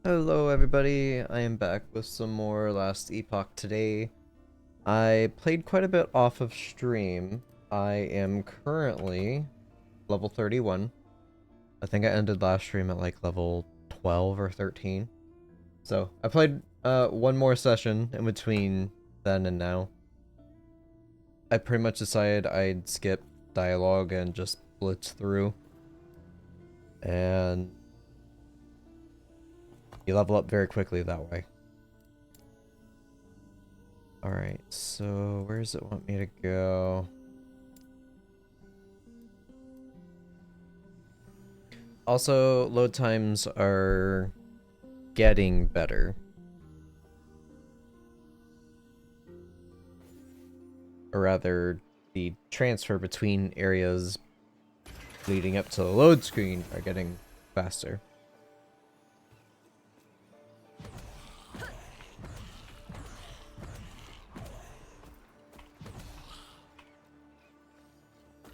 Hello everybody, I am back with some more Last Epoch today. I played quite a bit off of stream. I am currently level 31. I think I ended last stream at like level 12 or 13. So I played one more session in between then and now. I pretty much decided I'd skip dialogue and just blitz through. And you level up very quickly that way. Alright, so where does it want me to go? Also, load times are getting better. Or rather, the transfer between areas leading up to the load screen are getting faster.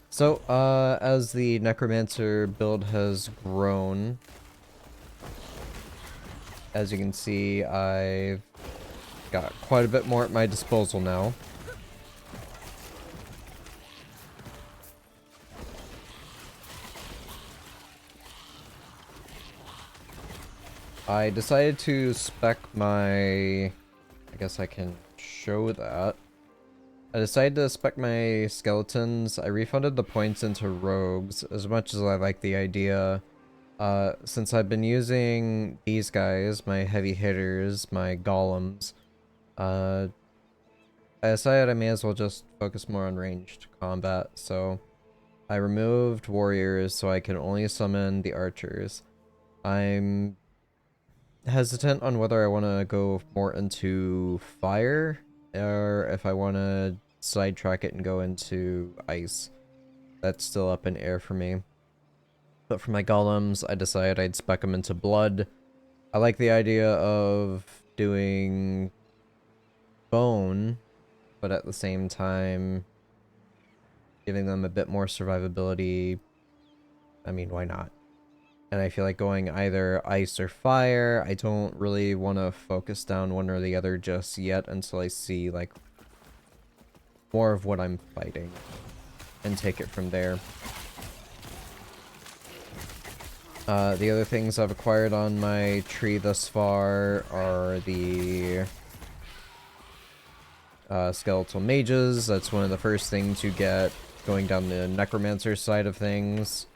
So, as the Necromancer build has grown, as you can see, I've got quite a bit more at my disposal now. I decided to spec my... I guess I can show that. I decided to spec my skeletons. I refunded the points into rogues as much as I like the idea. Since I've been using these guys, my heavy hitters, my golems, I decided I may as well just focus more on ranged combat, so I removed warriors so I can only summon the archers. I'm hesitant on whether I want to go more into fire or if I want to sidetrack it and go into ice. That's still up in air for me. But for my golems, I decided I'd spec them into blood. I like the idea of doing bone, but at the same time giving them a bit more survivability. I mean, why not? And I feel like going either ice or fire. I don't really want to focus down one or the other just yet until I see like more of what I'm fighting and take it from there. The other things I've acquired on my tree thus far are the skeletal mages. That's one of the first things you get going down the Necromancer side of things.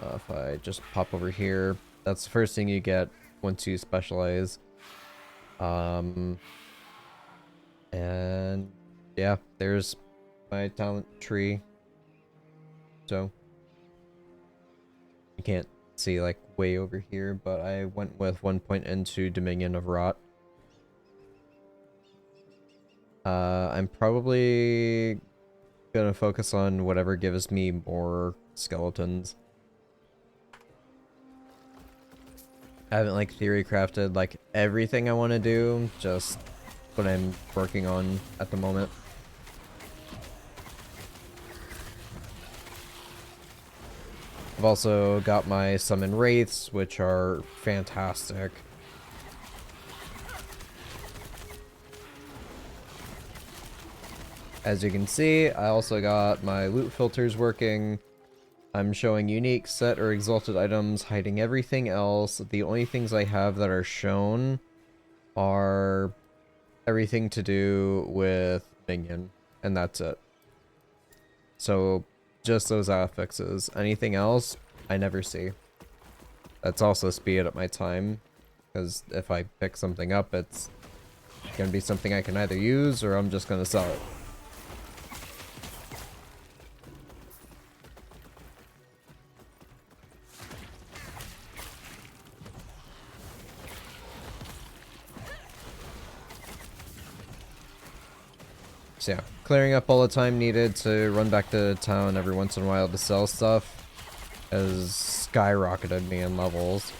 If I just pop over here, that's the first thing you get once you specialize. And yeah, there's my talent tree. So you can't see like way over here, but I went with 1 point into Dominion of Rot. I'm probably gonna focus on whatever gives me more skeletons. I haven't like theory crafted like everything I want to do, just what I'm working on at the moment. I've also got my summon wraiths, which are fantastic. As you can see, I also got my loot filters working. I'm showing unique, set, or exalted items, hiding everything else. The only things I have that are shown are everything to do with minion, and that's it. So, just those affixes. Anything else, I never see. That's also speed up my time, because if I pick something up, it's gonna be something I can either use, or I'm just gonna sell it. So yeah, clearing up all the time needed to run back to town every once in a while to sell stuff has skyrocketed me in levels.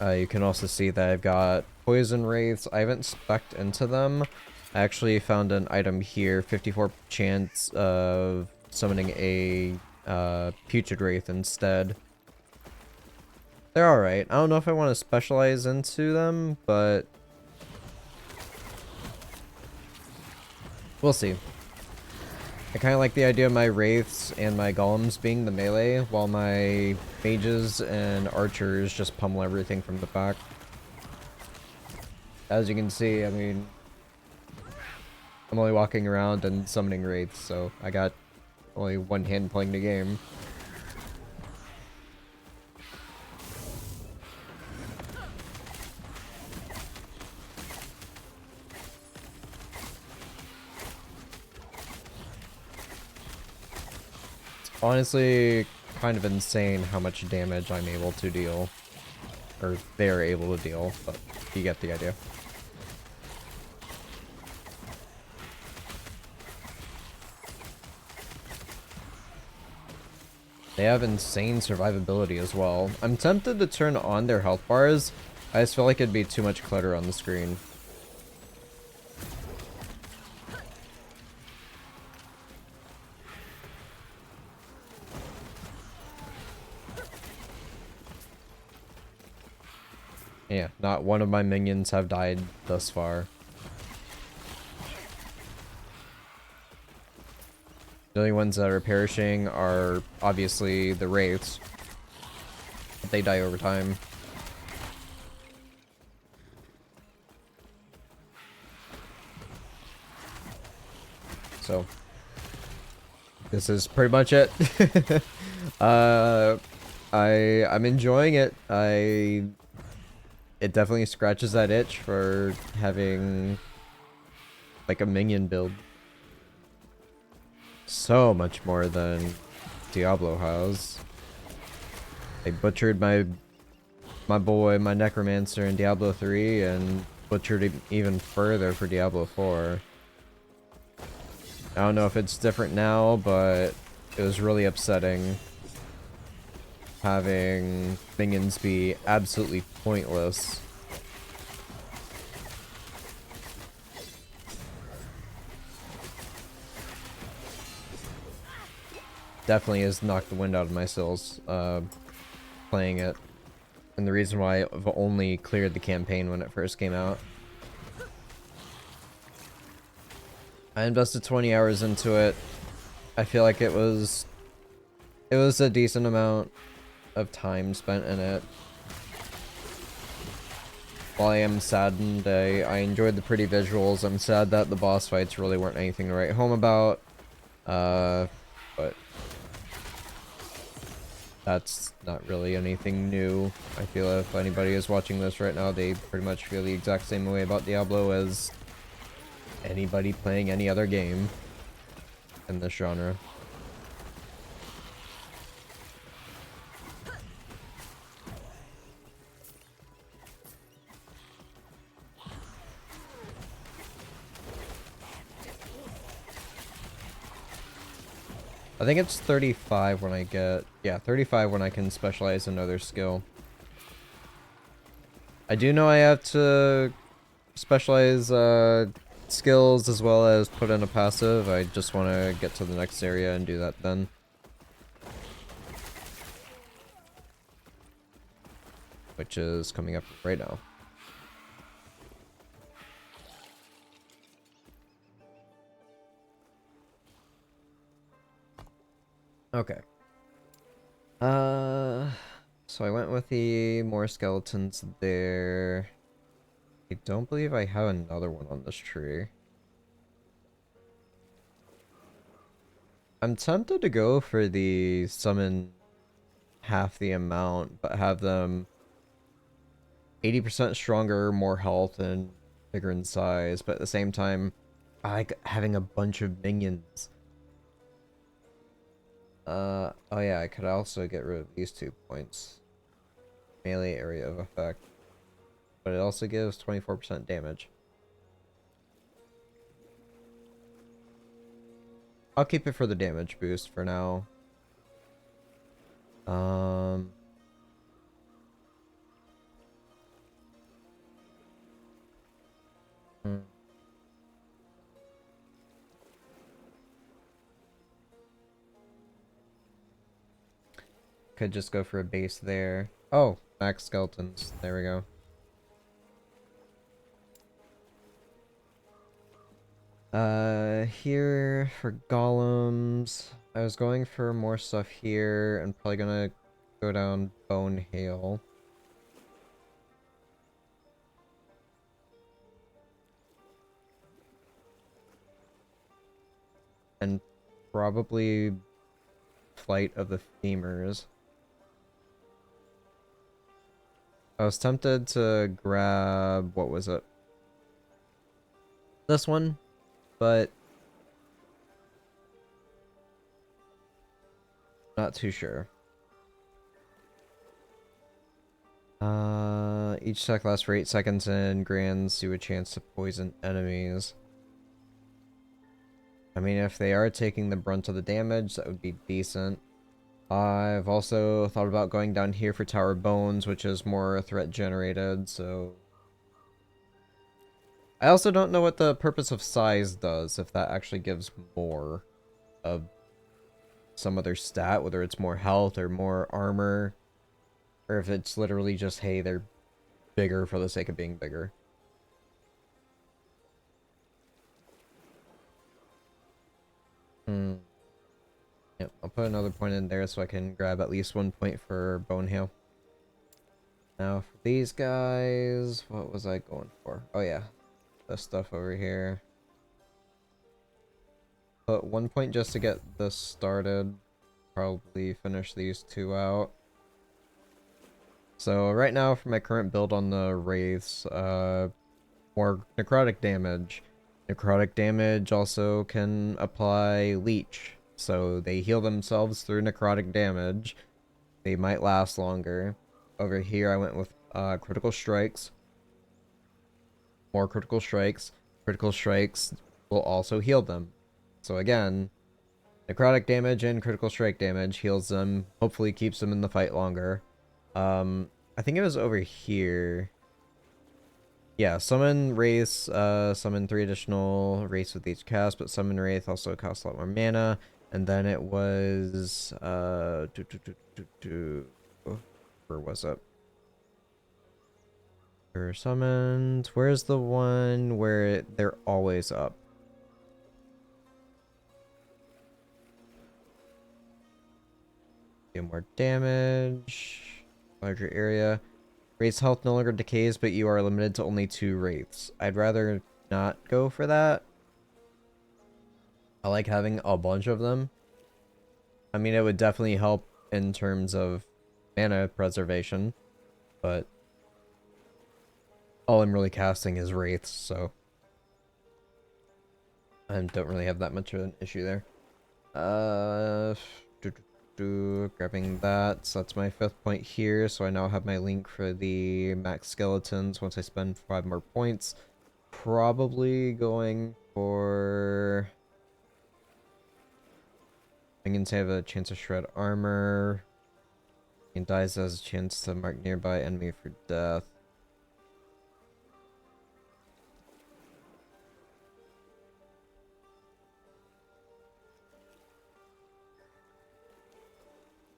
You can also see that I've got poison wraiths. I haven't specced into them. I actually found an item here, 54 chance of summoning a Putrid Wraith instead. They're alright. I don't know if I want to specialize into them, but we'll see. I kind of like the idea of my Wraiths and my Golems being the melee, while my Mages and Archers just pummel everything from the back. As you can see, I mean, I'm only walking around and summoning Wraiths, so I got only one hand playing the game. Honestly, kind of insane how much damage I'm able to deal. Or they're able to deal, but you get the idea. They have insane survivability as well. I'm tempted to turn on their health bars. I just feel like it'd be too much clutter on the screen. Yeah, not one of my minions have died thus far. The only ones that are perishing are obviously the Wraiths. But they die over time. So, this is pretty much it. I'm enjoying it. It definitely scratches that itch for having like a minion build. So much more than Diablo has. They butchered my boy, my Necromancer in Diablo 3, and butchered him even further for Diablo 4. I don't know if it's different now, but it was really upsetting having minions be absolutely pointless. Definitely has knocked the wind out of my sails playing it. And the reason why I've only cleared the campaign when it first came out. I invested 20 hours into it. I feel like it was a decent amount of time spent in it. While I am saddened, I enjoyed the pretty visuals. I'm sad that the boss fights really weren't anything to write home about. But that's not really anything new. I feel if anybody is watching this right now, they pretty much feel the exact same way about Diablo as anybody playing any other game in this genre. I think it's 35 when I get... Yeah, 35 when I can specialize another skill. I do know I have to specialize skills as well as put in a passive. I just want to get to the next area and do that then. Which is coming up right now. Okay. So I went with the more skeletons there. I don't believe I have another one on this tree. I'm tempted to go for the summon half the amount, but have them 80% stronger, more health, and bigger in size, but at the same time, I like having a bunch of minions. Oh yeah, I could also get rid of these 2 points. Melee area of effect. But it also gives 24% damage. I'll keep it for the damage boost for now. could just go for a base there. Oh, max skeletons. There we go. Here for golems. I was going for more stuff here and probably gonna go down Bone Hail. And probably Flight of the Femurs. I was tempted to grab, what was it? This one, but not too sure. Each attack lasts for 8 seconds and grants you a chance to poison enemies. I mean, if they are taking the brunt of the damage, that would be decent. I've also thought about going down here for Tower Bones, which is more threat generated, so... I also don't know what the purpose of size does, if that actually gives more of some other stat, whether it's more health or more armor, or if it's literally just, hey, they're bigger for the sake of being bigger. Yep, I'll put another point in there so I can grab at least 1 point for Bonehail. Now for these guys, what was I going for? Oh yeah, this stuff over here. Put 1 point just to get this started. Probably finish these 2 out. So right now for my current build on the Wraiths, more necrotic damage. Necrotic damage also can apply Leech. So they heal themselves through necrotic damage. They might last longer. Over here I went with critical strikes. More critical strikes. Critical strikes will also heal them. So again, necrotic damage and critical strike damage heals them. Hopefully keeps them in the fight longer. I think it was over here. Yeah, summon Wraiths, summon 3 additional Wraiths with each cast, but summon Wraith also costs a lot more mana. And then it was, where was it? They're summoned. Where's the one where they're always up? Do more damage. Larger area. Wraith's health no longer decays, but you are limited to only 2 Wraiths. I'd rather not go for that. I like having a bunch of them. I mean, it would definitely help in terms of mana preservation, but all I'm really casting is Wraiths, so I don't really have that much of an issue there. Grabbing that, so that's my 5th point here, so I now have my link for the max skeletons once I spend 5 more points. Probably going for... I can say I have a chance to shred armor. And dies has a chance to mark nearby enemy for death.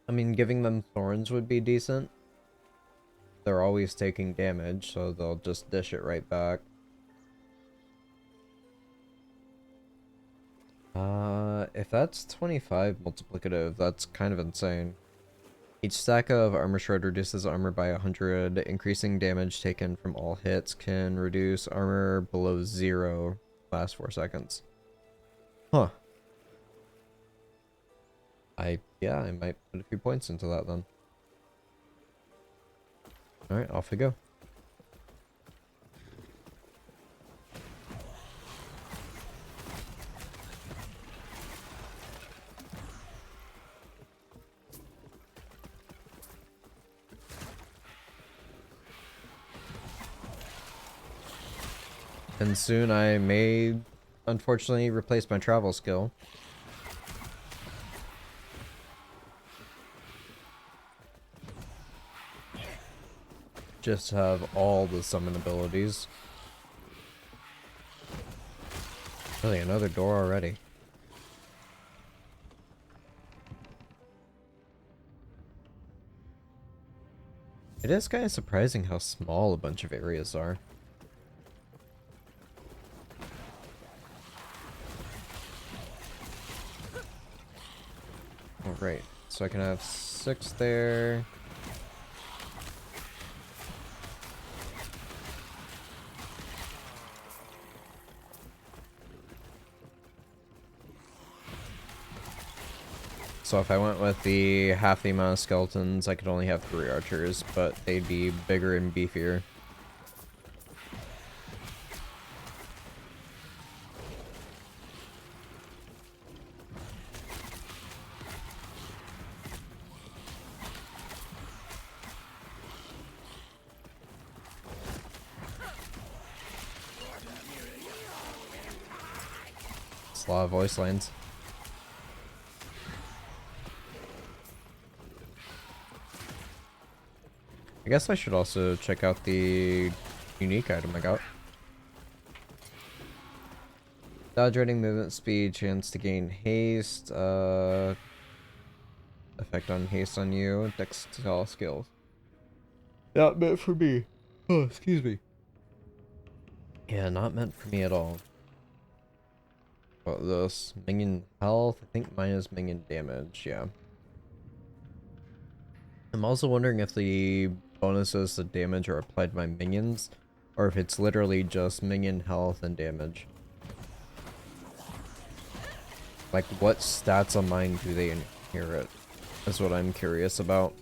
I mean, giving them thorns would be decent. They're always taking damage, so they'll just dish it right back. If that's 25 multiplicative, that's kind of insane. Each stack of armor shred reduces armor by 100. Increasing damage taken from all hits can reduce armor below 0 last 4 seconds. Huh. Yeah, I might put a few points into that then. Alright, off we go. And soon I may, unfortunately, replace my travel skill. Just have all the summon abilities. Really, another door already. It is kind of surprising how small a bunch of areas are. Alright, so I can have 6 there. So if I went with the half the amount of skeletons, I could only have 3 archers, but they'd be bigger and beefier. It's a lot of voice lines. I guess I should also check out the unique item I got. Dodge rating, movement speed, chance to gain haste, effect on haste on you, dexterity skills. Not meant for me. Oh, excuse me. Yeah, not meant for me at all. What this? Minion health? I think mine is minion damage, yeah. I'm also wondering if the bonuses to damage are applied by minions, or if it's literally just minion health and damage. Like, what stats on mine do they inherit? That's what I'm curious about.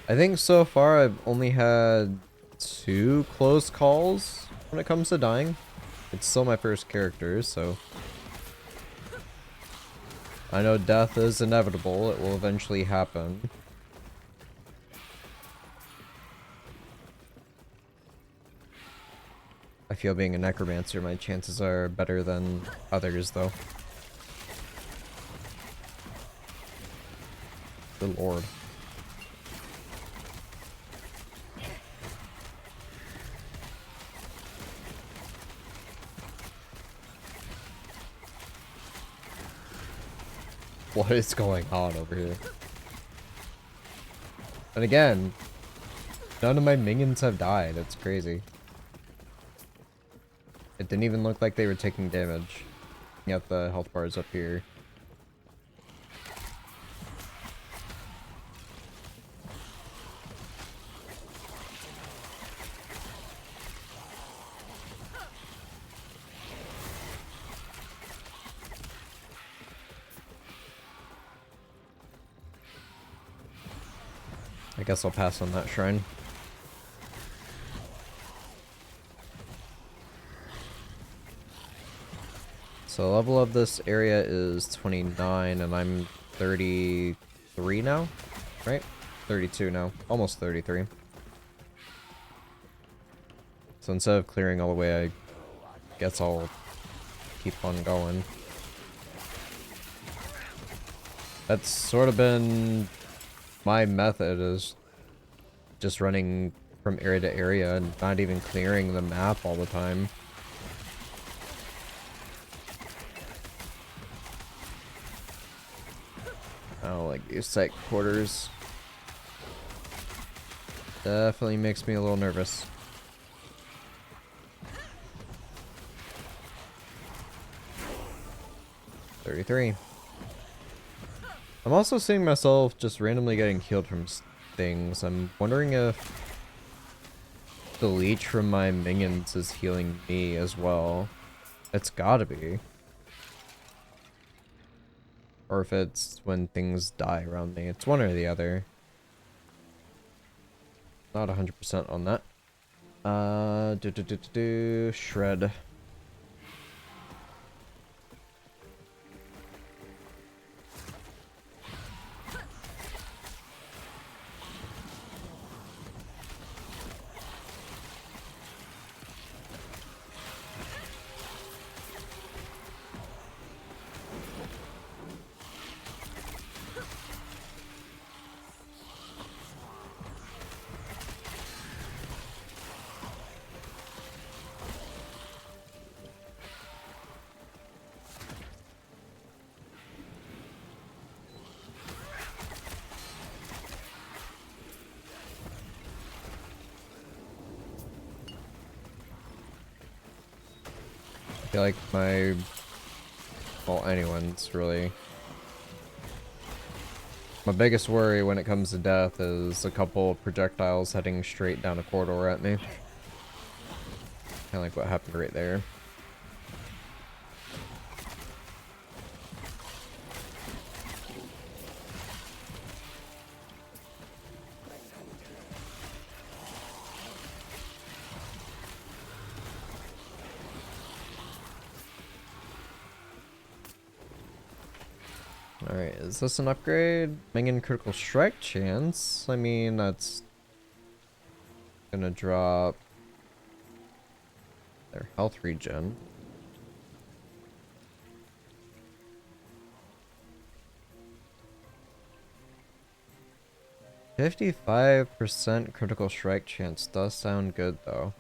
I think so far I've only had 2 close calls when it comes to dying. It's still my first character, so I know death is inevitable. It will eventually happen. I feel being a necromancer, my chances are better than others, though. Good lord. What is going on over here? And again, none of my minions have died. It's crazy. It didn't even look like they were taking damage. You got the health bars up here. I guess I'll pass on that shrine. So level of this area is 29 and I'm 33 now, right? 32 now, almost 33. So instead of clearing all the way, I guess I'll keep on going. That's sort of been my method, is just running from area to area and not even clearing the map all the time. I don't like these site quarters. Definitely makes me a little nervous. $33. I'm also seeing myself just randomly getting healed from things. I'm wondering if the leech from my minions is healing me as well. It's gotta be. Or if it's when things die around me. It's one or the other. Not 100% on that. Shred. feel like my... well, anyone's really... my biggest worry when it comes to death is a couple of projectiles heading straight down a corridor at me. Kinda like what happened right there. Alright, is this an upgrade? Minion critical strike chance? I mean, that's gonna drop their health regen. %55% critical strike chance does sound good though.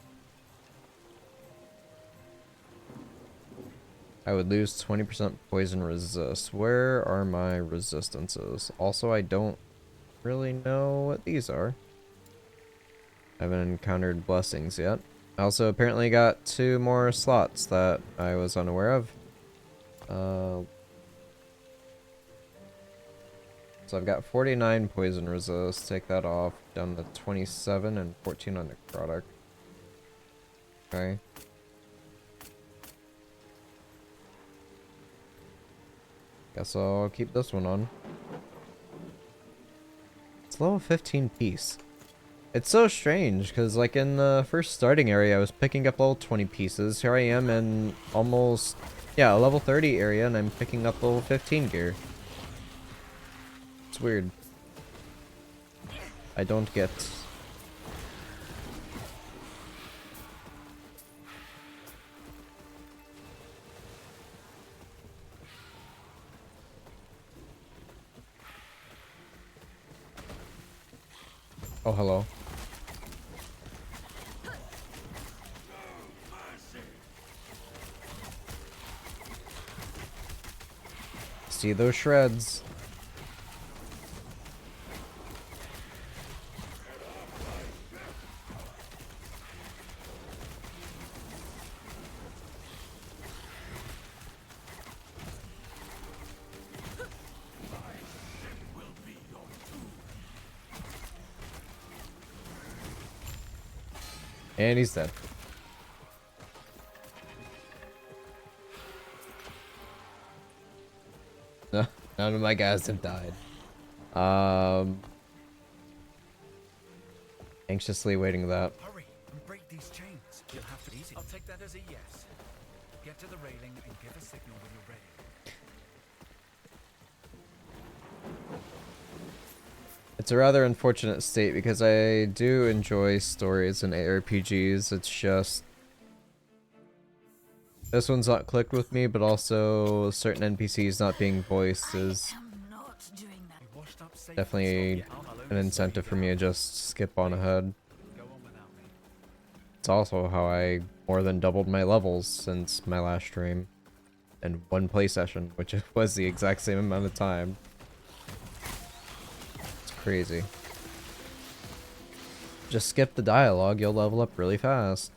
I would lose 20% poison resist. Where are my resistances? Also, I don't really know what these are. I haven't encountered blessings yet. I also apparently got 2 more slots that I was unaware of. So I've got 49 poison resist. Take that off. Down to 27 and 14 on necrotic. Okay. Guess I'll keep this one on. It's level 15 piece. It's so strange, because like in the first starting area I was picking up level 20 pieces. Here I am in almost, yeah, a level 30 area and I'm picking up level 15 gear. It's weird. I don't get... oh, hello. See those shreds. And he's dead. No, none of my guys have died. Anxiously waiting that. Hurry and break these chains. You'll have to easy. I'll take that as a yes. Get to the railing and give a signal when you're ready. It's a rather unfortunate state because I do enjoy stories and ARPGs. It's just this one's not clicked with me, but also certain NPCs not being voiced is definitely an incentive for me to just skip on ahead. It's also how I more than doubled my levels since my last stream in one play session, which was the exact same amount of time. Crazy. Just skip the dialogue, you'll level up really fast.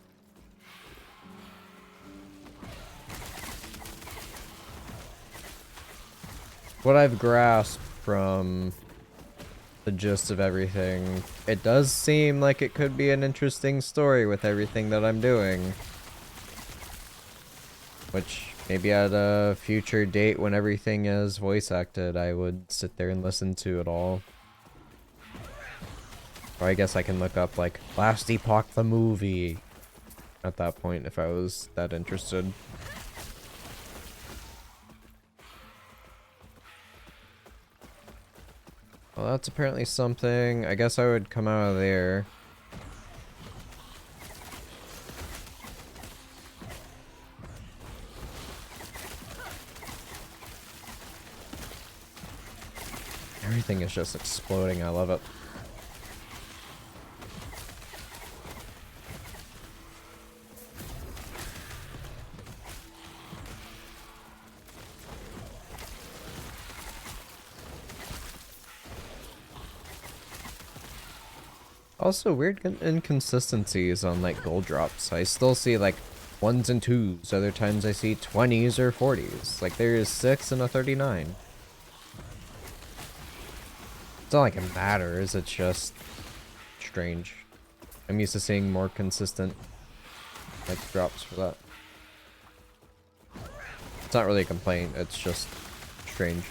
What I've grasped from the gist of everything, it does seem like it could be an interesting story with everything that I'm doing. Which, maybe at a future date when everything is voice acted, I would sit there and listen to it all. Or I guess I can look up, like, Last Epoch the movie at that point if I was that interested. Well, that's apparently something. I guess I would come out of there. Everything is just exploding. I love it. Also, weird inconsistencies on like gold drops. I still see like 1s and 2s. Other times I see 20s or 40s. Like there is 6 and a 39. It's not like it matters, it's just strange. I'm used to seeing more consistent like drops for that. It's not really a complaint, it's just strange.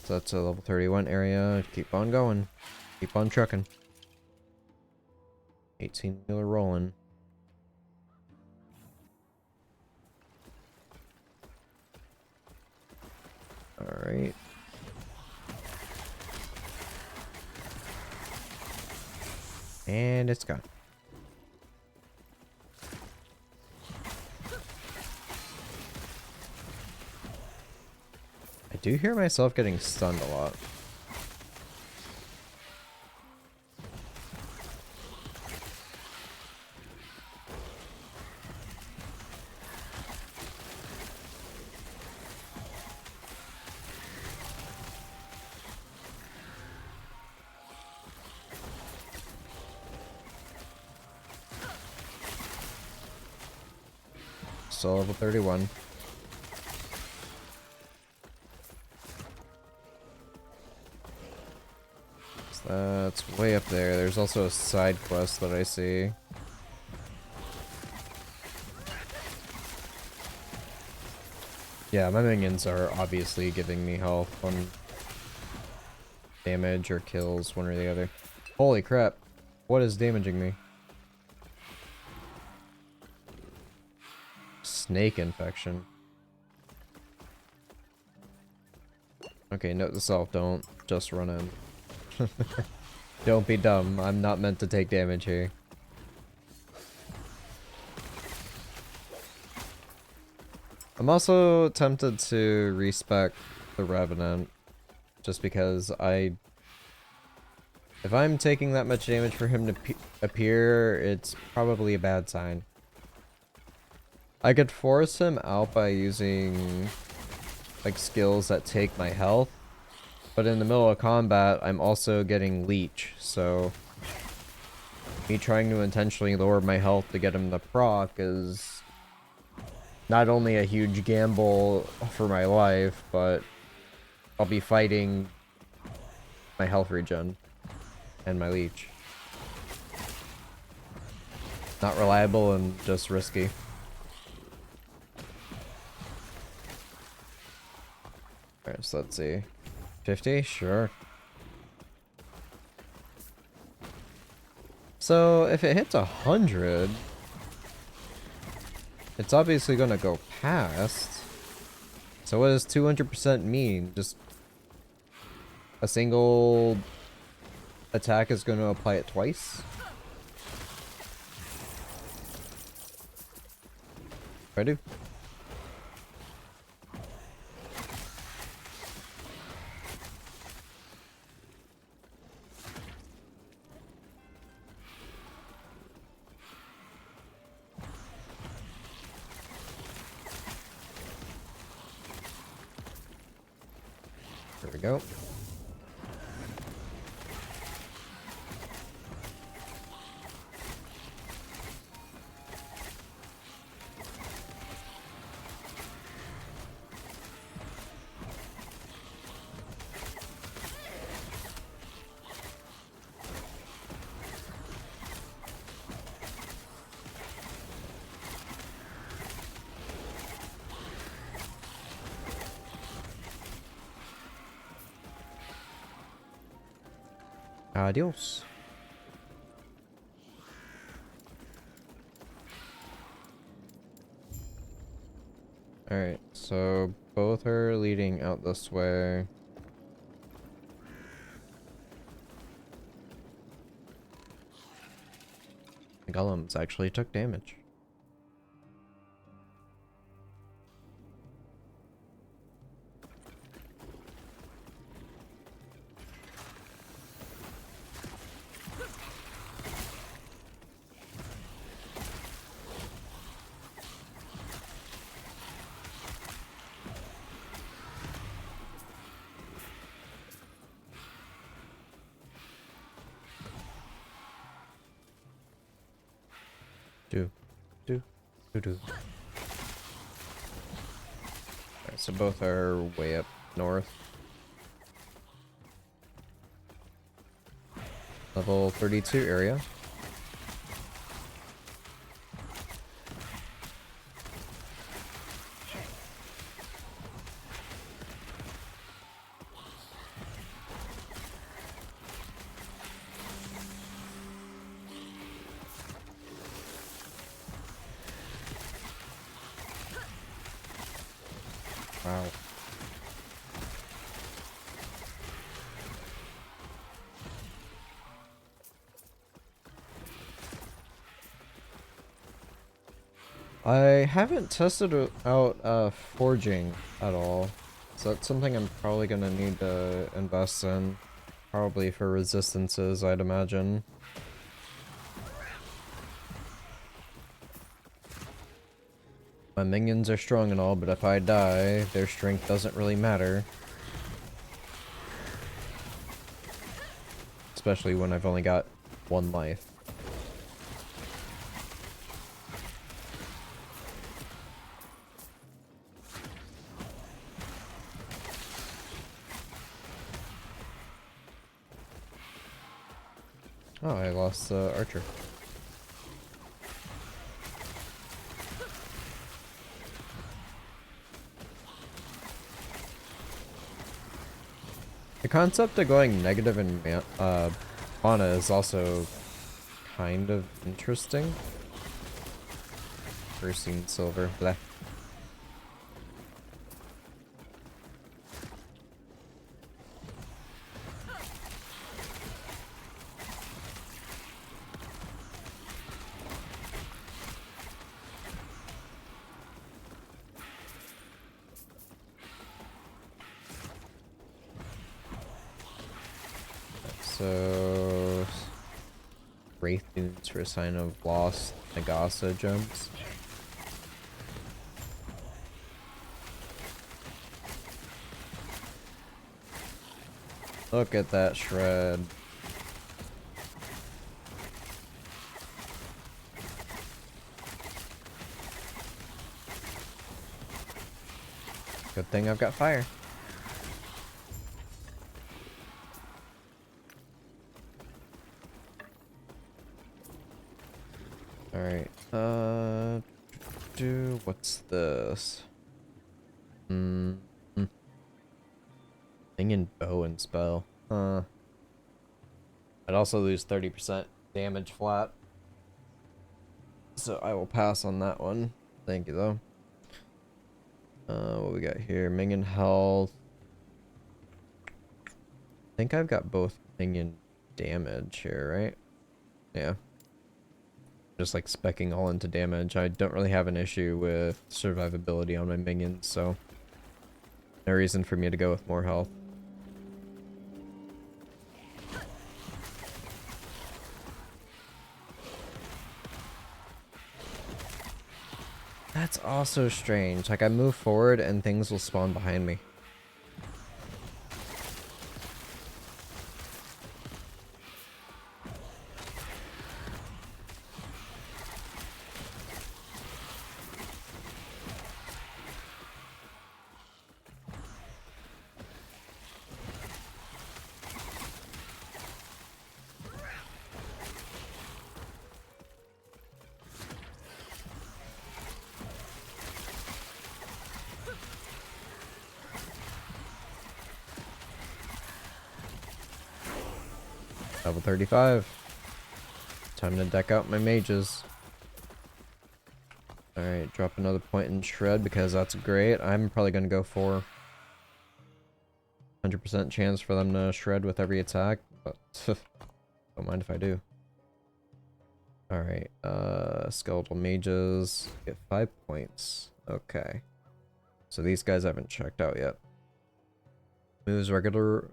So that's a level 31 area. Keep on going. Keep on trucking. 18-wheeler rolling. Alright. And it's gone. I do hear myself getting stunned a lot. Still level 31. So that's way up there. There's also a side quest that I see. Yeah, my minions are obviously giving me health on damage or kills, one or the other. Holy crap. What is damaging me? Snake infection. Okay, note to self, don't just run in. Don't be dumb, I'm not meant to take damage here. I'm also tempted to respec the Revenant, just because if I'm taking that much damage for him to appear, it's probably a bad sign. I could force him out by using like skills that take my health, but in the middle of combat I'm also getting leech, so me trying to intentionally lower my health to get him the proc is not only a huge gamble for my life, but I'll be fighting my health regen and my leech. Not reliable and just risky. Alright, so let's see. 50? Sure. So, if it hits 100, it's obviously gonna go past. So what does 200% mean? Just a single attack is gonna apply it twice? I do. There we go. Adios. Alright, so both are leading out this way. The golems actually took damage. Do, do, do, do. Alright, so both are way up north. Level 32 area. Wow. I haven't tested out forging at all. So that's something I'm probably gonna need to invest in. Probably for resistances, I'd imagine. My minions are strong and all, but if I die, their strength doesn't really matter. Especially when I've only got one life. Oh, I lost the archer. The concept of going negative in mana is also kind of interesting. Bursting silver, bleh. So, Wraith Dunes for a sign of lost Nagasa gems. Look at that shred. Good thing I've got fire. Alright, what's this? Thing in bow and spell. I'd also lose 30% damage flat. So I will pass on that one. Thank you though. What we got here? Minion health. I think I've got both minion damage here, right? Yeah. Just like speccing all into damage. I don't really have an issue with survivability on my minions, so no reason for me to go with more health. That's also strange. Like I move forward and things will spawn behind me. Level 35. Time to deck out my mages. Alright, drop another point in shred because that's great. I'm probably going to go for 100% chance for them to shred with every attack, but don't mind if I do. Alright, skeletal mages get 5 points. Okay. So these guys I haven't checked out yet. Moves regular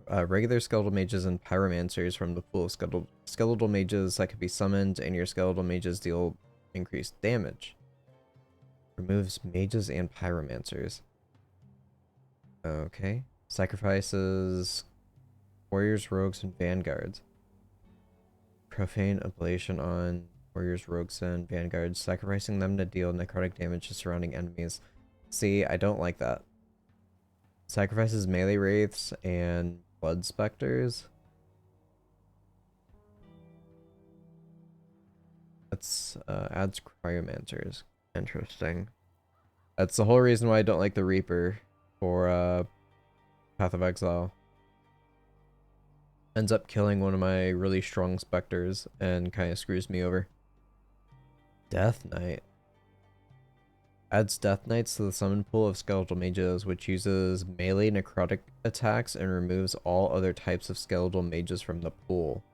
skeletal mages and pyromancers from the pool of skeletal mages that can be summoned, and your skeletal mages deal increased damage. Removes mages and pyromancers. Okay. Sacrifices warriors, rogues, and vanguards. Profane ablation on warriors, rogues, and vanguards, sacrificing them to deal necrotic damage to surrounding enemies. See, I don't like that. Sacrifices melee wraiths and blood specters. That's adds cryomancers. Interesting. That's the whole reason why I don't like the Reaper for Path of Exile. Ends up killing one of my really strong specters and kind of screws me over. Death Knight. Adds Death Knights to the summon pool of skeletal mages, which uses melee necrotic attacks and removes all other types of skeletal mages from the pool.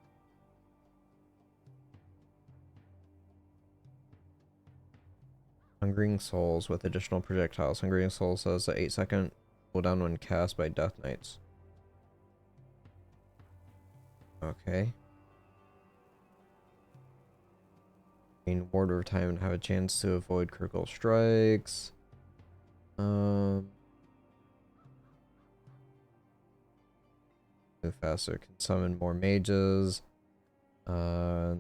Hungering Souls with additional projectiles. Hungering Souls has an 8-second cooldown when cast by Death Knights. Okay. Gain ward over time and have a chance to avoid critical strikes. Move faster, can summon more mages. Where's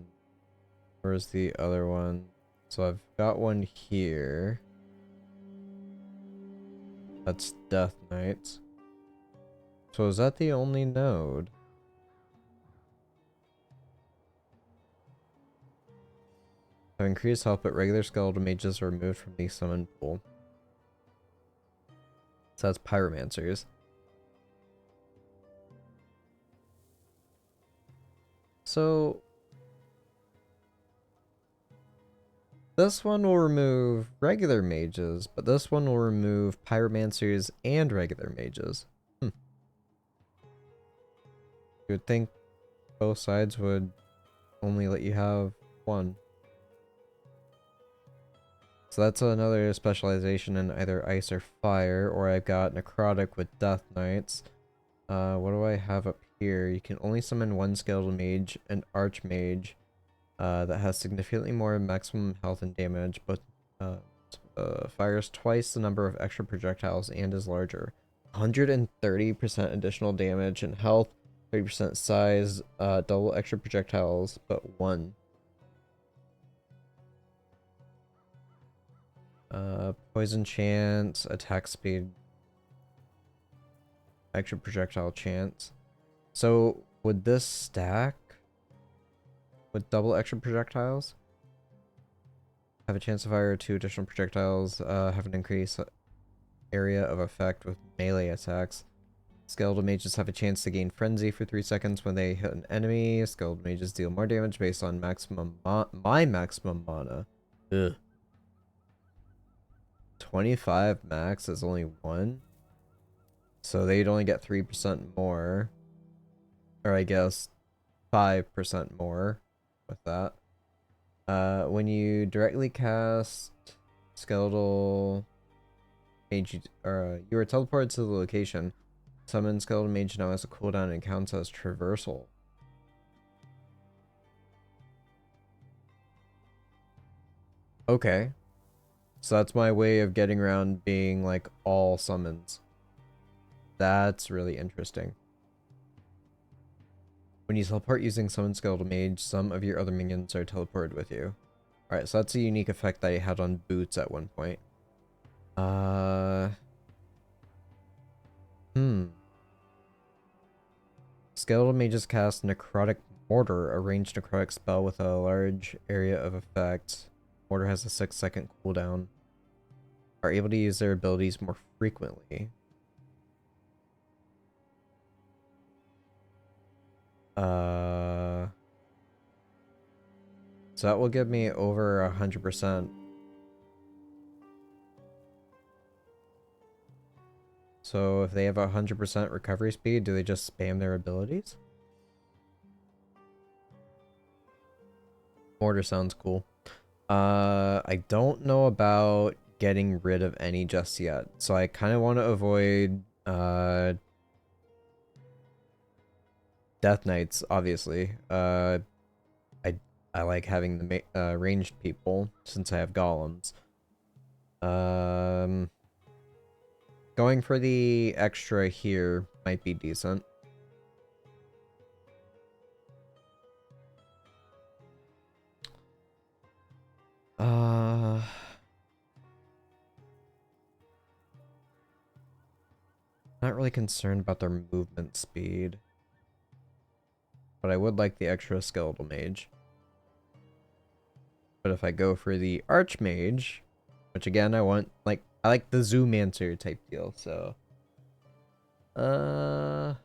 the other one? So I've got one here. That's Death Knights. So is that the only node? Have increased health, but regular skeletal mages are removed from the summon pool. So that's pyromancers. So this one will remove regular mages, but this one will remove pyromancers and regular mages. You would think both sides would only let you have one. So that's another specialization in either ice or fire, or I've got necrotic with Death Knights. What do I have up here? You can only summon one skeletal mage and archmage that has significantly more maximum health and damage, but fires twice the number of extra projectiles and is larger. 130% additional damage and health, 30% size, double extra projectiles, but one. Poison chance, attack speed, extra projectile chance. So would this stack with double extra projectiles? Have a chance to fire 2 additional projectiles, have an increased area of effect with melee attacks. Skeletal mages have a chance to gain frenzy for 3 seconds when they hit an enemy. Skeletal mages deal more damage based on maximum my maximum mana. Ugh. 25 max is only 1. So they'd only get 3% more. Or I guess 5% more with that. When you directly cast skeletal mage, or you are teleported to the location, summon skeletal mage now has a cooldown and counts as traversal. Okay. So that's my way of getting around being like all summons. That's really interesting. When you teleport using summon skeletal mage, some of your other minions are teleported with you. Alright, so that's a unique effect that I had on boots at one point. Skeletal mages cast Necrotic Mortar, a ranged necrotic spell with a large area of effect. Mortar has a 6-second cooldown. Are able to use their abilities more frequently. So that will give me over 100%. So if they have 100% recovery speed, do they just spam their abilities? Mortar sounds cool. I don't know about getting rid of any just yet. So I kind of want to avoid Death Knights, obviously. I like having the ranged people since I have golems. Going for the extra here might be decent. Not really concerned about their movement speed. But I would like the extra skeletal mage. But if I go for the archmage, which again I want, like, I like the Zoomancer type deal, so I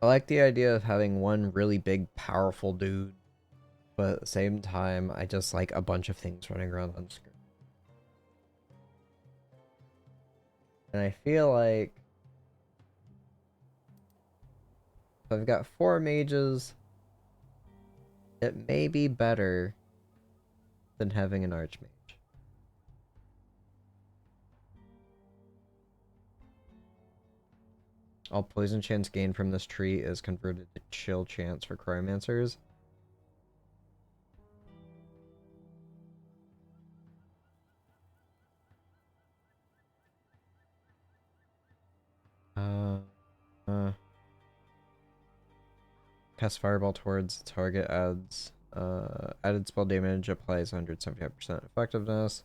like the idea of having one really big powerful dude, but at the same time I just like a bunch of things running around on screen. And I feel like if I've got 4 mages, it may be better than having an archmage. All poison chance gained from this tree is converted to chill chance for Necromancers. Cast fireball towards target adds added spell damage, applies 175% effectiveness.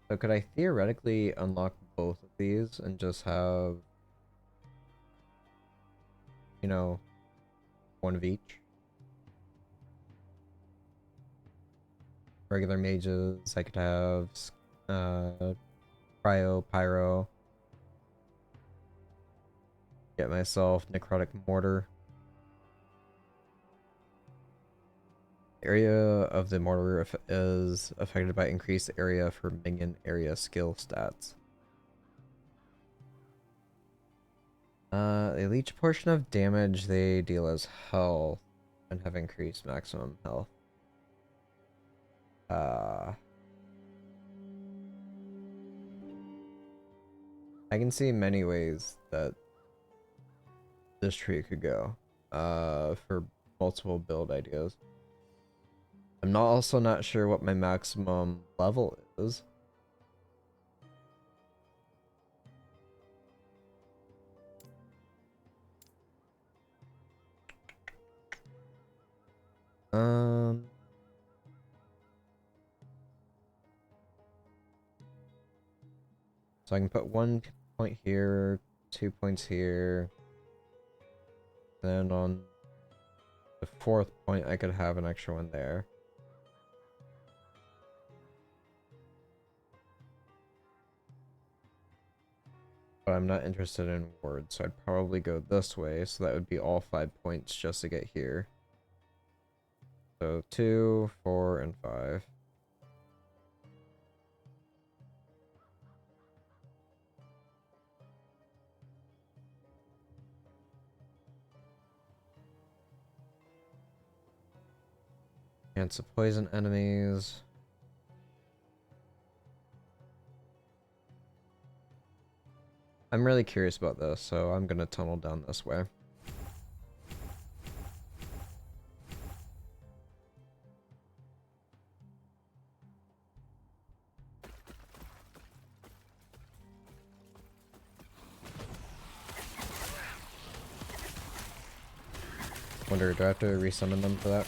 So could I theoretically unlock both of these and just have, you know, one of each? Regular mages, I could have cryo, pyro. Get myself necrotic mortar. The area of the mortar is affected by increased area for minion area skill stats. They leech a portion of damage they deal as health and have increased maximum health. I can see many ways that this tree could go for multiple build ideas. I'm also not sure what my maximum level is. So I can put 1 point here, 2 points here. Then on the 4th point, I could have an extra one there. But I'm not interested in wards, so I'd probably go this way, so that would be all 5 points just to get here. So 2, 4, and 5. Chance of poison enemies. I'm really curious about this, so I'm gonna tunnel down this way. Wonder, do I have to resummon them for that?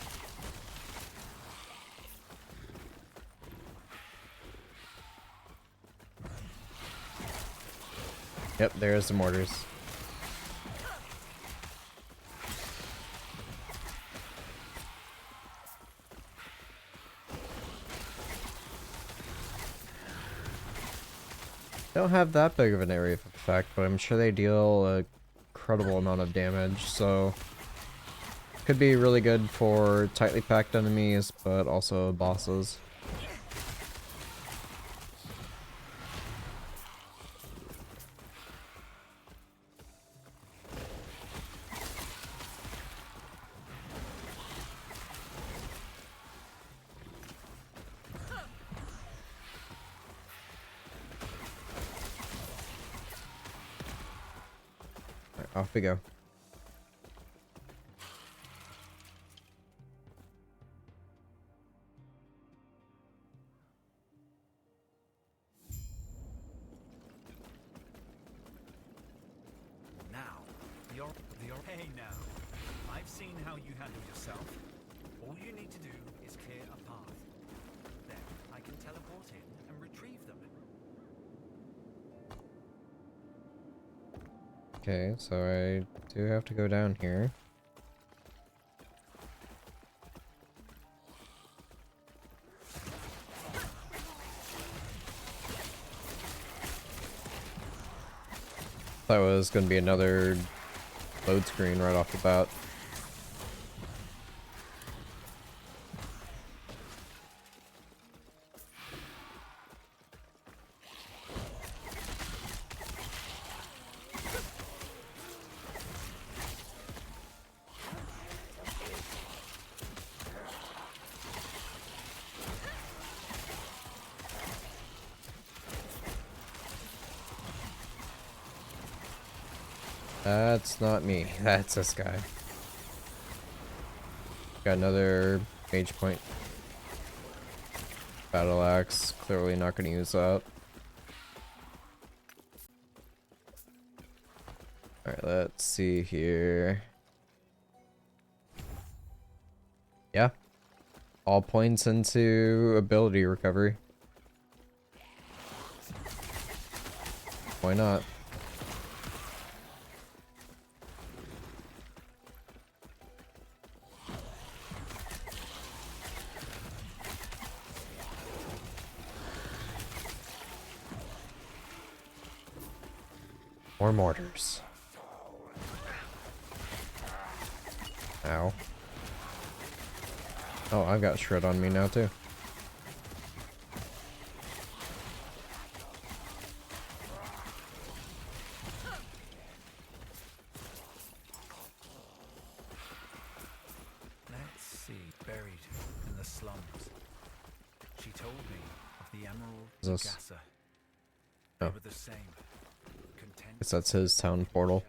Yep, there's the mortars. Don't have that big of an area of effect, but I'm sure they deal a incredible amount of damage, so could be really good for tightly packed enemies, but also bosses. Alright, off we go. Now, hey now. I've seen how you handle yourself. All you need to do is clear a path. Then I can teleport in and retrieve them. Okay, so I do have to go down here. That was going to be another load screen right off the bat. That's not me. That's this guy. Got another mage point. Battle axe. Clearly not going to use that. Alright, let's see here. Yeah. All points into ability recovery. Why not? More mortars. Ow. Oh, I've got shred on me now too. Let's see. Buried in the slums. She told me of the Emerald Is this- Gasser. They Oh. were the same. Content. Guess that's his town portal.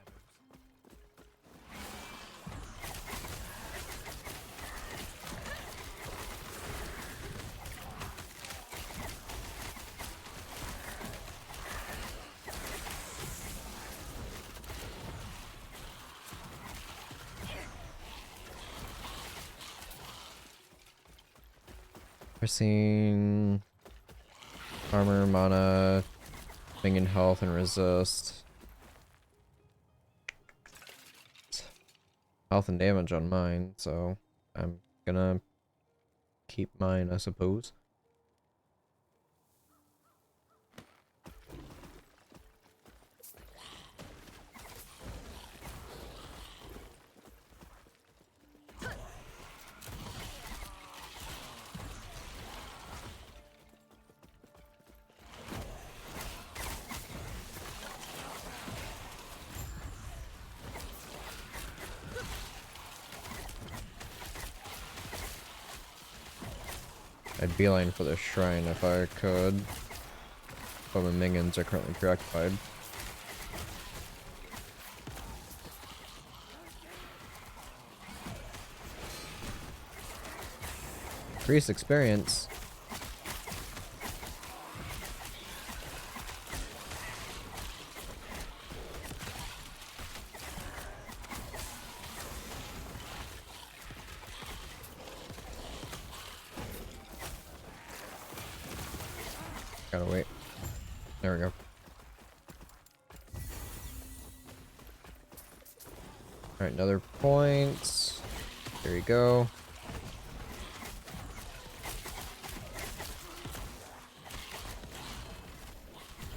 We're seeing armor, mana, minion health, and resist. Health and damage on mine, so I'm gonna keep mine, I suppose. I'd beeline for the shrine if I could, but my minions are currently preoccupied. Increased experience. Gotta wait. There we go. Alright, another point. There you go.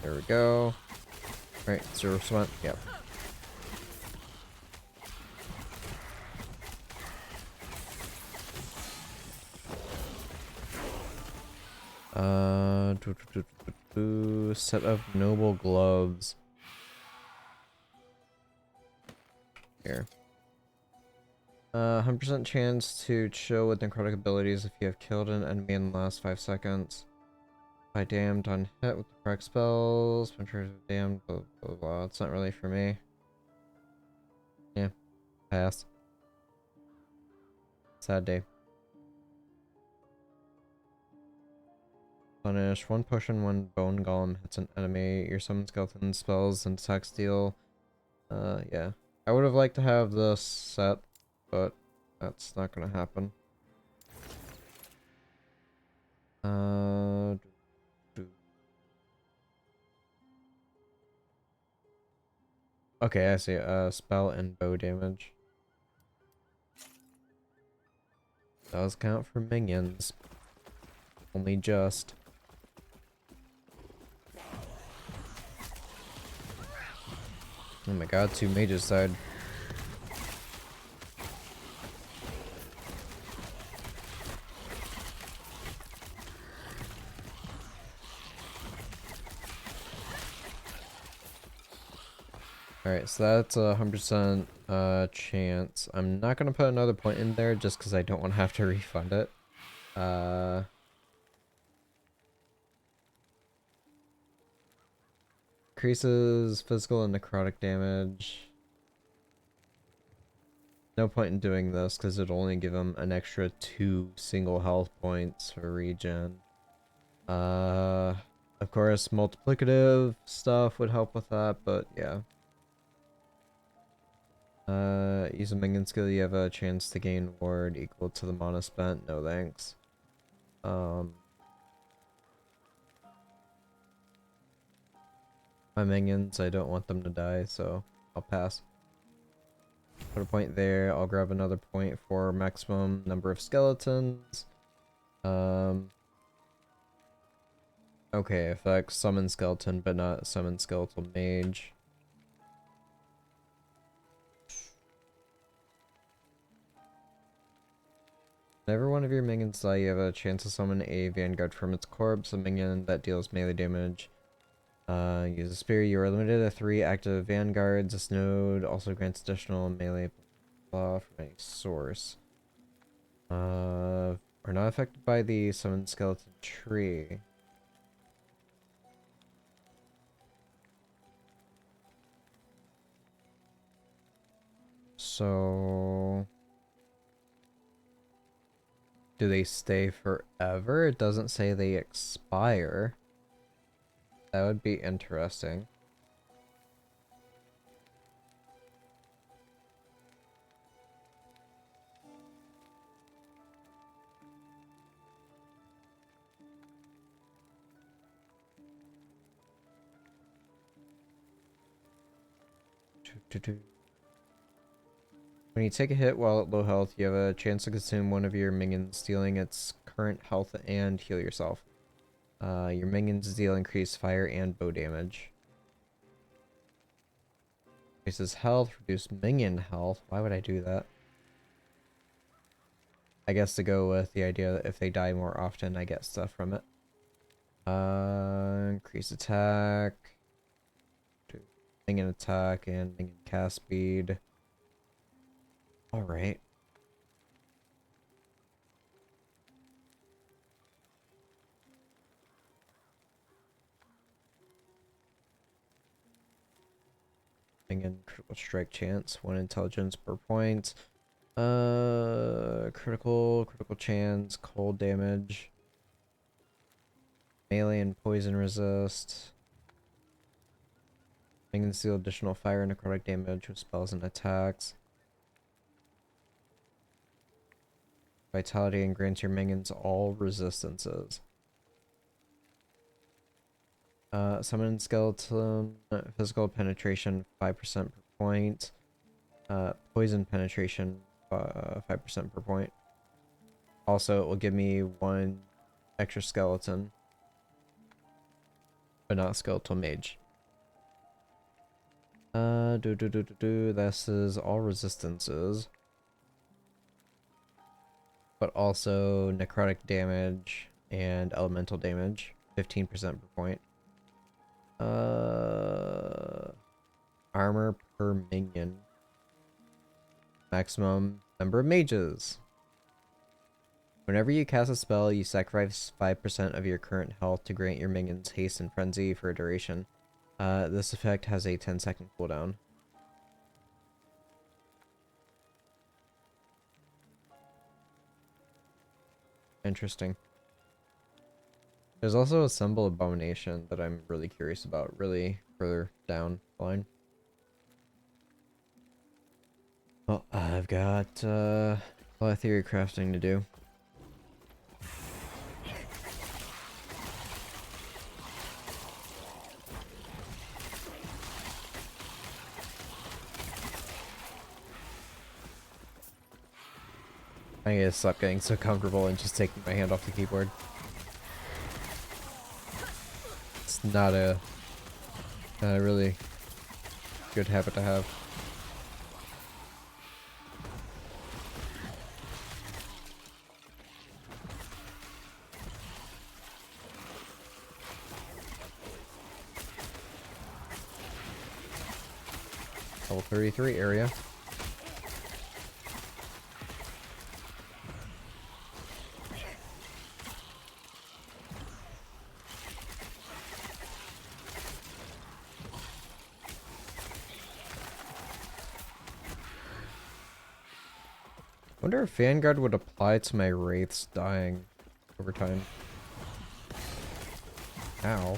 There we go. Alright, 0%. Yep. Set of noble gloves. Here. 100% chance to chill with necrotic abilities if you have killed an enemy in the last 5 seconds. By damned on hit with the correct spells. Punchers of damned, blah blah blah. It's not really for me. Yeah. Pass. Sad day. Punish. 1 potion, 1 bone golem hits an enemy. Your summon skeleton spells and attacks deal. Yeah. I would have liked to have this set, but that's not gonna happen. Uh, okay, I see. Spell and bow damage. Does count for minions. Only just. Oh my god, 2 mages died. Alright, so that's a 100% chance. I'm not gonna put another point in there just because I don't want to have to refund it. Increases physical and necrotic damage. No point in doing this because it'll only give him an extra 2 single health points for regen. Of course, multiplicative stuff would help with that, but yeah. Use a minion skill, you have a chance to gain ward equal to the mana spent. No thanks. My minions, I don't want them to die, so I'll pass. Put a point there. I'll grab another point for maximum number of skeletons. Okay, effects summon skeleton, but not summon skeletal mage. Whenever one of your minions die, you have a chance to summon a vanguard from its corpse, a minion that deals melee damage. Use a spear. You are limited to 3 active vanguards. This node also grants additional melee buff from any source. Are not affected by the summon skeleton tree. So do they stay forever? It doesn't say they expire. That would be interesting. When you take a hit while at low health, you have a chance to consume one of your minions, stealing its current health and heal yourself. Your minions deal increased fire and bow damage. Increases health, reduce minion health. Why would I do that? I guess to go with the idea that if they die more often, I get stuff from it. Increase attack. Minion attack and minion cast speed. Alright. Minion critical strike chance, 1 intelligence per point. Critical chance, cold damage. Melee and poison resist. Minions deal additional fire and necrotic damage with spells and attacks. Vitality and grants your minions all resistances. Summon skeleton, physical penetration 5% per point. Poison penetration 5% per point. Also, it will give me 1 extra skeleton, but not skeletal mage. This is all resistances, but also necrotic damage and elemental damage, 15% per point. Armor per minion. Maximum number of mages. Whenever you cast a spell, you sacrifice 5% of your current health to grant your minions haste and frenzy for a duration. This effect has a 10-second cooldown. Interesting. There's also a symbol abomination that I'm really curious about, really further down the line. Well, I've got a lot of theory crafting to do. I need to stop getting so comfortable and just taking my hand off the keyboard. It's not a really good habit to have. Level 33 area. I wonder if Vanguard would apply to my wraiths dying over time. Ow.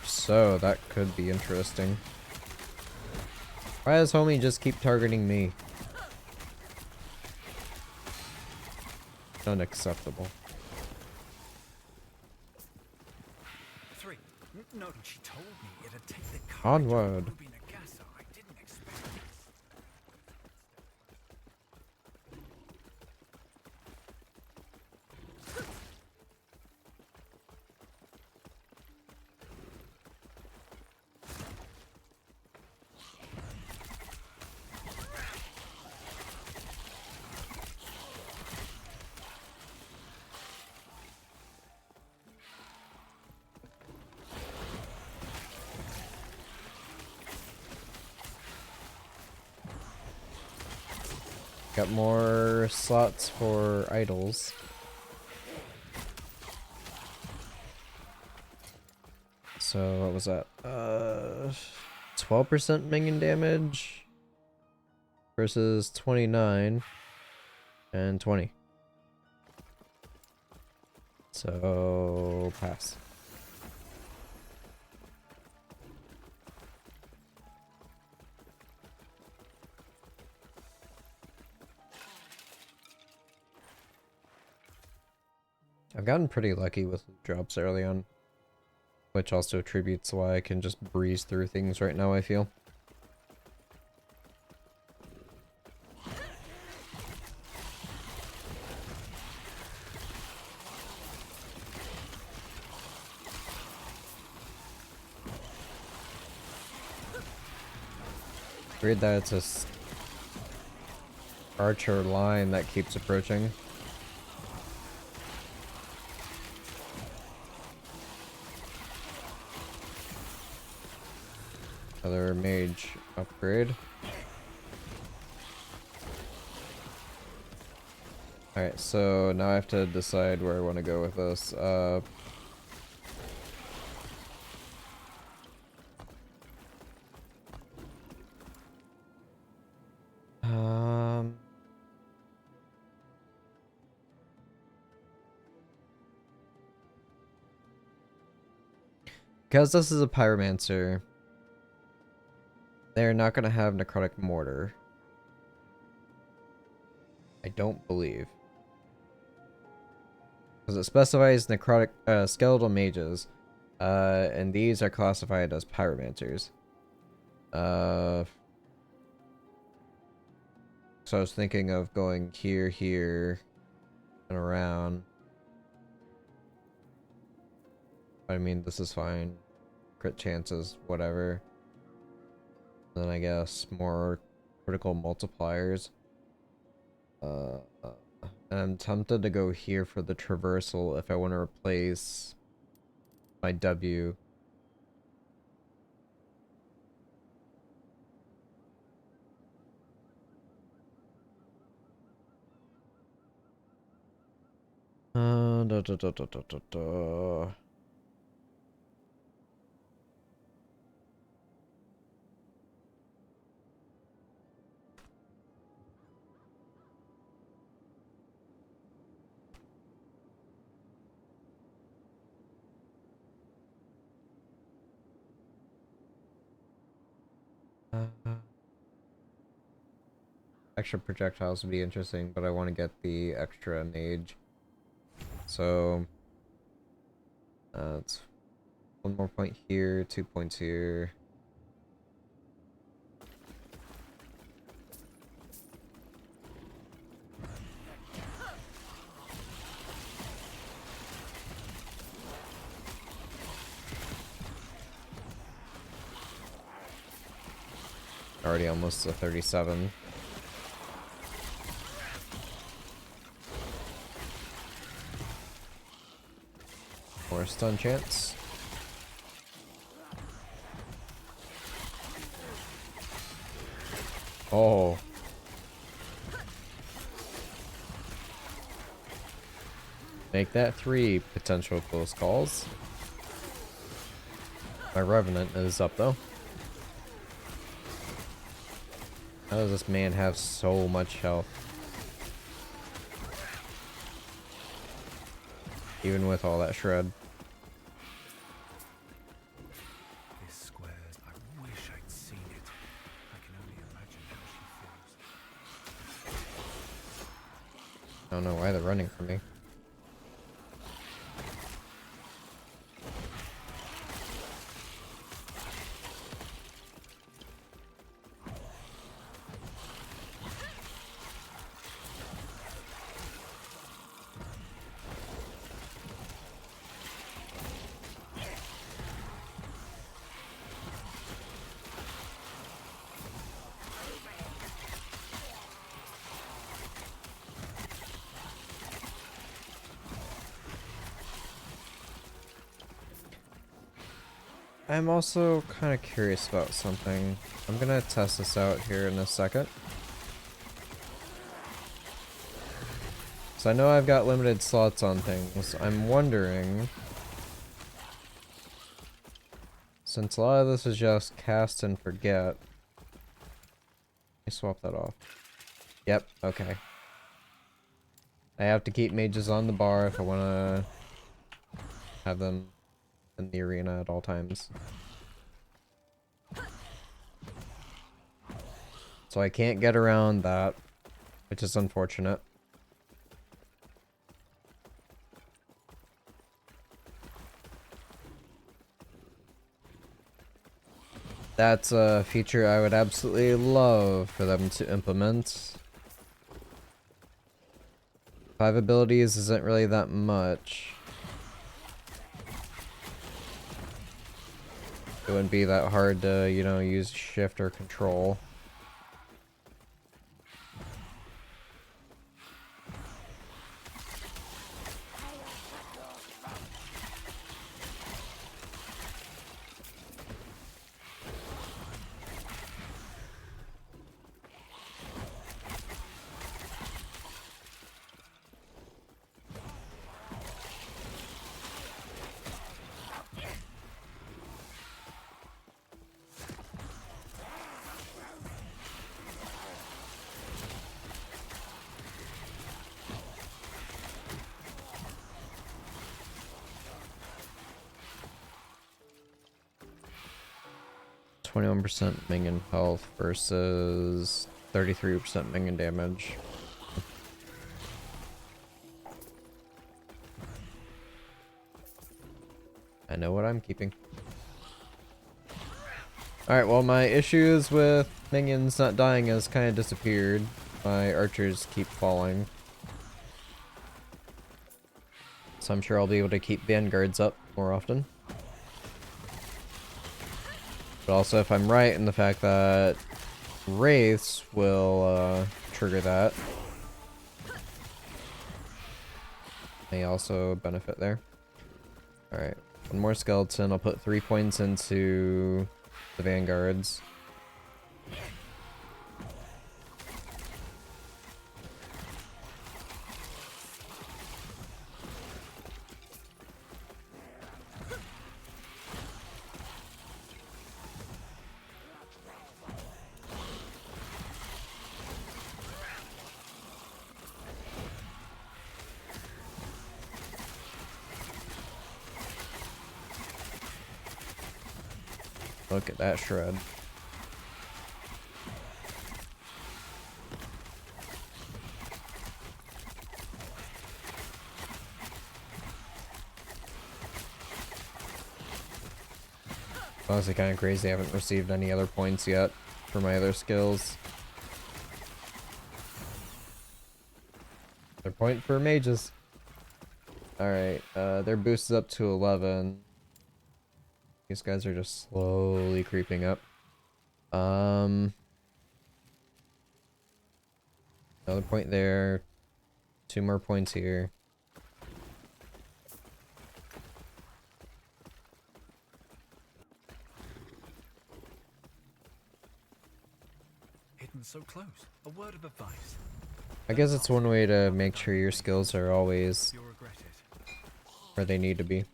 So, that could be interesting. Why does homie just keep targeting me? Unacceptable. 3. No, she told me it'd take the courage Onward. of Ruby Nagasa. I didn't expect this. Got more slots for idols. So what was that? 12% minion damage versus 29 and 20. So pass. I've gotten pretty lucky with loot drops early on, which also attributes why I can just breeze through things right now, I feel. Weird that it's a archer line that keeps approaching. Another mage upgrade. Alright, so now I have to decide where I want to go with this. Because this is a pyromancer, they're not going to have necrotic mortar. I don't believe. Because it specifies necrotic skeletal mages, and these are classified as pyromancers. So I was thinking of going here, here, and around. I mean, this is fine. Crit chances, whatever. Then I guess more critical multipliers. And I'm tempted to go here for the traversal if I want to replace my W. Da, da, da, da, da, da, da. Extra projectiles would be interesting, but I want to get the extra mage. So that's 1 more point here, 2 points here. Already almost to 37. More stun chance. Oh. Make that 3 potential close calls. My Revenant is up though. How does this man have so much health? Even with all that shred. This squares. I wish I'd seen it. I can only imagine how she feels. I don't know why they're running from me. I'm also kind of curious about something. I'm gonna test this out here in a second. So I know I've got limited slots on things. I'm wondering, since a lot of this is just cast and forget. Let me swap that off. Yep, okay. I have to keep mages on the bar if I want to have them in the arena at all times. So I can't get around that, which is unfortunate. That's a feature I would absolutely love for them to implement. 5 abilities isn't really that much. It wouldn't be that hard to, you know, use shift or control. %, minion health versus 33% minion damage. I know what I'm keeping. Alright, well my issues with minions not dying has kind of disappeared. My archers keep falling. So I'm sure I'll be able to keep vanguards up more often. But also if I'm right in the fact that wraiths will trigger that, may also benefit there. Alright, one more skeleton. I'll put 3 points into the vanguards. Look at that shred. Honestly, kind of crazy. I haven't received any other points yet for my other skills. They're point for mages. Alright, their boost is up to 11. These guys are just slowly creeping up. Another point there. 2 more points here. Hidden so close. A word of advice. I guess it's one way to make sure your skills are always You'll regret it. where they need to be.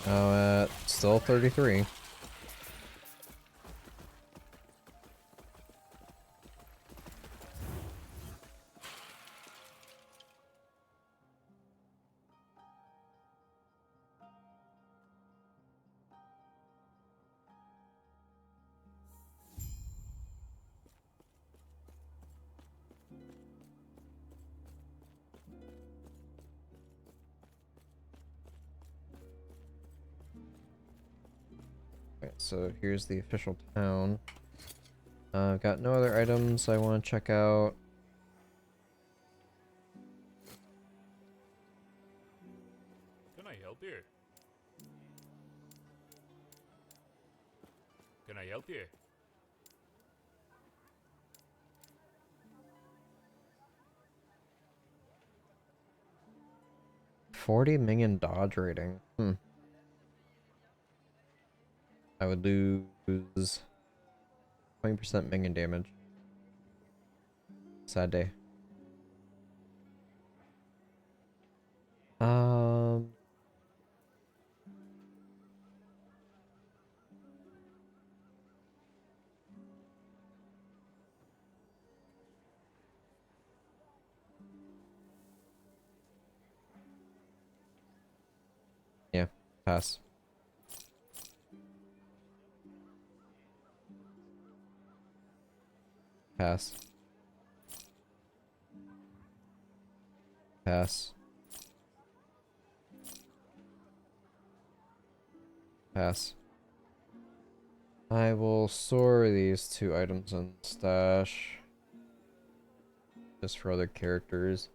Now at still 33. Okay, so here's the official town. I've got no other items I want to check out. Can I help you? Can I help you? 40 minion dodge rating. I would lose 20% minion damage. Sad day. Yeah, pass. Pass. Pass. Pass. I will store these 2 items in stash. Just for other characters.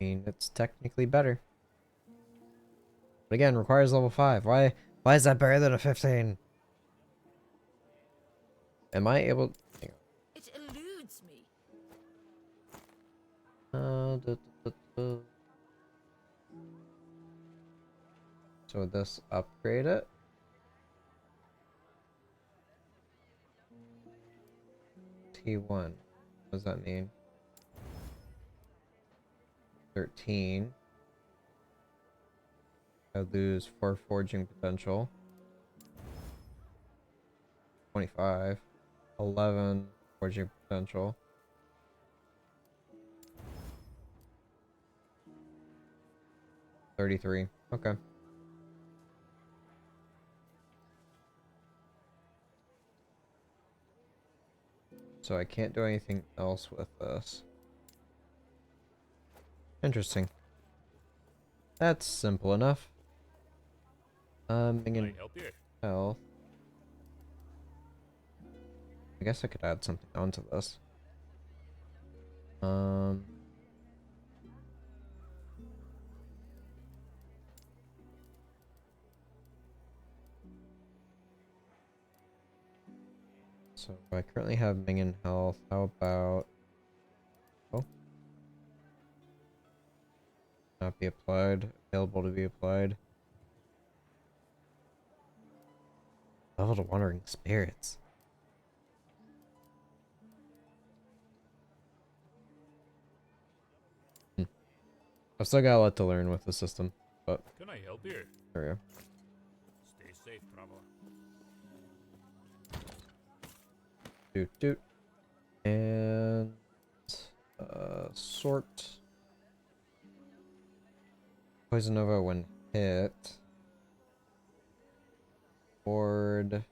I mean, it's technically better. But again, requires level 5. Why is that better than a 15? Am I able... Hang It eludes me. on. So would this upgrade it? T1. What does that mean? 13. I lose 4 forging potential. 25. 11 forging potential. 33. Okay. So I can't do anything else with this. Interesting. That's simple enough. Can I Minion help you? health. I guess I could add something onto this. So I currently have minion health. How about... Oh. Not be applied. Available to be applied. Level to Wandering Spirits. I've still got a lot to learn with the system, but Can I help you? there we go. Stay safe, traveler. Doot doot. And sort. Poison Nova when hit. Board.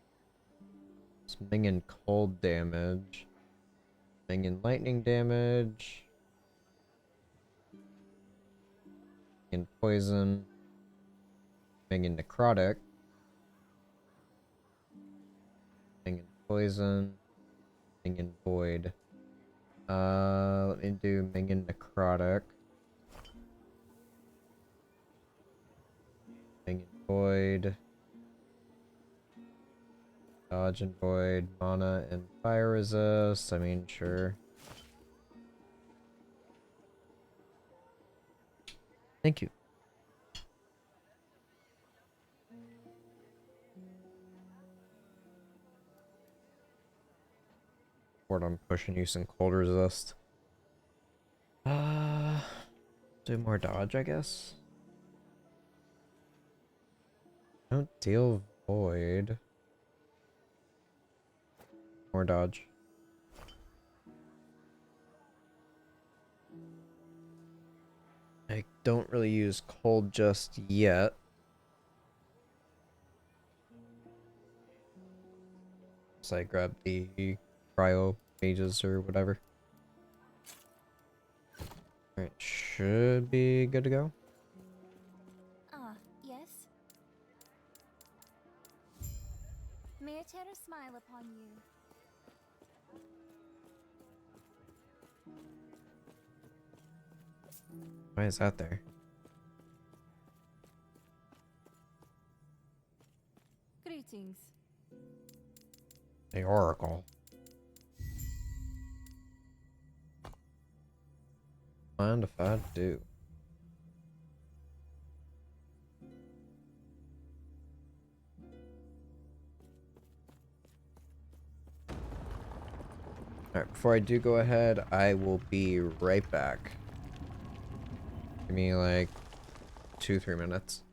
Minion cold damage. Minion lightning damage. Minion poison. Minion necrotic. Minion poison. Minion void. Let me do Minion necrotic. Minion void. Dodge and void, mana and fire resist. I mean, sure. Thank you. What I'm pushing you some cold resist. Do more dodge, I guess. Don't deal void. More dodge. I don't really use cold just yet. So I grab the cryo mages or whatever. Alright, should be good to go. Ah, yes? May a terror smile upon you. Why is that there? Greetings. The Oracle. Mind if I do? Alright, before I do go ahead, I will be right back. Give me like 2-3 minutes.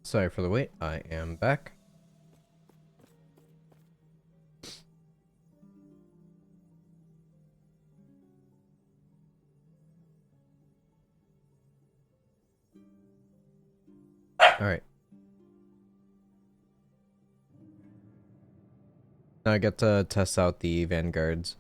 Sorry for the wait, I am back. Alright. Now I get to test out the vanguards.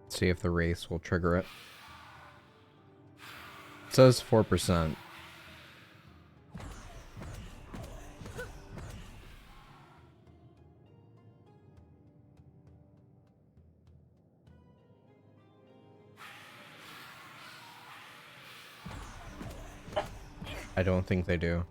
See if the race will trigger it. It says 4%. I don't think they do.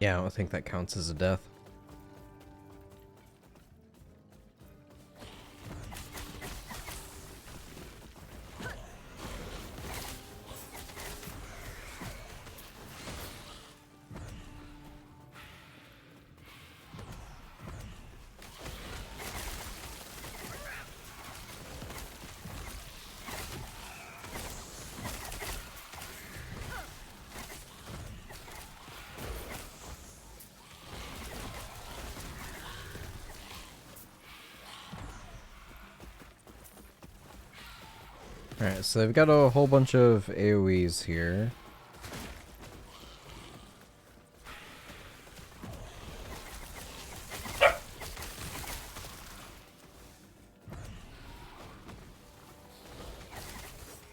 Yeah, I don't think that counts as a death. Alright, so they've got a whole bunch of AoEs here.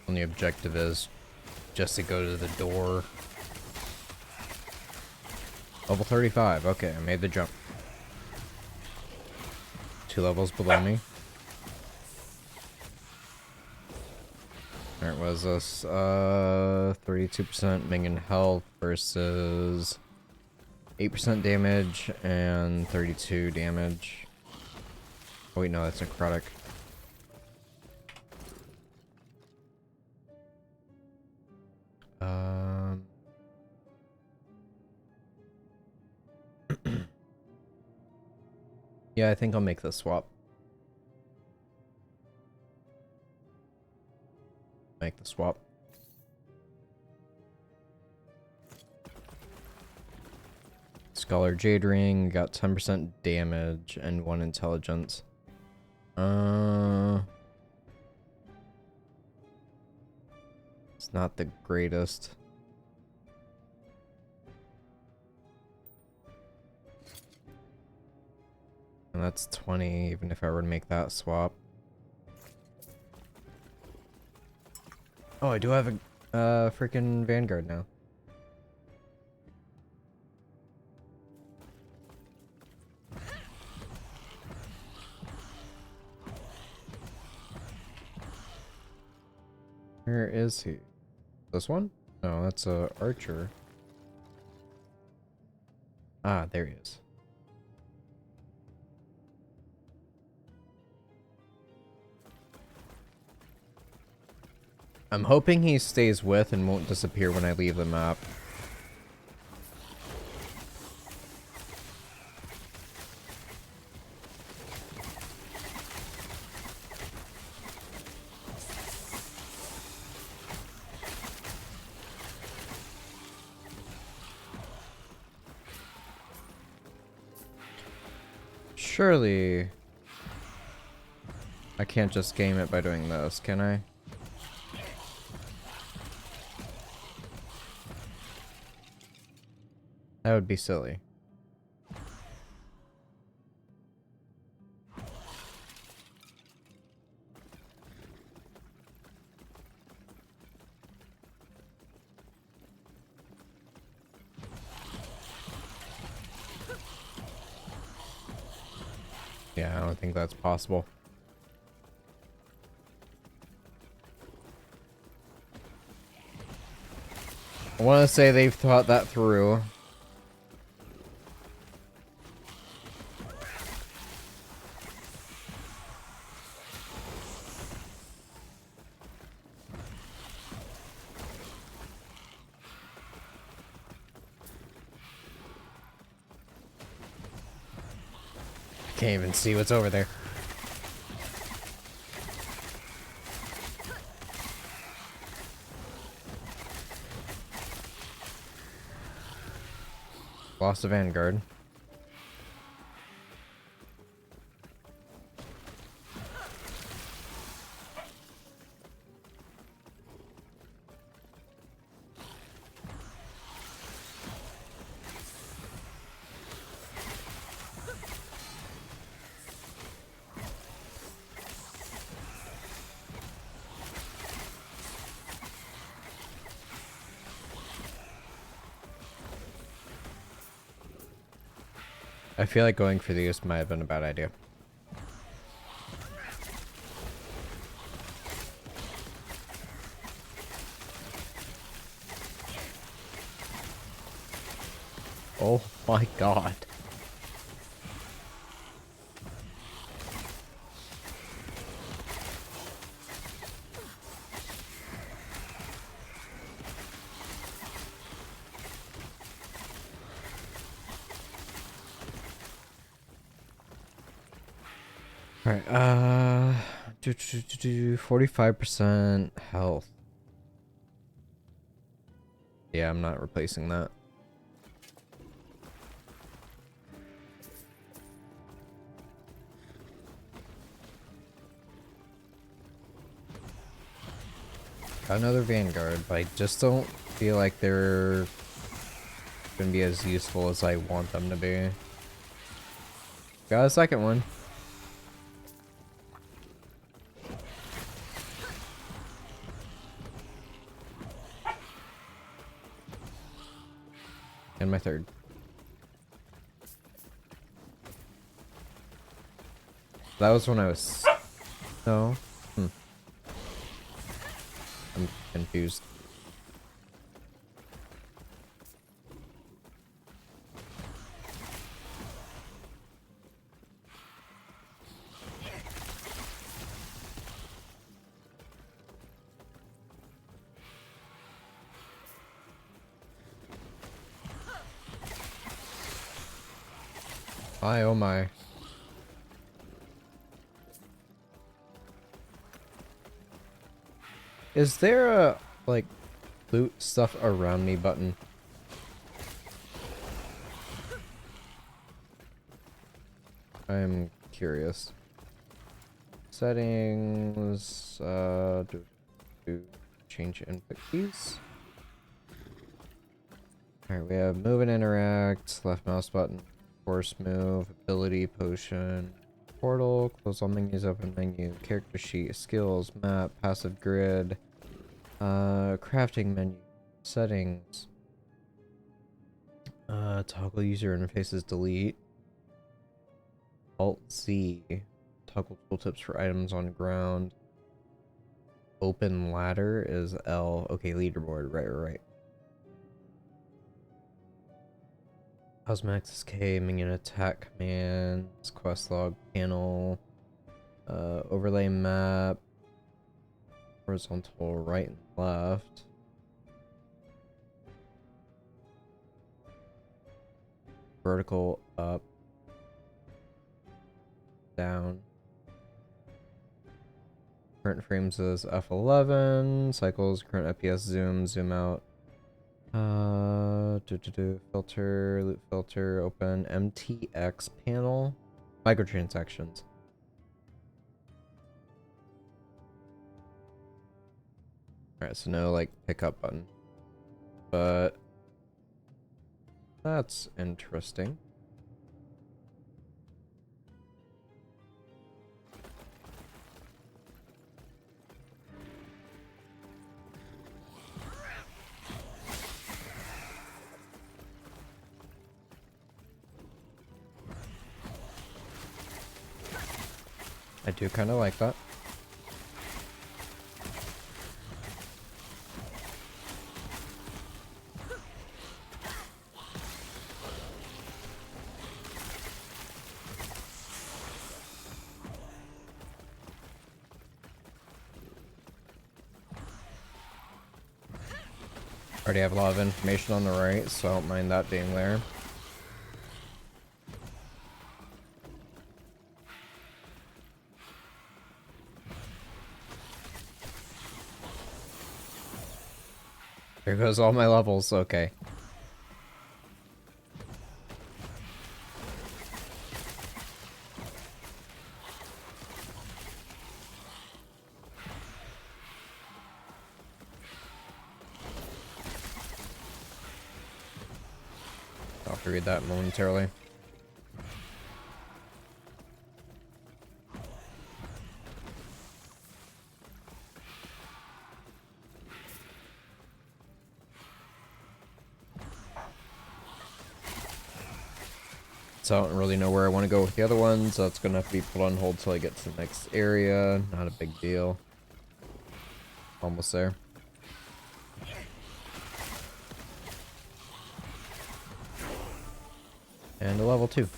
And the objective is just to go to the door. Level 35, okay, I made the jump. 2 levels below me. Alright, what is this? 32% minion health versus 8% damage and 32 damage. Oh wait, no, that's necrotic. Yeah, I think I'll make the swap. Make the swap. Scholar Jade Ring, got 10% damage and 1 intelligence. It's not the greatest. And that's 20, even if I were to make that swap. Oh, I do have a freaking Vanguard now. Where is he? This one? No, that's a archer. Ah, there he is. I'm hoping he stays with and won't disappear when I leave the map. Surely I can't just game it by doing this, can I? That would be silly. Yeah, I don't think that's possible. I want to say they've thought that through. Can't even see what's over there. Lost the Vanguard. I feel like going for these might have been a bad idea. Oh my god. Alright, 45% health. Yeah, I'm not replacing that. Got another Vanguard, but I just don't feel like they're gonna be as useful as I want them to be. Got a second one. And my third. That was when I was... No. I'm confused. Oh my. Is there a, like, loot stuff around me button? I'm curious. Settings, do change input keys. Alright, we have move and interact, left mouse button, force move, ability, potion, portal, close all menus, open menu, character sheet, skills, map, passive grid, crafting menu, settings, toggle user interfaces, delete, Alt Z, toggle tooltips for items on ground, open ladder is L, okay, leaderboard, right. Cosmetics K, minion attack commands, quest log panel, overlay map, horizontal right and left, vertical up, down. Current frames is F11, cycles, current FPS, zoom out. Filter, loot filter, open, MTX panel, microtransactions. Alright, so no, like, pickup button. But that's interesting. I do kind of like that. Already have a lot of information on the right, so I don't mind that being there. There goes all my levels, okay. I'll have to read that momentarily. So I don't really know where I want to go with the other ones. That's going to have to be put on hold till I get to the next area. Not a big deal. Almost there. And a level 2.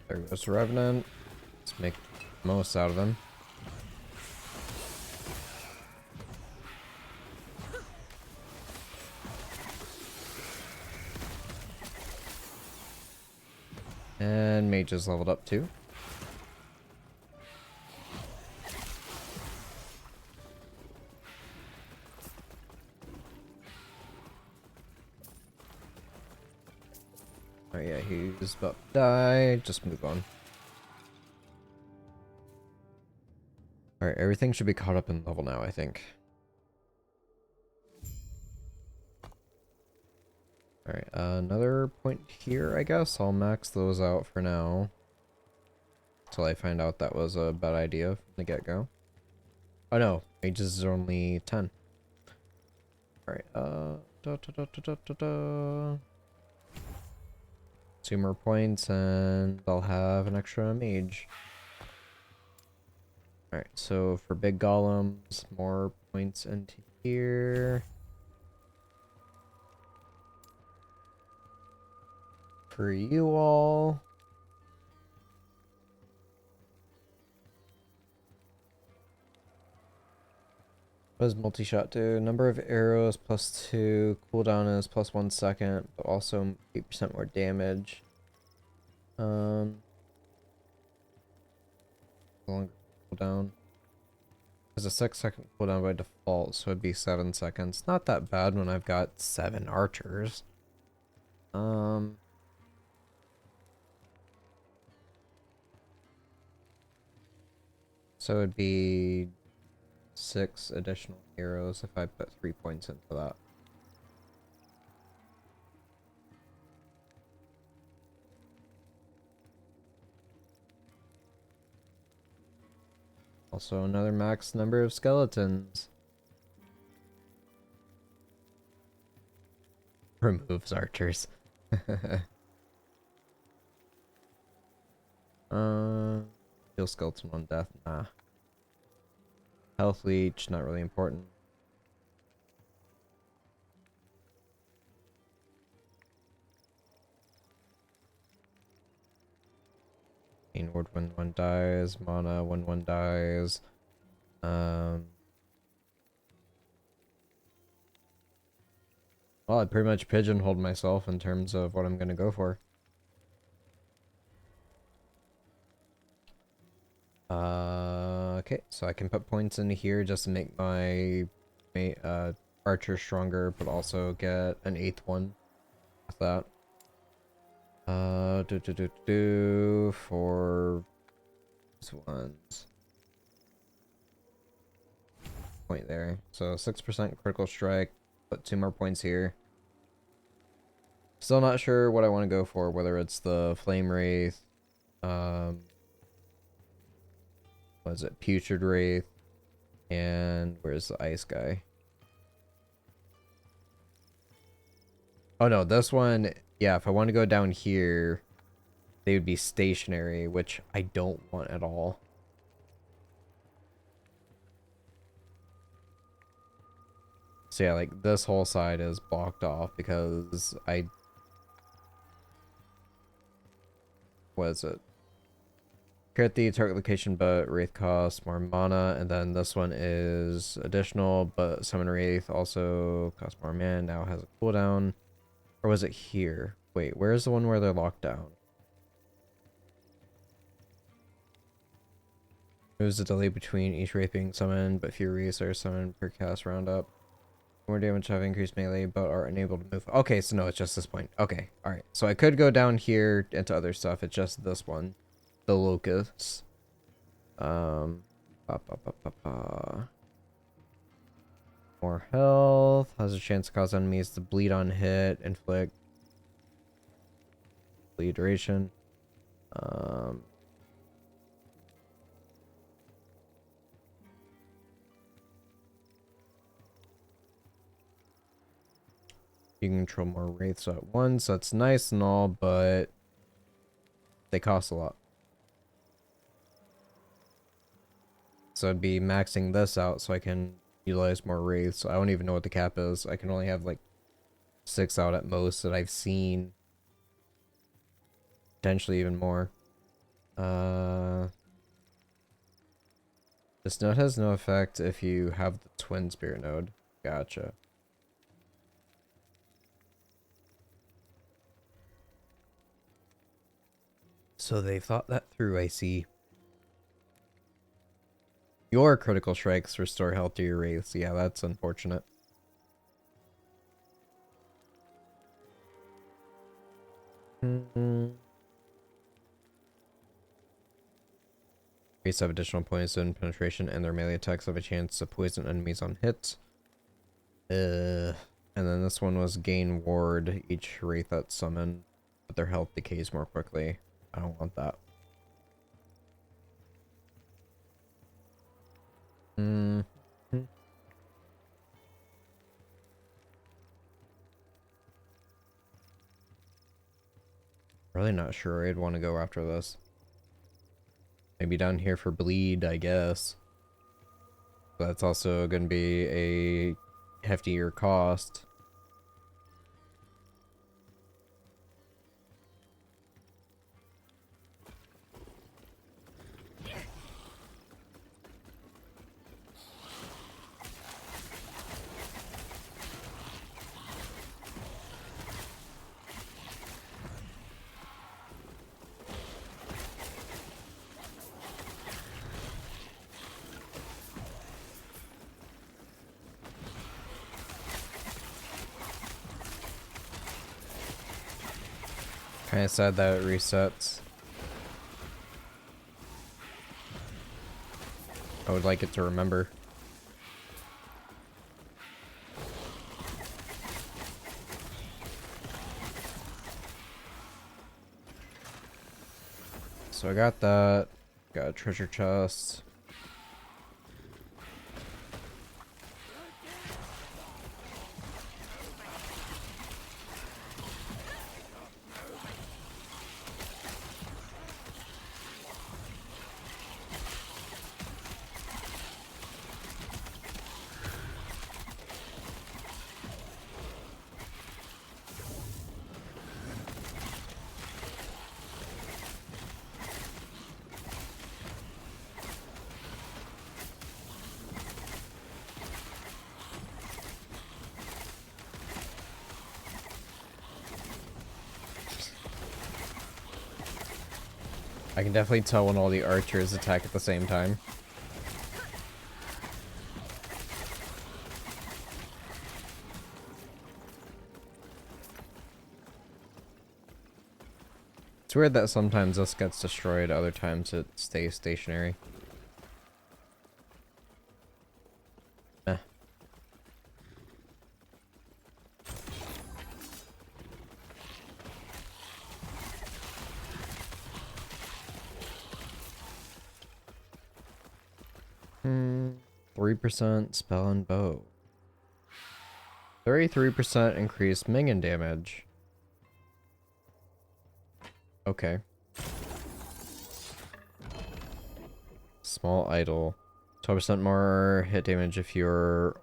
There goes the Revenant. Let's make the most out of him. And Mage is leveled up too. Oh yeah, he's about to die. Just move on. Alright, everything should be caught up in level now, I think. Alright, another point here, I guess. I'll max those out for now. Until I find out that was a bad idea from the get-go. Oh no, mages are only 10. Alright, two more points and I'll have an extra mage. Alright, so for big golems, more points into here. For you all. What does multi-shot do? Number of arrows +2, cooldown is +1 second, but also 8% more damage. Longer cooldown. There's a 6-second cooldown by default, so it'd be 7 seconds. Not that bad when I've got 7 archers. So it'd be 6 additional arrows if I put 3 points into that. Also another max number of skeletons. Removes archers. Heal skeleton on death, nah. Health leech, not really important. Inward when one dies, mana when one dies. Well, I pretty much pigeonholed myself in terms of what I'm gonna go for. Okay, so I can put points into here just to make my archer stronger, but also get an 8th one with that. For these ones. Point there. So 6% critical strike, put 2 more points here. Still not sure what I want to go for, whether it's the Flame Wraith, what is it, Putrid Wraith, and where's the ice guy? Oh no, this one, yeah, if I want to go down here, they would be stationary, which I don't want at all. So yeah, like this whole side is blocked off because what is it? Crit the target location, but Wraith costs more mana, and then this one is additional, but Summon Wraith also costs more mana, now has a cooldown. Or was it here? Wait, where's the one where they're locked down? There's a delay between each Wraith being summoned, but fewer Wraiths are summoned per cast roundup. More damage have increased melee, but are unable to move. Okay, so no, it's just this point. Okay, alright. So I could go down here into other stuff. It's just this one. The Locust. Ba, ba, ba, ba, ba. More health. Has a chance to cause enemies to bleed on hit. Inflict. Bleed duration. You can control more wraiths at once. That's nice and all, but they cost a lot. So I'd be maxing this out so I can utilize more wraiths. I don't even know what the cap is. I can only have like 6 out at most that I've seen. Potentially even more. This node has no effect if you have the twin spirit node. Gotcha. So they've thought that through, I see. Your critical strikes restore health to your wraiths. Yeah, that's unfortunate. Wraiths have additional poison penetration, and their melee attacks have a chance to poison enemies on hit. And then this one was gain ward each wraith that's summoned, but their health decays more quickly. I don't want that. Really not sure I'd want to go after this. Maybe down here for bleed, I guess. But that's also going to be a heftier cost. Kinda sad that it resets. I would like it to remember. So I got that. Got a treasure chest. I can definitely tell when all the archers attack at the same time. It's weird that sometimes this gets destroyed, other times it stays stationary. Meh. Hmm. 3% spell and bow. 33% increased minion damage. Okay. Small idol. 12% more hit damage if you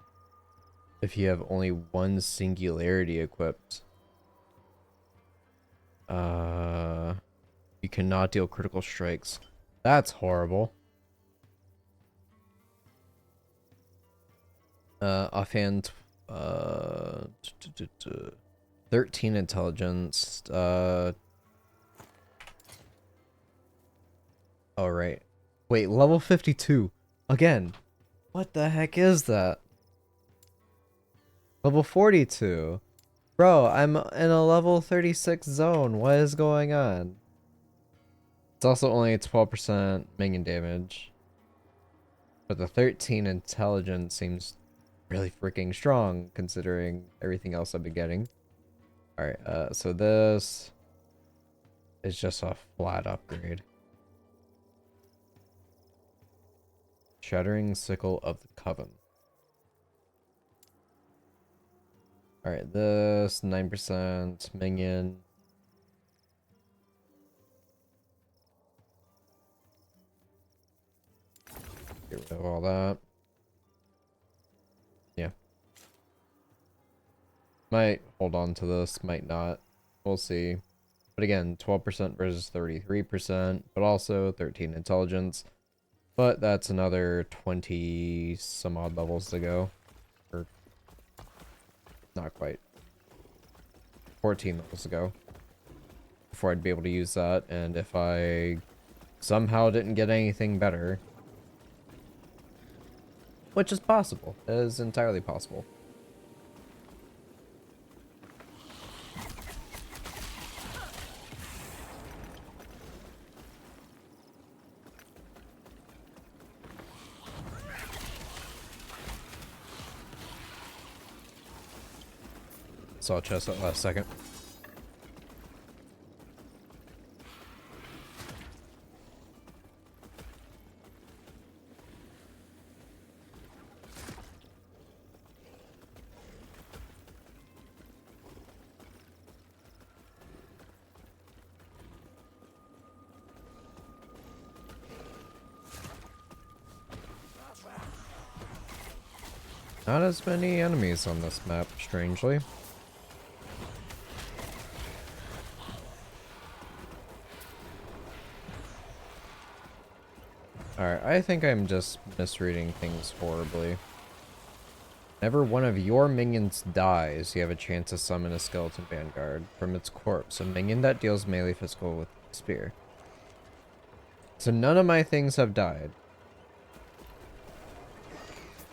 have only one singularity equipped. You cannot deal critical strikes. That's horrible. Offhand, 13 intelligence. Oh, right. Wait, level 52. Again. What the heck is that? Level 42. Bro, I'm in a level 36 zone. What is going on? It's also only 12% minion damage. But the 13 intelligence seems really freaking strong considering everything else I've been getting. Alright, so this is just a flat upgrade. Shattering Sickle of the Coven. Alright, this 9% minion. Get rid of all that. Yeah. Might hold on to this, might not. We'll see. But again, 12% versus 33%, but also 13 intelligence. But that's another 20 some odd levels to go. Or not quite. 14 levels to go before I'd be able to use that. And if I somehow didn't get anything better, which is possible, it is entirely possible. Saw a chest that last second. Not as many enemies on this map, strangely. Alright, I think I'm just misreading things horribly. Whenever one of your minions dies, you have a chance to summon a skeleton vanguard from its corpse, a minion that deals melee physical with spear. So none of my things have died.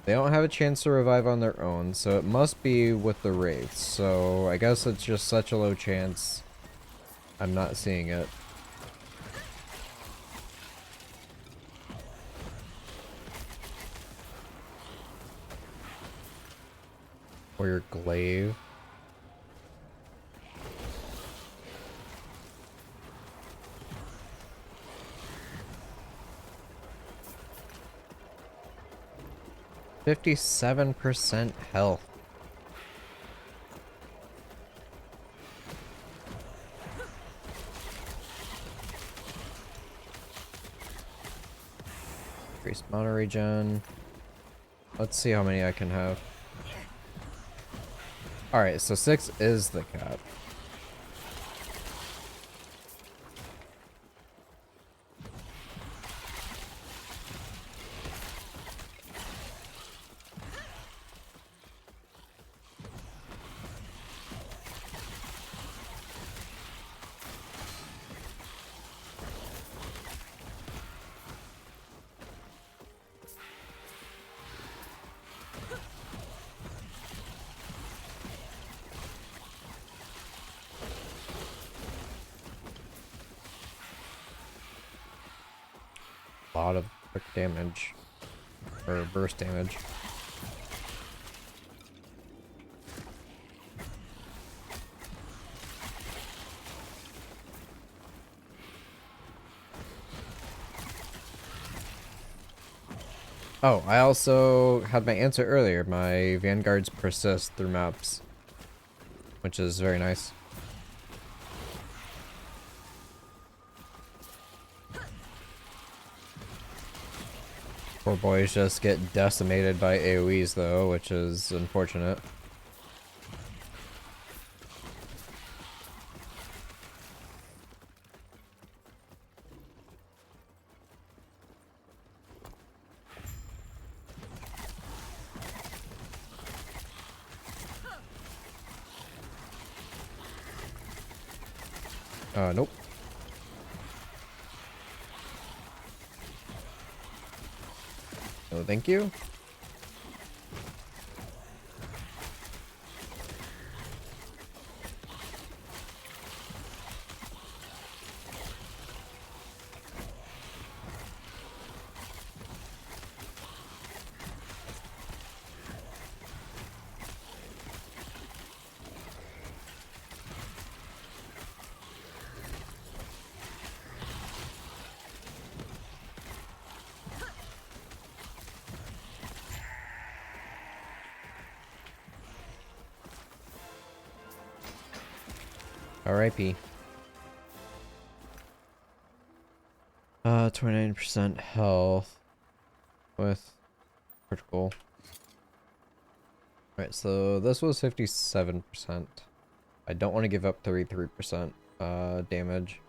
They don't have a chance to revive on their own, so it must be with the wraiths. So I guess it's just such a low chance I'm not seeing it. Or your glaive. %57 health. Increased mana regen. Let's see how many I can have. Alright, so 6 is the cap. A lot of quick damage. Or burst damage. Oh, I also had my answer earlier. My vanguards persist through maps, which is very nice. Poor boys just get decimated by AoEs though, which is unfortunate. Nope. No, thank you. R.I.P. 29% health with critical. Right, so this was 57%. I don't want to give up 33% damage.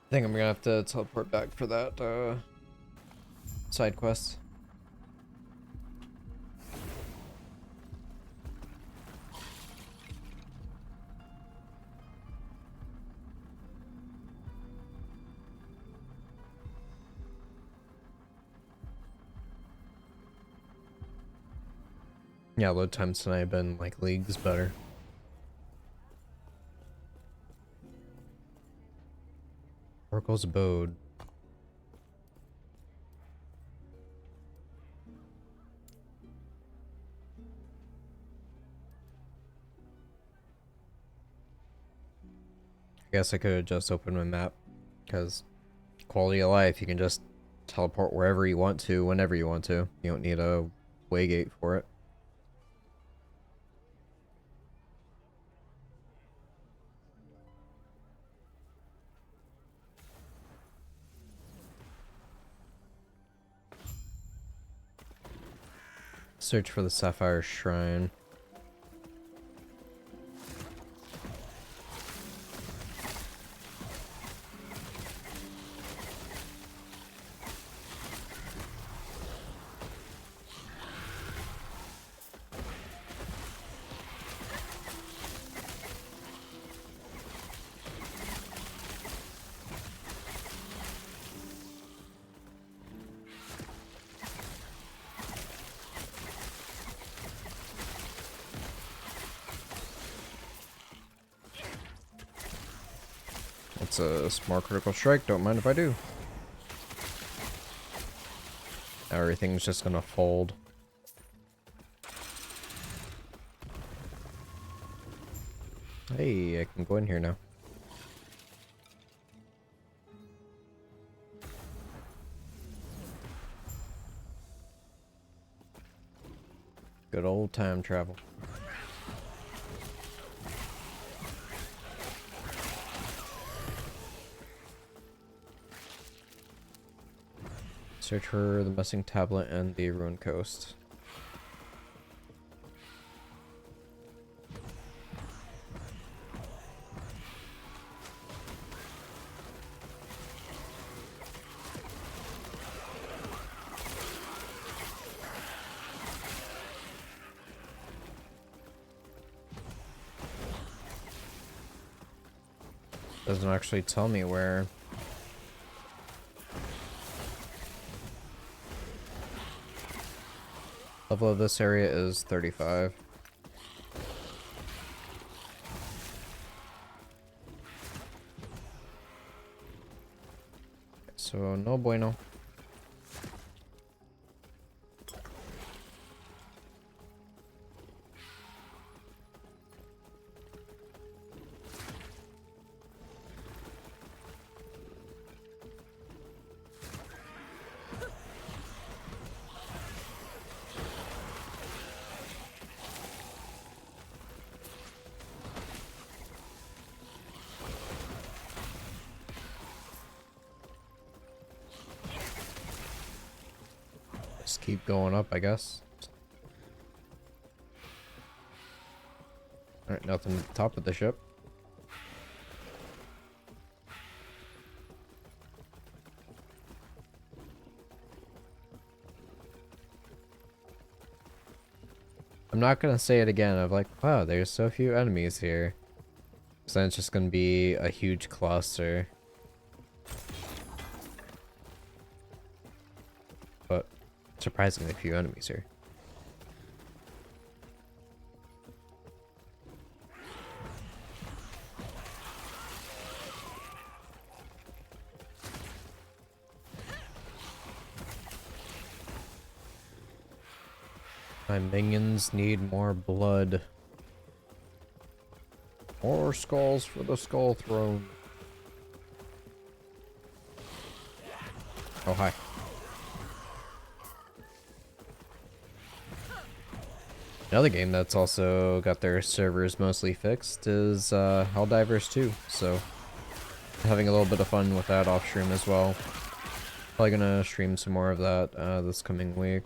I think I'm gonna have to teleport back for that side quest. Yeah, load times tonight have been like leagues better. Oracle's Abode. I guess I could have just opened my map, because quality of life, you can just teleport wherever you want to, whenever you want to. You don't need a waygate for it. Search for the Sapphire Shrine. It's a small critical strike, don't mind if I do. Everything's just gonna fold. Hey, I can go in here now. Good old time travel. Search for the missing tablet and the ruined coast. Doesn't actually tell me where. Level of this area is 35. So no bueno. Just keep going up, I guess. Alright, nothing at the top of the ship. I'm not gonna say it again of like, wow, there's so few enemies here. So then it's just gonna be a huge cluster. But surprisingly few enemies here. My minions need more blood. More skulls for the skull throne. Oh, hi. Another game that's also got their servers mostly fixed is Helldivers 2, so having a little bit of fun with that off stream as well. Probably gonna stream some more of that this coming week.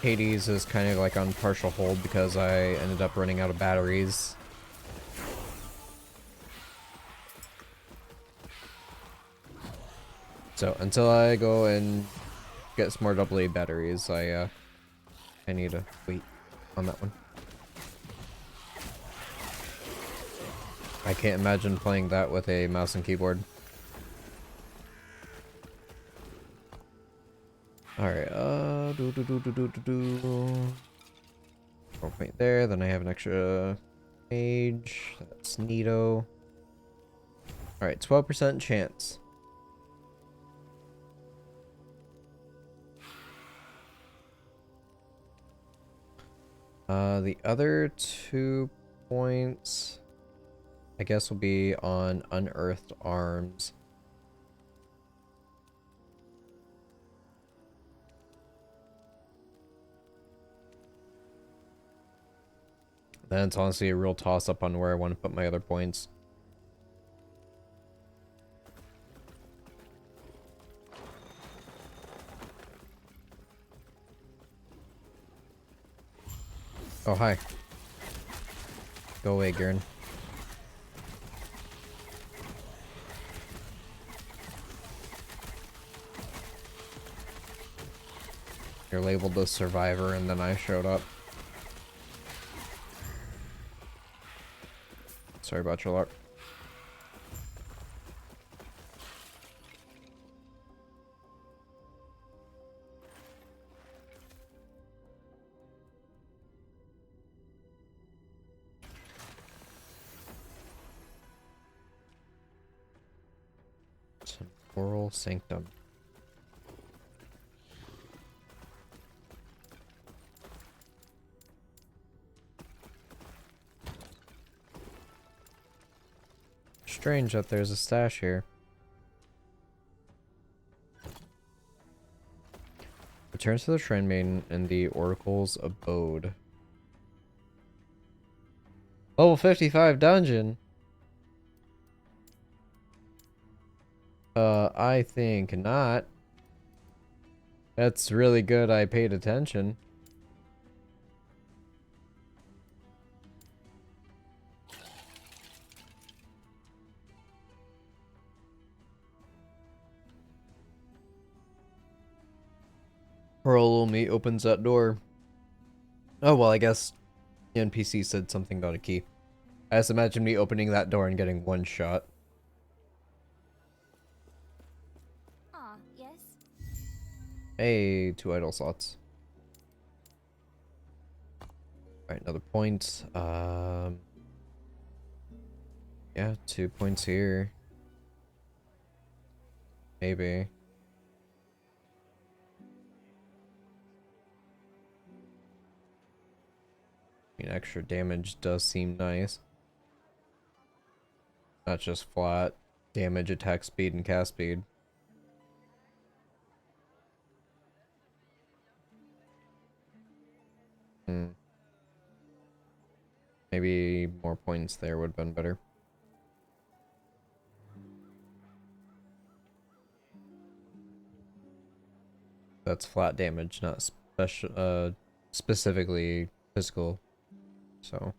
Hades is kind of like on partial hold because I ended up running out of batteries. So until I go and get some more AA batteries, I need to wait on that one. I can't imagine playing that with a mouse and keyboard. Alright, Oh, right there, then I have an extra mage. That's neato. Alright, 12% chance. The other 2 points, I guess, will be on unearthed arms. Then it's honestly a real toss-up on where I want to put my other points. Oh, hi. Go away, Gurn. You're labeled as survivor, and then I showed up. Sorry about your luck. Temporal Sanctum. Strange that there's a stash here. Returns to the Shrine Maiden and the Oracle's Abode. Level 55 dungeon. I think not. That's really good I paid attention. Roll me opens that door. Oh, well, I guess the NPC said something about a key. I just imagine me opening that door and getting one shot. Ah, yes. Hey, 2 idle slots. Alright, another point. Yeah, 2 points here. Maybe. I mean, extra damage does seem nice. Not just flat damage, attack speed, and cast speed. Maybe more points there would have been better. That's flat damage, not specifically physical. So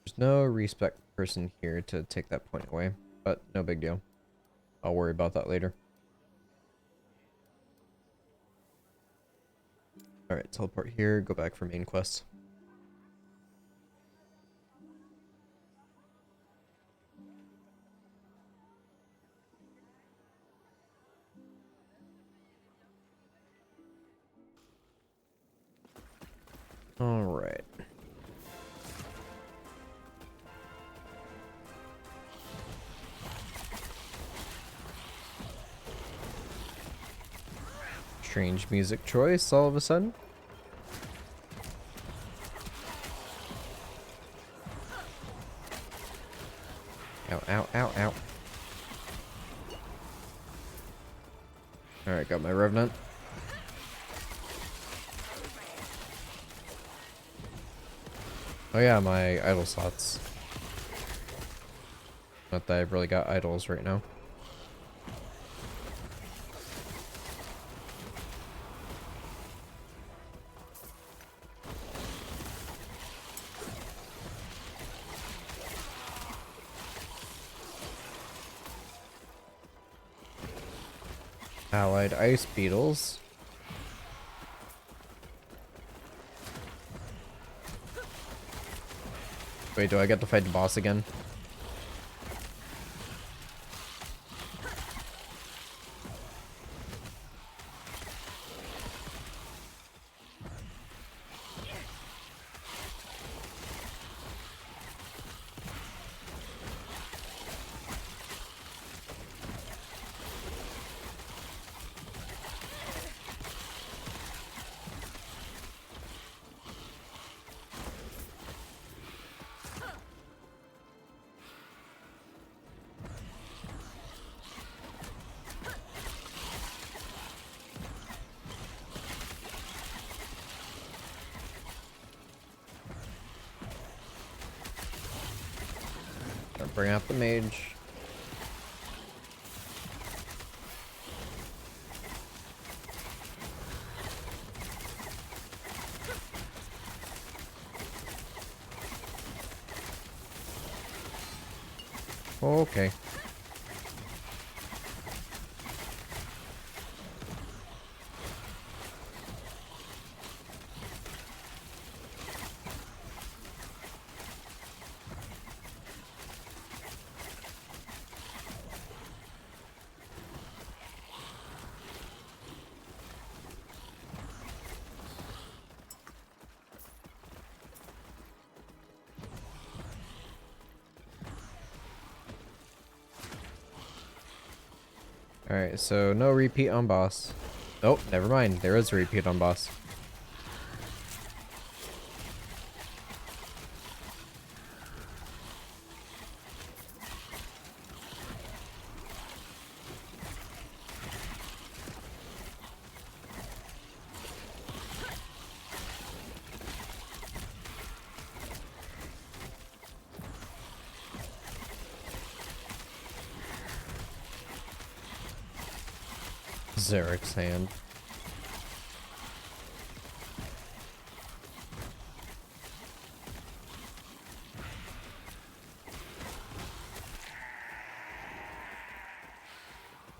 there's there's no respec person here to take that point away, but no big deal. I'll worry about that later. Alright, teleport here, go back for main quest. Alright. Strange music choice all of a sudden. Ow, ow, ow, ow. Alright, got my Revenant. Oh yeah, my idle slots. Not that I've really got idols right now. Allied ice beetles. Wait, do I get to fight the boss again? Bring out the mage. Okay. Alright, so no repeat on boss. Oh, never mind. There is a repeat on boss. Zarek's hand.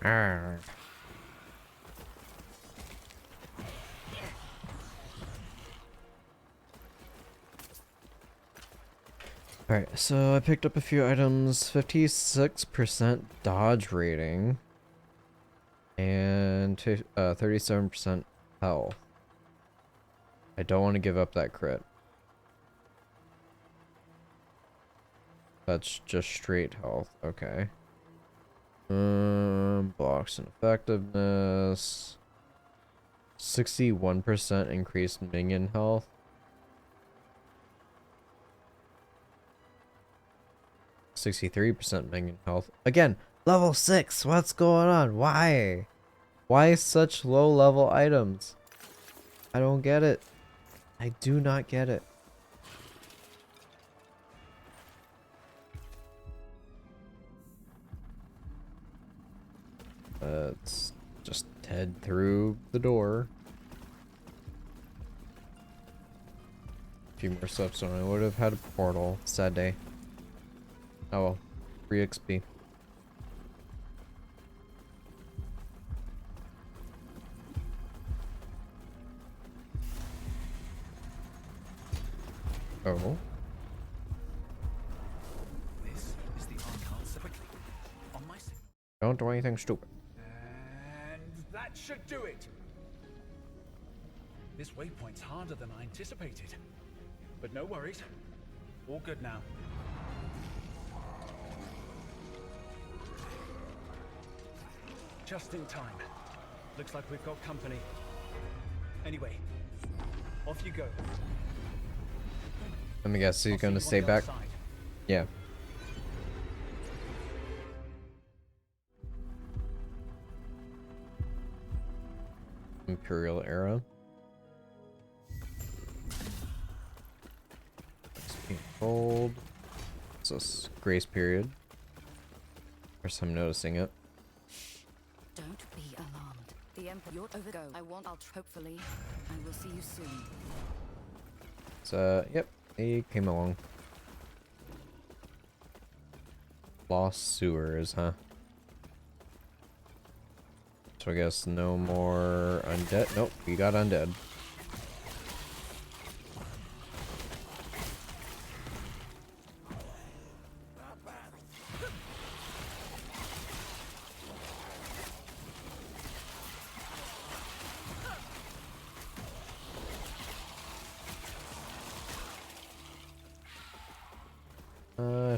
Arrgh. Alright, so I picked up a few items. 56% dodge rating. And 37% health. I don't want to give up that crit. That's just straight health. Okay. Blocks and effectiveness. 61% increased minion health. 63% minion health. Again, level 6. What's going on? Why? Why such low level items? I don't get it. I do not get it. Let's just head through the door. few more steps and I would have had a portal. Sad day. Oh well. Free XP. Oh. This is the Uncharted quickly. On my signal. Don't do anything stupid. And that should do it. This waypoint's harder than I anticipated. But no worries. All good now. Just in time. Looks like we've got company. Anyway, off you go. Let me guess, so you're I'll see gonna you stay on the back? other side. Yeah. Imperial era. XP gold. It's a grace period. First time noticing it. Don't be alarmed. The Emperor, you're overgo. Hopefully, I will see you soon. So, yep, he came along. Lost sewers, huh? So I guess no more undead. Nope, we got undead.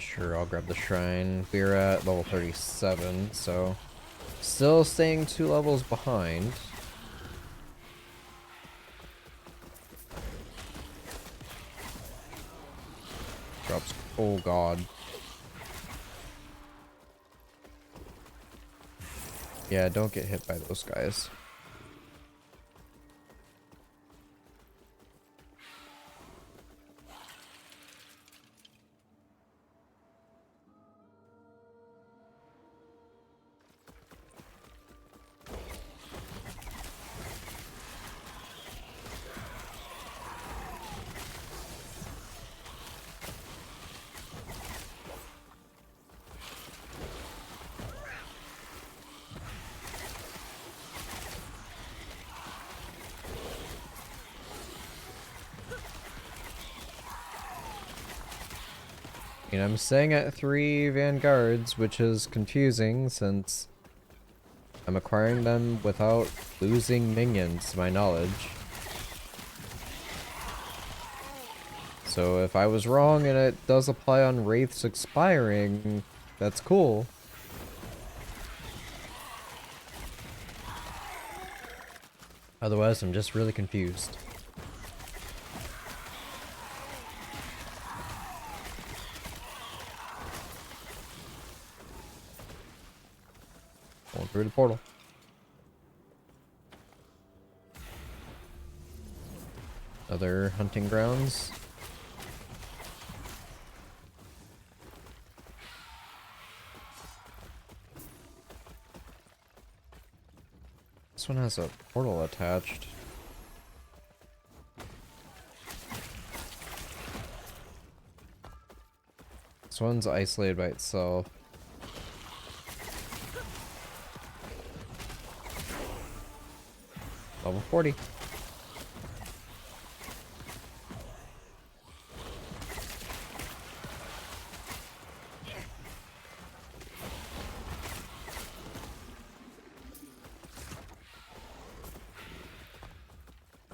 Sure, I'll grab the shrine. We're at level 37, so still staying 2 levels behind. Drops. Oh god. Yeah, don't get hit by those guys. And I'm staying at 3 vanguards, which is confusing since I'm acquiring them without losing minions, to my knowledge. So if I was wrong and it does apply on Wraiths expiring, that's cool. Otherwise, I'm just really confused. Going through the portal. Other hunting grounds. This one has a portal attached. This one's isolated by itself. Level 40.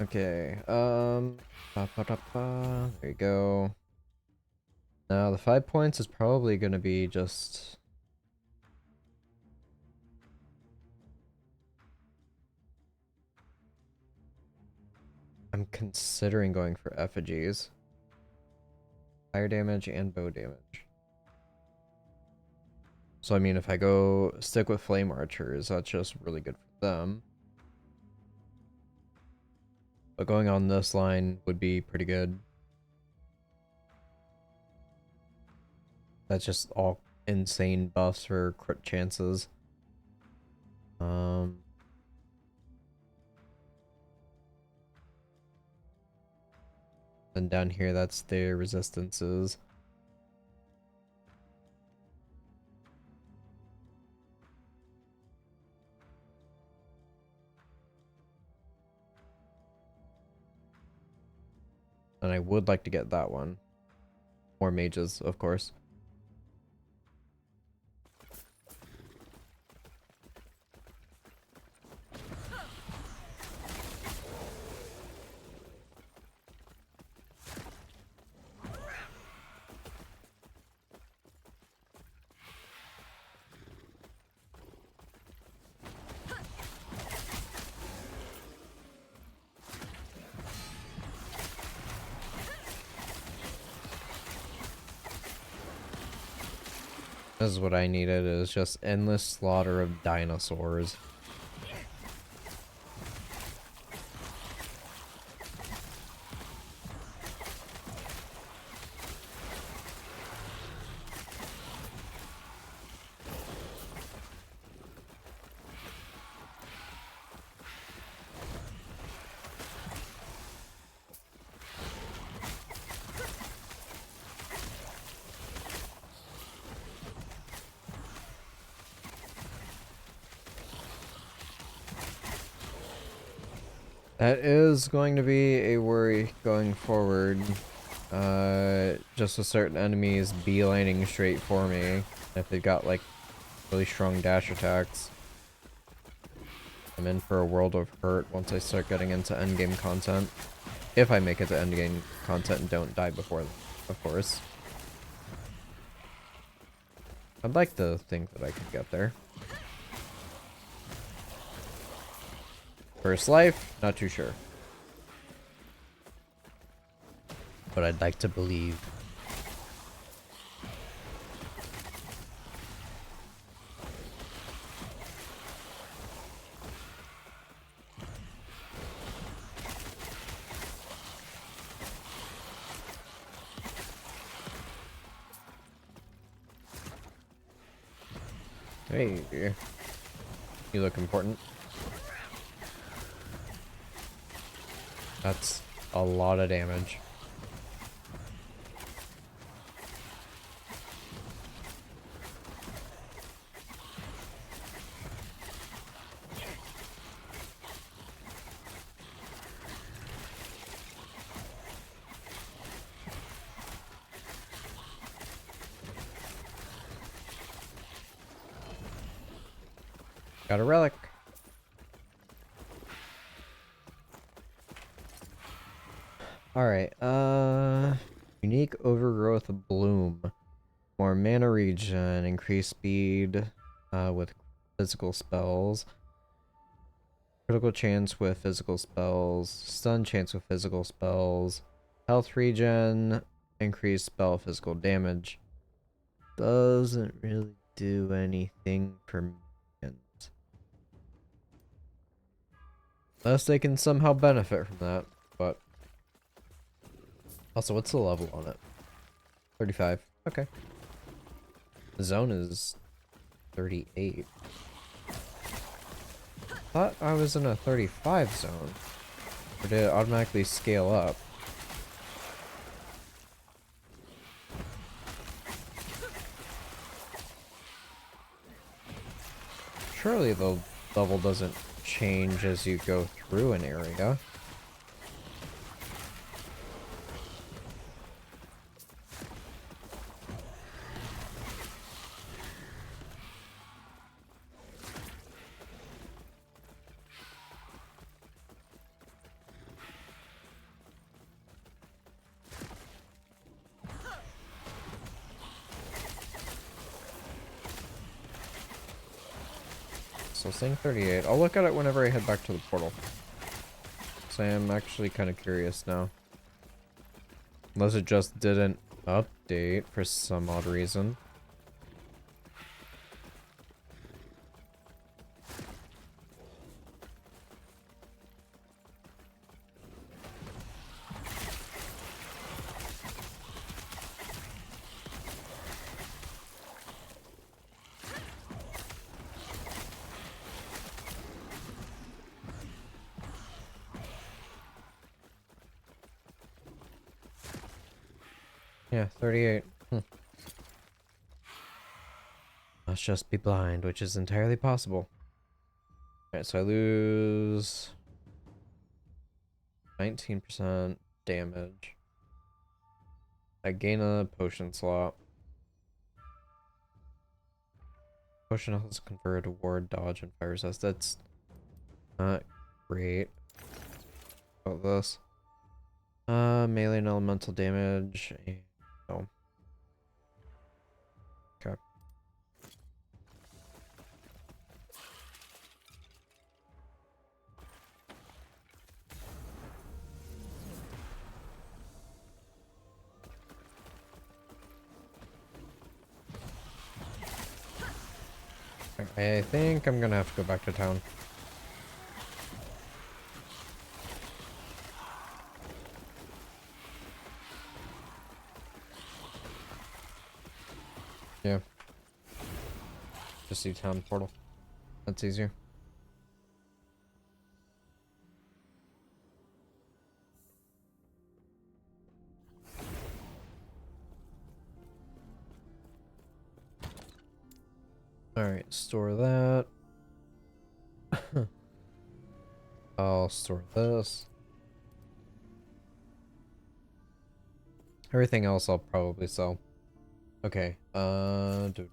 Okay, there you go. Now the 5 points is probably gonna be just... I'm considering going for effigies. Fire damage and bow damage. So I mean, if I go stick with flame archers, that's just really good for them. But going on this line would be pretty good. That's just all insane buffs for crit chances. And down here, that's their resistances. And I would like to get that one. More mages, of course. This is what I needed, is just endless slaughter of dinosaurs. That is going to be a worry going forward. Just with certain enemies beelining straight for me. If they've got like really strong dash attacks. I'm in for a world of hurt once I start getting into endgame content. If I make it to endgame content and don't die before, of course. I'd like to think that I could get there. First life, not too sure. But I'd like to believe. Hey, you look important. That's a lot of damage. Got a relic. Alright, unique overgrowth bloom. More mana regen, increased speed with physical spells. Critical chance with physical spells. Stun chance with physical spells. Health regen, increased spell physical damage. Doesn't really do anything for minions. Unless they can somehow benefit from that, but... Also, what's the level on it? 35. Okay. The zone is 38. Thought I was in a 35 zone. Or did it automatically scale up? Surely the level doesn't change as you go through an area. So saying 38. I'll look at it whenever I head back to the portal. So I am actually kind of curious now. Unless it just didn't update for some odd reason. Yeah, 38. Must just be blind, which is entirely possible. Alright, so I lose 19% damage. I gain a potion slot. Potion health converted to ward, dodge, and fire resist. That's not great. About this. Melee and elemental damage. Oh. Okay. I think I'm gonna have to go back to town. Yeah. Just do town portal. That's easier. Alright, store that. I'll store this. Everything else I'll probably sell. Okay, do.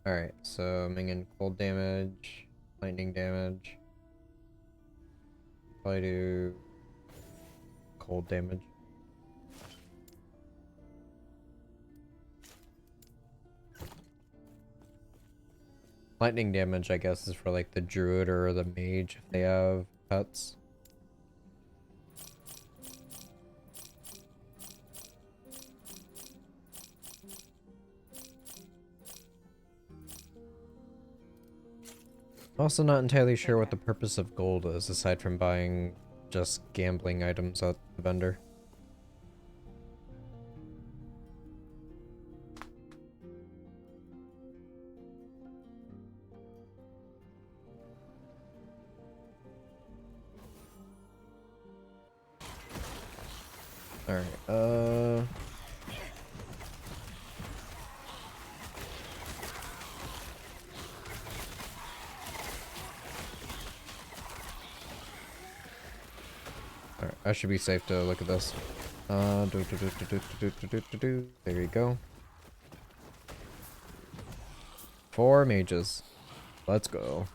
Alright, so minion cold damage, lightning damage. Probably do cold damage. Lightning damage, I guess, is for like the druid or the mage if they have pets. Also not entirely sure what the purpose of gold is, aside from buying just gambling items at the vendor. Alright, Alright, I should be safe to look at this. There you go. 4 mages. Let's go.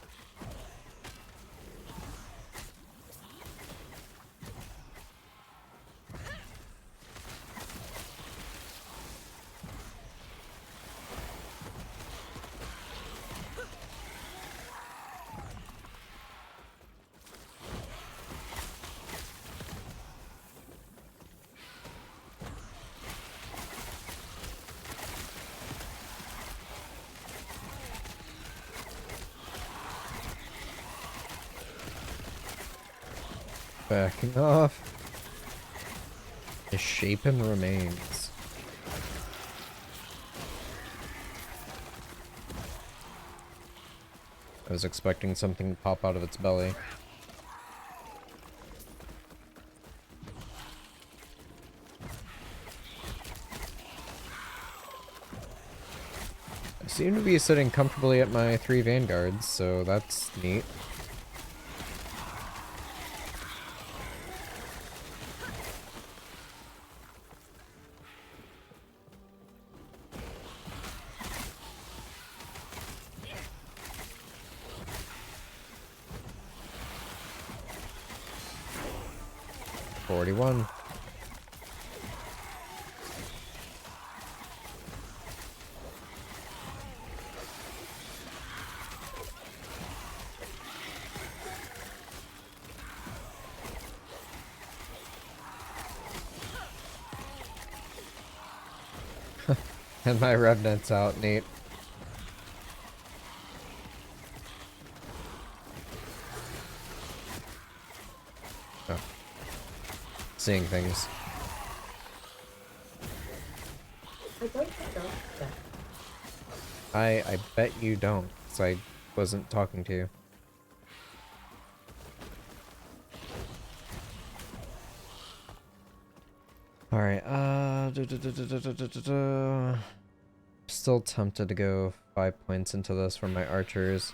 Backing off. The shapen remains. I was expecting something to pop out of its belly. I seem to be sitting comfortably at my 3 vanguards, so that's neat. One. And my revenant's out, neat. Oh. Seeing things. I don't think so. Yeah. I bet you don't, because I wasn't talking to you. Alright, still tempted to go 5 points into this for my archers.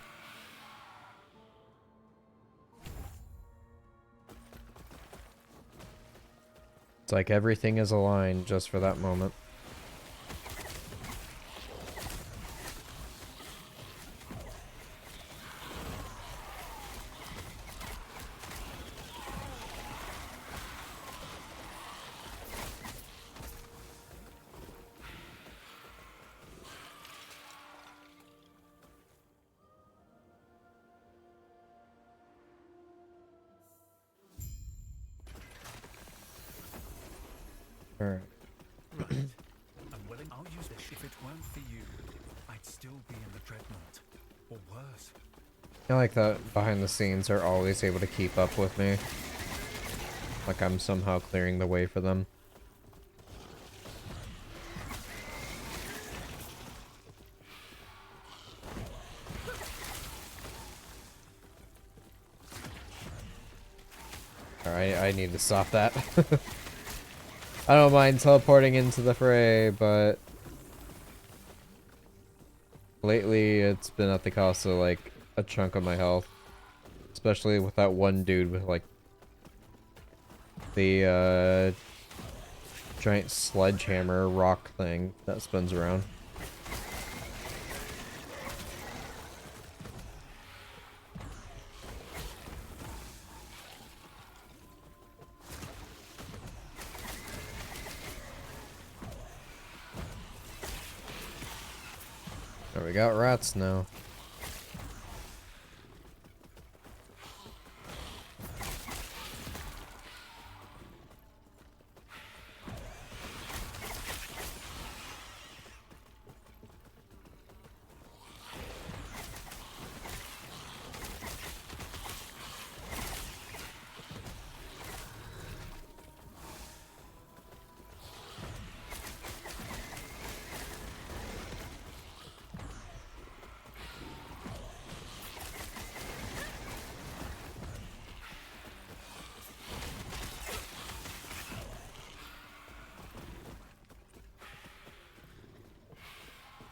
It's like everything is aligned just for that moment. Alright. Right. I'm willing. I'll use this. If it weren't for you, I'd still be in the dreadnought. Or worse. I like that behind the scenes are always able to keep up with me. Like I'm somehow clearing the way for them. Alright, I need to stop that. I don't mind teleporting into the fray, but lately it's been at the cost of like a chunk of my health. Especially with that one dude with like the giant sledgehammer rock thing that spins around. There we got rats now.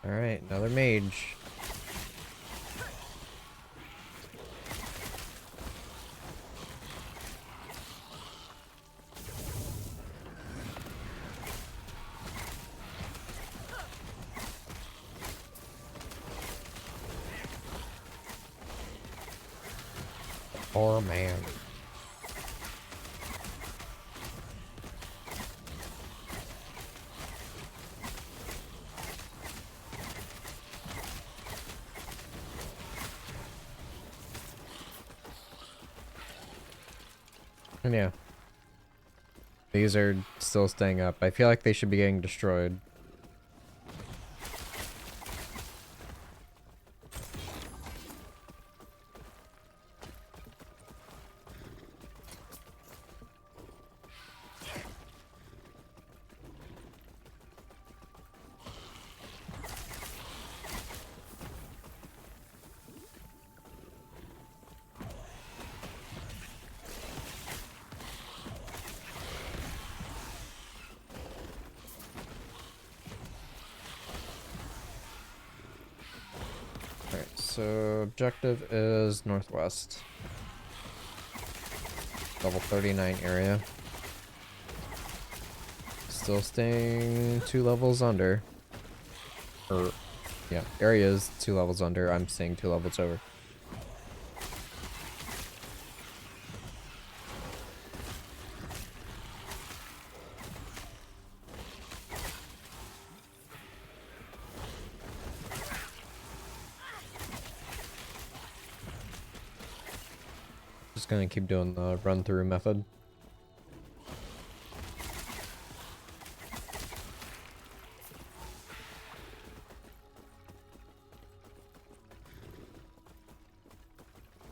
Alright, another mage. Poor man. And yeah. These are still staying up. I feel like they should be getting destroyed. Alright, so objective is northwest. Level 39 area. Still staying 2 levels under. Or, yeah, area is 2 levels under. I'm staying 2 levels over. Just gonna keep doing the run through method.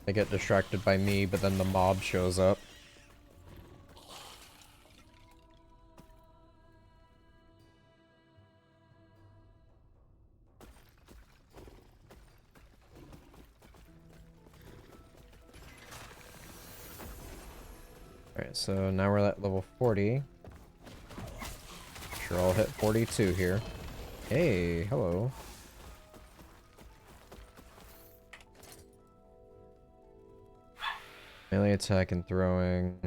They get distracted by me, but then the mob shows up. Alright, so now we're at level 40. Sure, I'll hit 42 here. Hey, hello. Melee attack and throwing.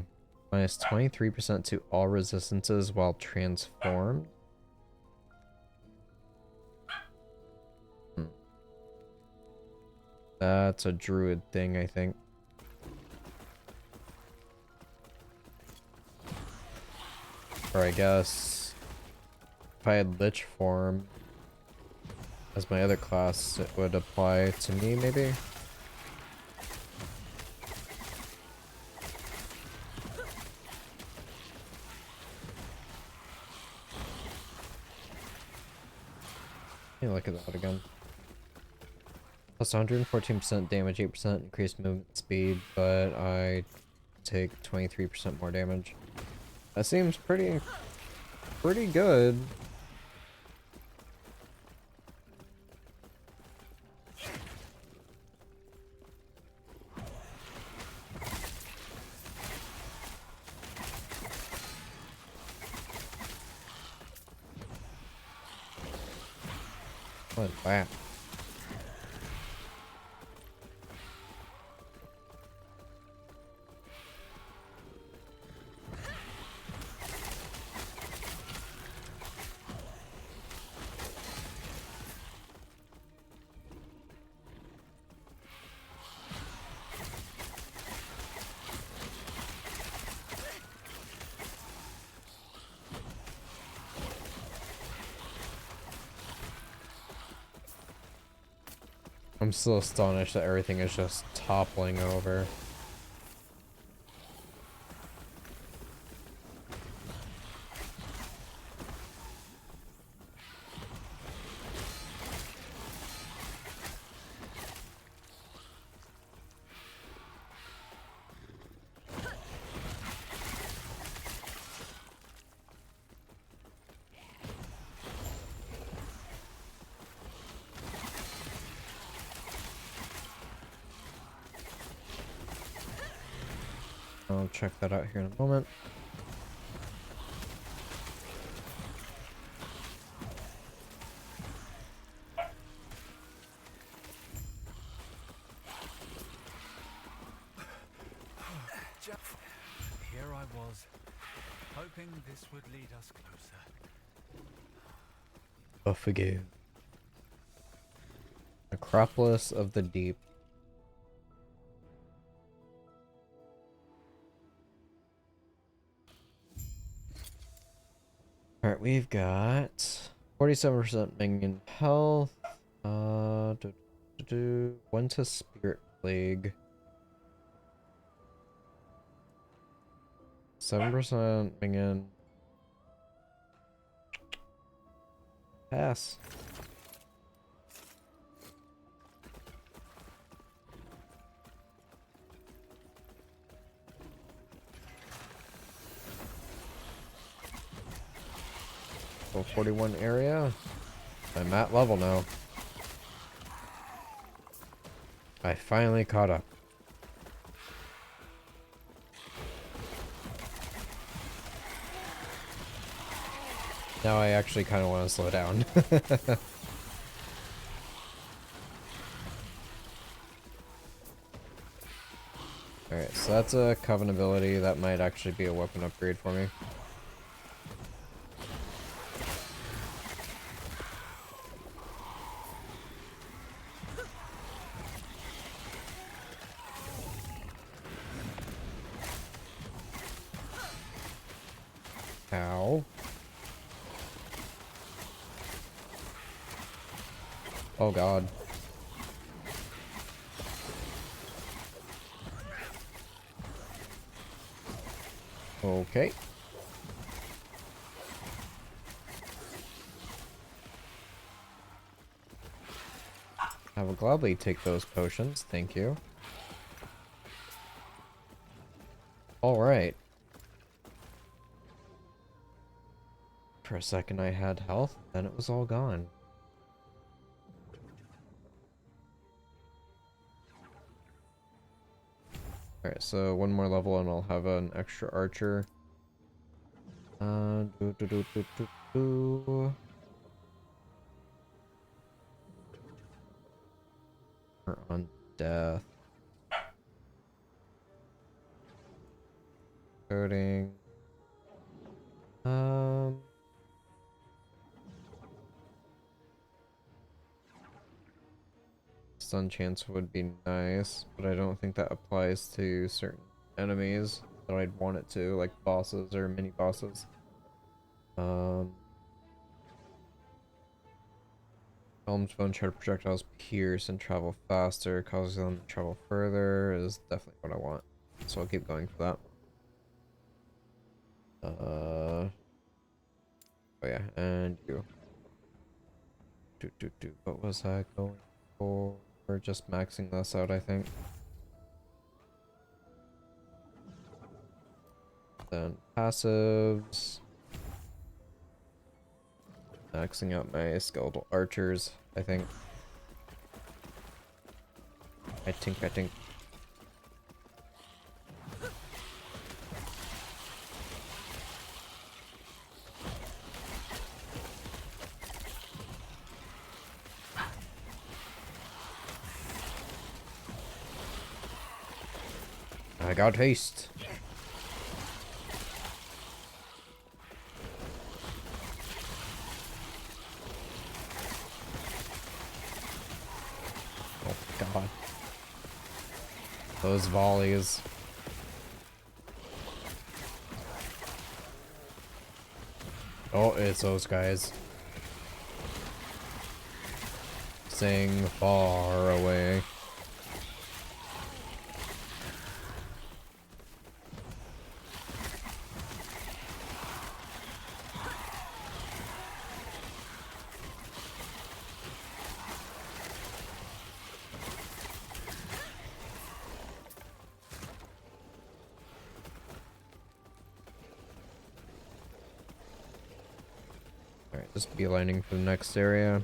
Minus 23% to all resistances while transformed. That's a druid thing, I think. Or I guess if I had Lich form as my other class, it would apply to me, maybe? Let me look at that again. Plus 114% damage, 8% increased movement speed, but I take 23% more damage. That seems pretty good. What is that? I'm still astonished that everything is just toppling over. I'll check that out here in a moment. Here I was, hoping this would lead us closer. Oh, forgive. Necropolis of the Deep. Alright, we've got 47% minion health. One to Spirit Plague. 7% minion. Pass. Level 41 area. I'm at level now. I finally caught up. Now I actually kind of want to slow down. Alright, so that's a Coven ability. That might actually be a weapon upgrade for me. Ow. Oh god. Okay. I will gladly take those potions, thank you. Alright. For a second I had health, then it was all gone. Alright, so one more level and I'll have an extra archer. Do, do, do, do, do, do. We're on death. Coding. Stun chance would be nice, but I don't think that applies to certain enemies that I'd want it to, like bosses or mini bosses. Helm's bone sharp projectiles pierce and travel faster, causing them to travel further is definitely what I want. So I'll keep going for that. Oh yeah, and you. What was I going for? We're just maxing this out, I think. Then passives. Maxing out my skeletal archers, I think. I think. I got haste. Oh god. Those volleys. Oh, it's those guys. Staying far away. Alright, just beelining for the next area.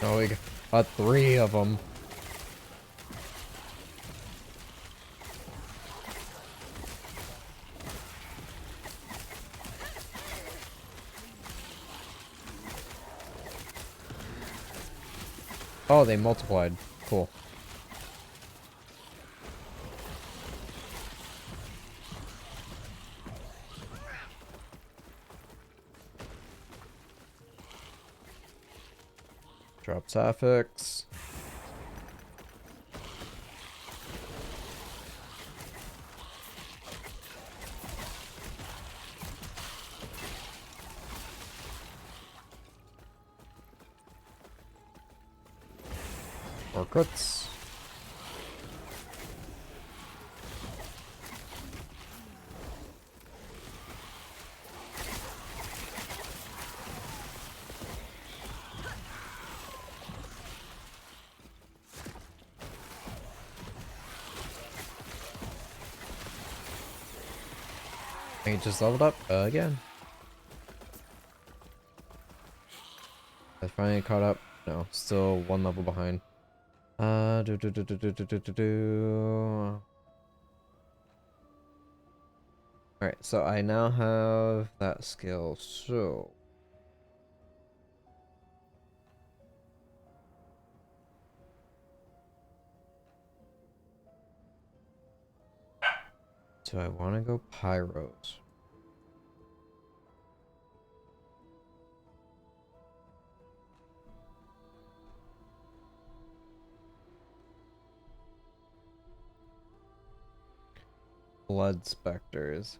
Oh, we got 3 of them. Oh, they multiplied. Cool. Drop Sapphics. Or crits. I just leveled up again. I finally caught up. No, still 1 level behind. Alright, so I now have that skill, so... Do I want to go Pyros? Blood Specters.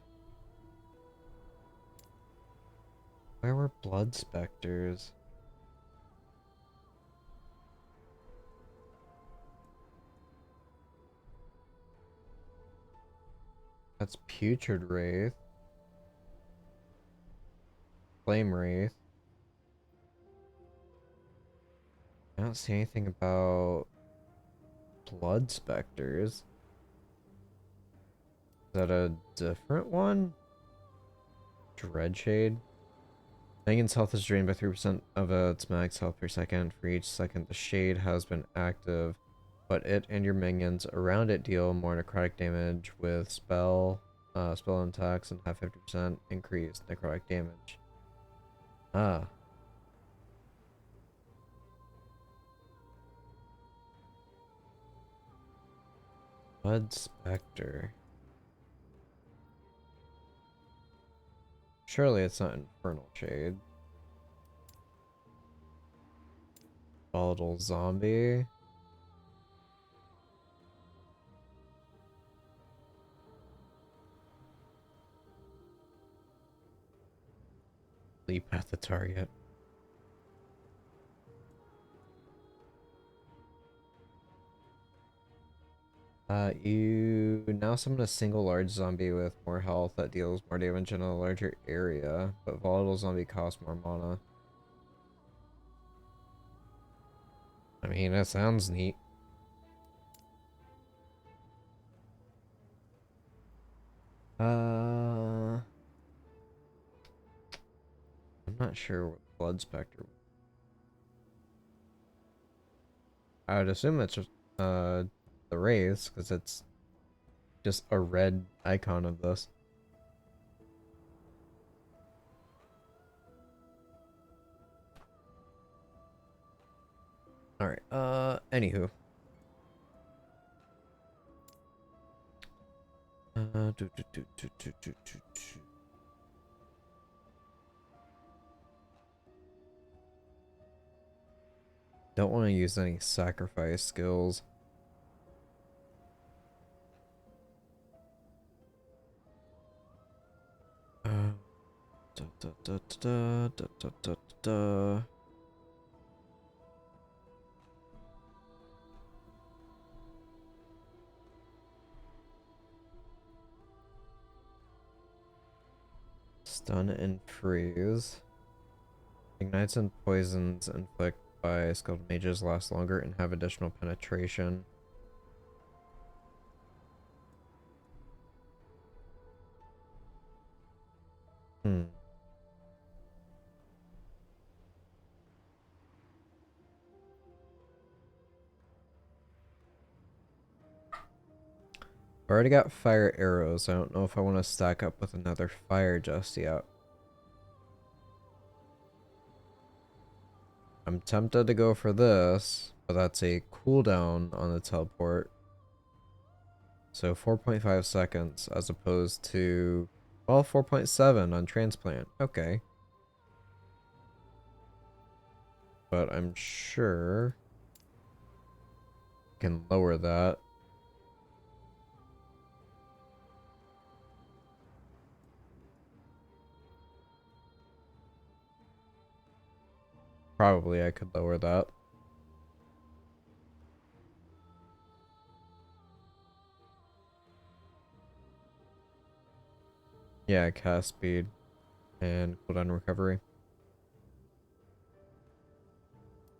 Where were Blood Specters? That's Putrid Wraith. Flame Wraith. I don't see anything about Blood Specters. that a different one? Dreadshade? Megan's health is drained by 3% of its max health per second. For each second the shade has been active, but it and your minions around it deal more necrotic damage with spell attacks and have 50% increased necrotic damage. Ah. Blood Spectre. Surely it's not Infernal Shade. Volatile Zombie. Leap at the target. You now summon a single large zombie with more health that deals more damage in a larger area, but volatile zombie costs more mana. I mean, that sounds neat. I'm not sure what Blood Spectre. I would assume it's just the race, because it's just a red icon of this. Alright, anywho. Don't want to use any sacrifice skills. Stun and freeze. Ignites and poisons inflict by skilled mages last longer and have additional penetration. Hmm. I already got fire arrows. I don't know if I want to stack up with another fire just yet. I'm tempted to go for this, but that's a cooldown on the teleport. So 4.5 seconds as opposed to, well, 4.7 on transplant. Okay. But I'm sure I can lower that. Probably I could lower that. Yeah, cast speed and cooldown recovery.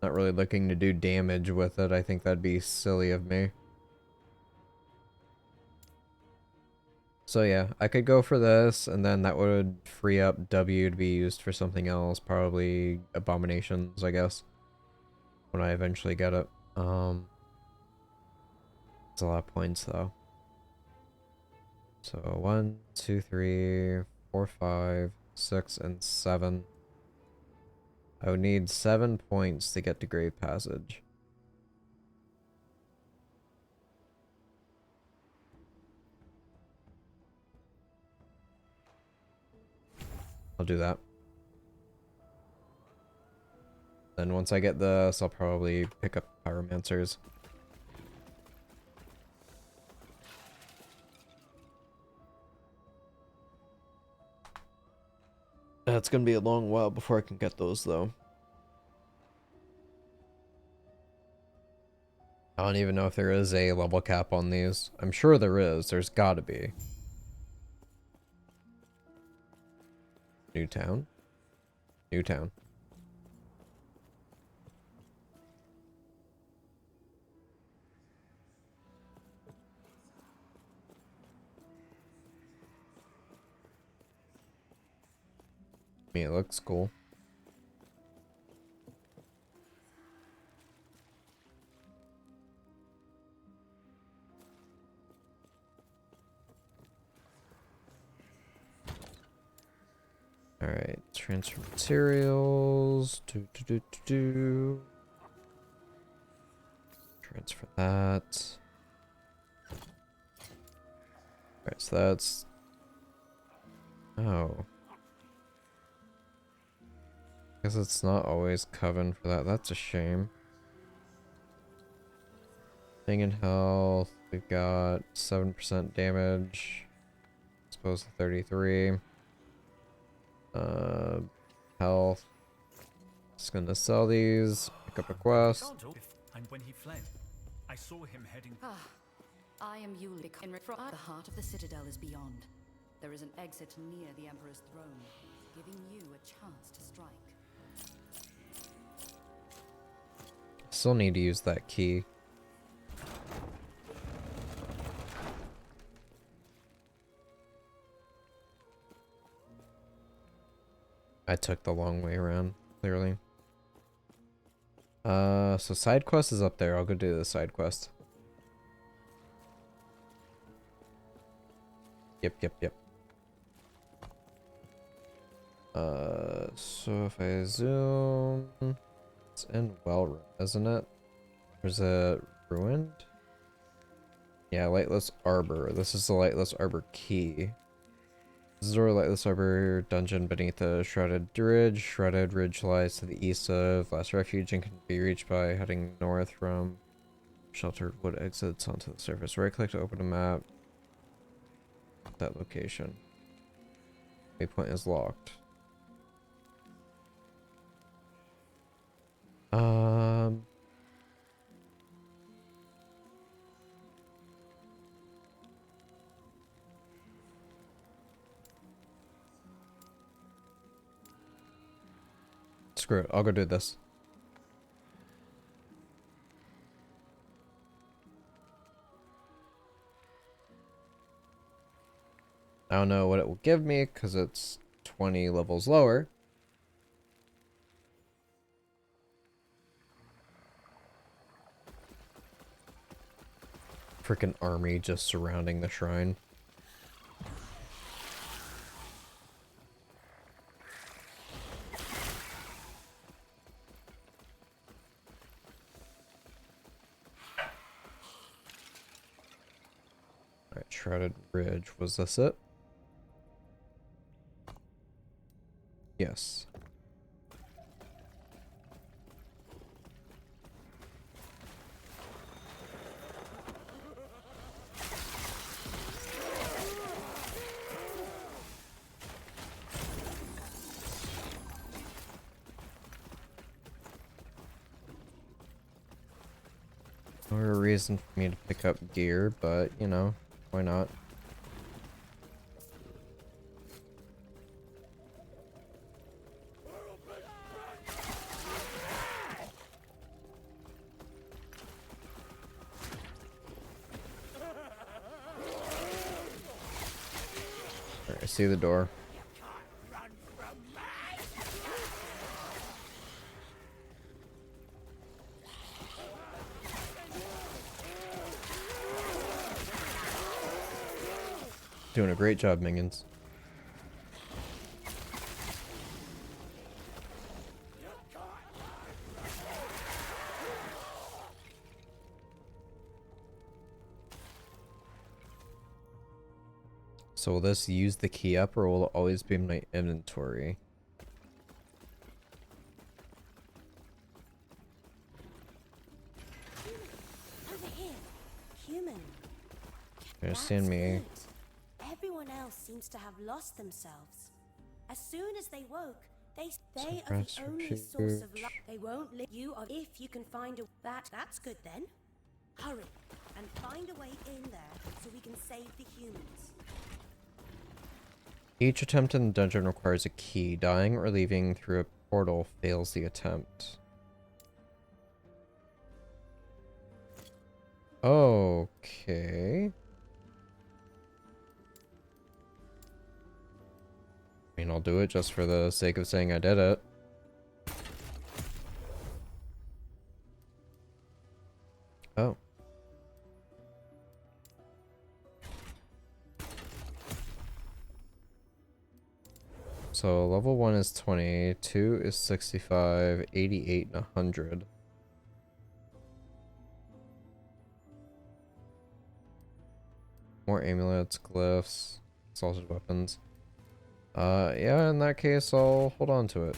Not really looking to do damage with it. I think that'd be silly of me. So yeah, I could go for this, and then that would free up W to be used for something else. Probably abominations, I guess. When I eventually get it. It's a lot of points though. So 1, 2, 3, 4, 5, 6, and 7. I would need 7 points to get to Grave Passage. I'll do that. Then once I get this, I'll probably pick up Pyromancers. It's gonna be a long while before I can get those, though. I don't even know if there is a level cap on these. I'm sure there is. There's gotta be. Newtown? Newtown. I mean, it looks cool. Alright, transfer materials. Transfer that. Alright, so that's... Oh. Guess it's not always Coven for that. That's a shame. Thing in health. We've got 7% damage. As opposed to 33. Health. Just gonna sell these. Pick up a quest. And when he fled, I saw him heading. I am Yulik. In the heart of the citadel is beyond. There is an exit near the Emperor's throne, giving you a chance to strike. Still need to use that key. I took the long way around, clearly. So side quest is up there. I'll go do the side quest. Yep. So if I zoom, it's in Wellrun, isn't it? Or is it ruined? Yeah, Lightless Arbor. This is the Lightless Arbor key. This is our Lightless Arbor dungeon beneath a shrouded ridge. Shrouded ridge lies to the east of Last Refuge and can be reached by heading north from sheltered wood exits onto the surface. Right click to open a map. That location. Waypoint is locked. Screw it, I'll go do this. I don't know what it will give me because it's 20 levels lower. Freaking army just surrounding the shrine. Alright, Shrouded Ridge. Was this it? Yes. No reason for me to pick up gear, but you know, why not? Alright, I see the door. Doing a great job, minions. So will this use the key up or will it always be in my inventory? Over here. Human. Understand me. Good. Everyone else seems to have lost themselves. As soon as they woke, they are the only source of life. They won't let you are if you can find a that's good then. Hurry and find a way in there so we can save the humans. Each attempt in the dungeon requires a key. Dying or leaving through a portal fails the attempt. Okay. I mean, I'll I'll do it just for the sake of saying I did it. Oh. So level 1 is 20, 2 is 65, 88, and 100. More amulets, glyphs, assaulted weapons. Yeah, in that case, I'll hold on to it.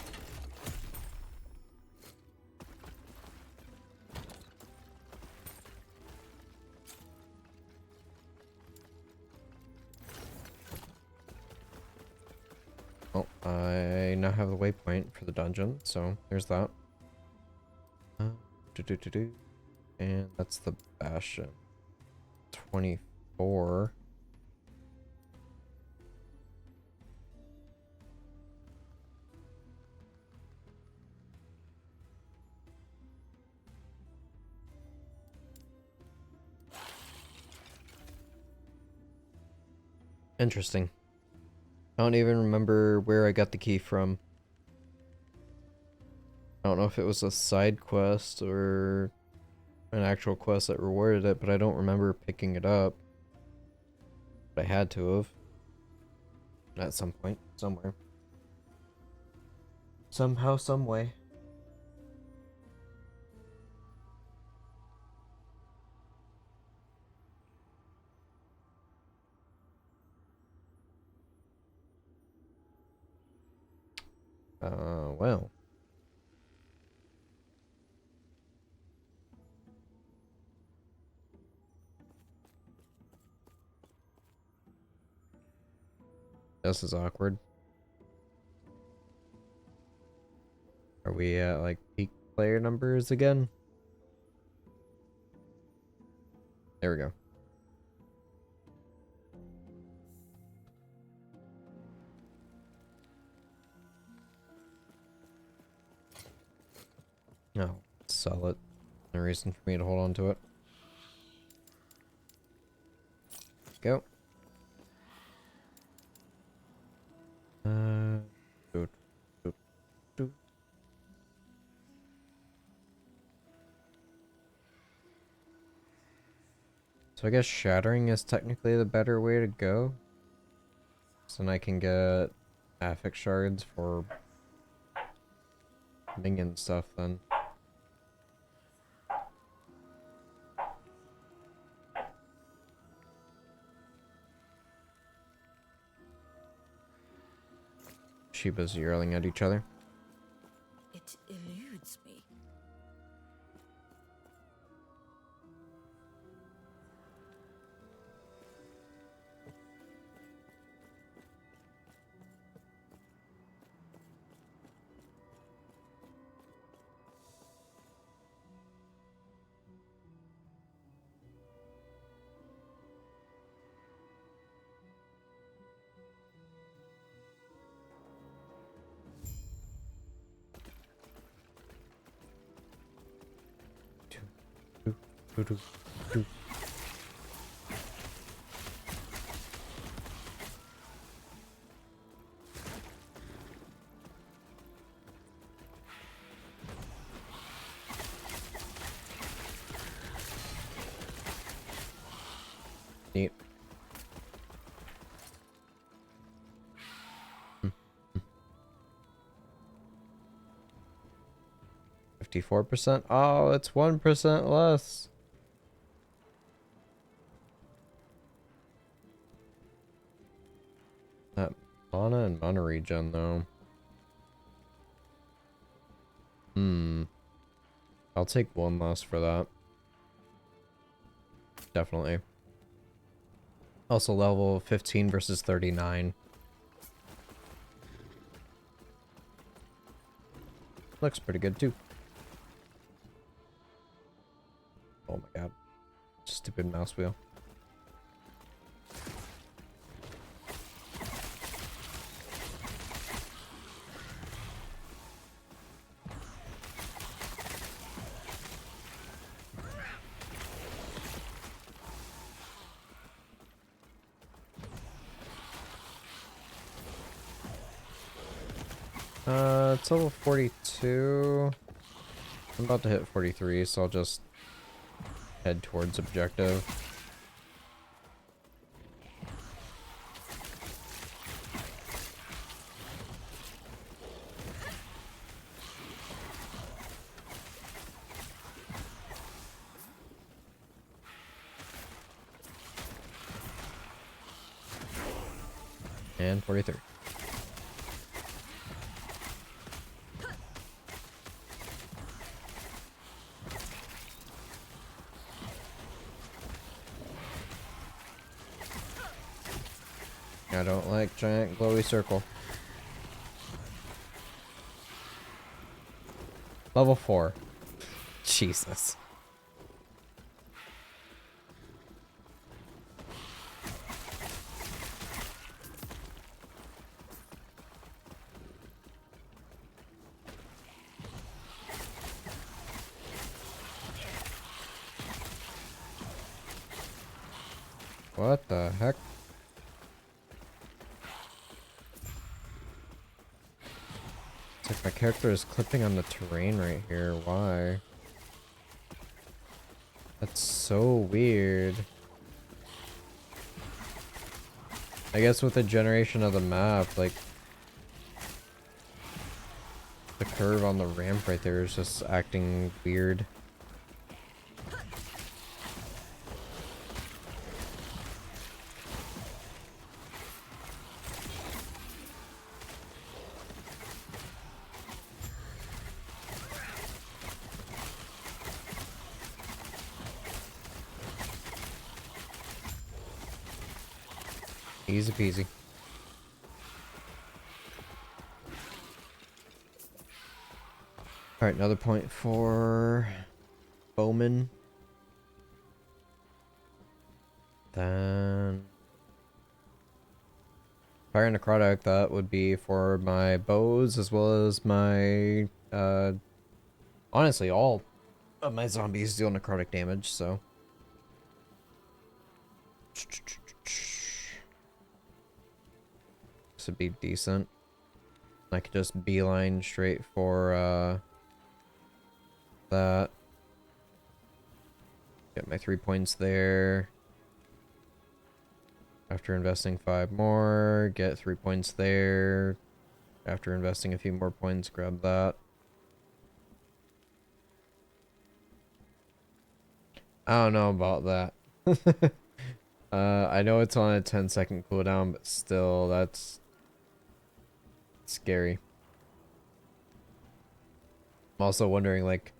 Oh, I now have the waypoint for the dungeon, so there's that. And that's the Bastion. 24. Interesting. I don't even remember where I got the key from. I don't know if it was a side quest or an actual quest that rewarded it, but I don't remember picking it up. But I had to have. At some point, somewhere. Somehow, some way. Well. This is awkward. Are we at, like, peak player numbers again? There we go. No, sell it. No reason for me to hold on to it. Go. Doot, doot, doot. So I guess shattering is technically the better way to go. So then I can get affix shards for minion stuff then. Shibas yelling at each other. It eludes me. Doo, doo, doo. Neat. 54%? Oh, it's 1% less. That mana and mana regen though. I'll take one less for that. Definitely. Also level 15 versus 39. Looks pretty good too. Oh my god. Stupid mouse wheel. It's level 42. I'm about to hit 43, so I'll just head towards objective. And 43. I don't like giant glowy circle. Level 4. Jesus. What the heck? It's like my character is clipping on the terrain right here. Why? That's so weird. I guess with the generation of the map, like the curve on the ramp right there is just acting weird. Easy peasy. Alright, another point for Bowman. Then Fire Necrotic, that would be for my bows as well as my honestly all of my zombies deal necrotic damage, so this would be decent. I could just beeline straight for that. Get my 3 points there. After investing 5 more, get 3 points there. After investing a few more points, grab that. I don't know about that. I know it's on a 10-second cooldown, but still, that's scary. I'm also wondering, like,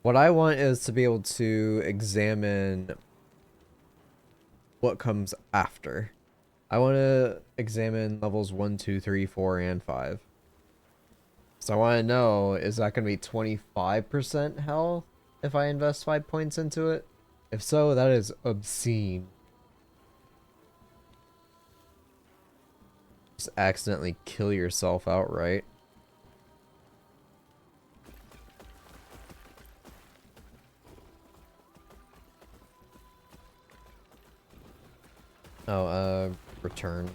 what I want is to be able to examine what comes after. I want to examine levels 1, 2, 3, 4, and 5. So I want to know, is that going to be 25% health if I invest 5 points into it? If so, that is obscene. Just accidentally kill yourself outright. Oh, return.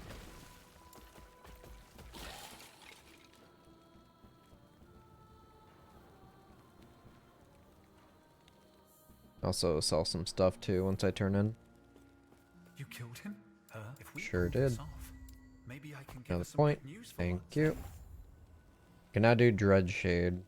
Also sell some stuff too once I turn in. You killed him? Her? If we Sure pull this did. off, maybe I can give Another us some point. good news for Thank once. you. Can I do Dread Shade?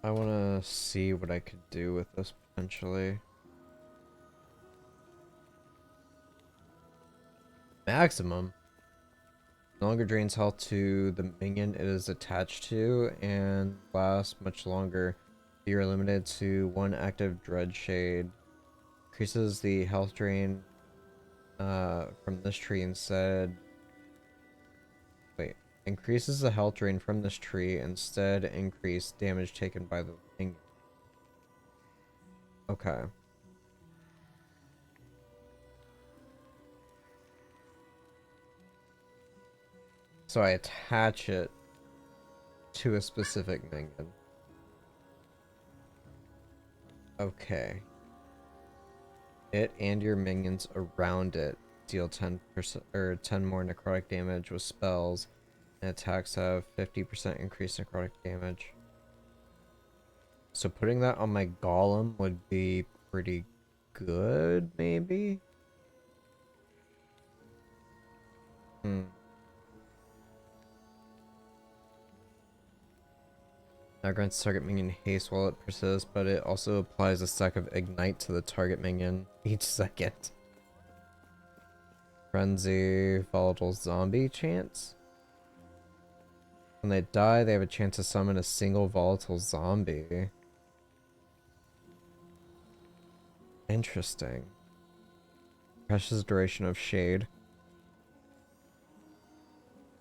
I want to see what I could do with this potentially. Maximum. No longer drains health to the minion it is attached to and lasts much longer. You're limited to 1 active Dread Shade. Increases the health drain from this tree instead. Wait. Increases the health drain from this tree instead increase damage taken by the minion. Okay. So I attach it to a specific minion. Okay. It and your minions around it deal 10% or 10 more necrotic damage with spells, and attacks have 50% increased necrotic damage. So putting that on my golem would be pretty good, maybe? Now grants target minion haste while it persists, but it also applies a stack of ignite to the target minion each second. Frenzy, volatile zombie chance? When they die, they have a chance to summon a single volatile zombie. Interesting. Precious duration of shade.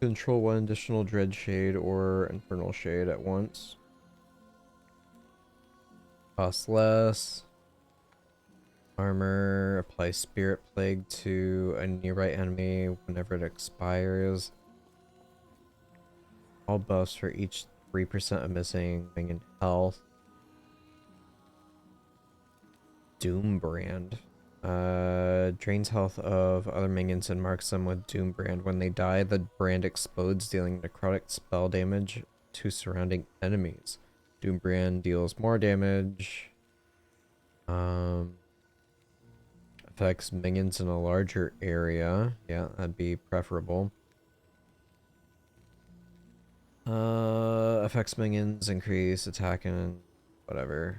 Control one additional dread shade or infernal shade at once. Cost less. Armor. Apply spirit plague to a nearby enemy whenever it expires. All buffs for each 3% of missing minion health. Doom brand. Drains health of other minions and marks them with Doom brand. When they die, the brand explodes, dealing necrotic spell damage to surrounding enemies. Doom brand deals more damage. Affects minions in a larger area. Yeah, that'd be preferable. Affects minions, increase attack and whatever.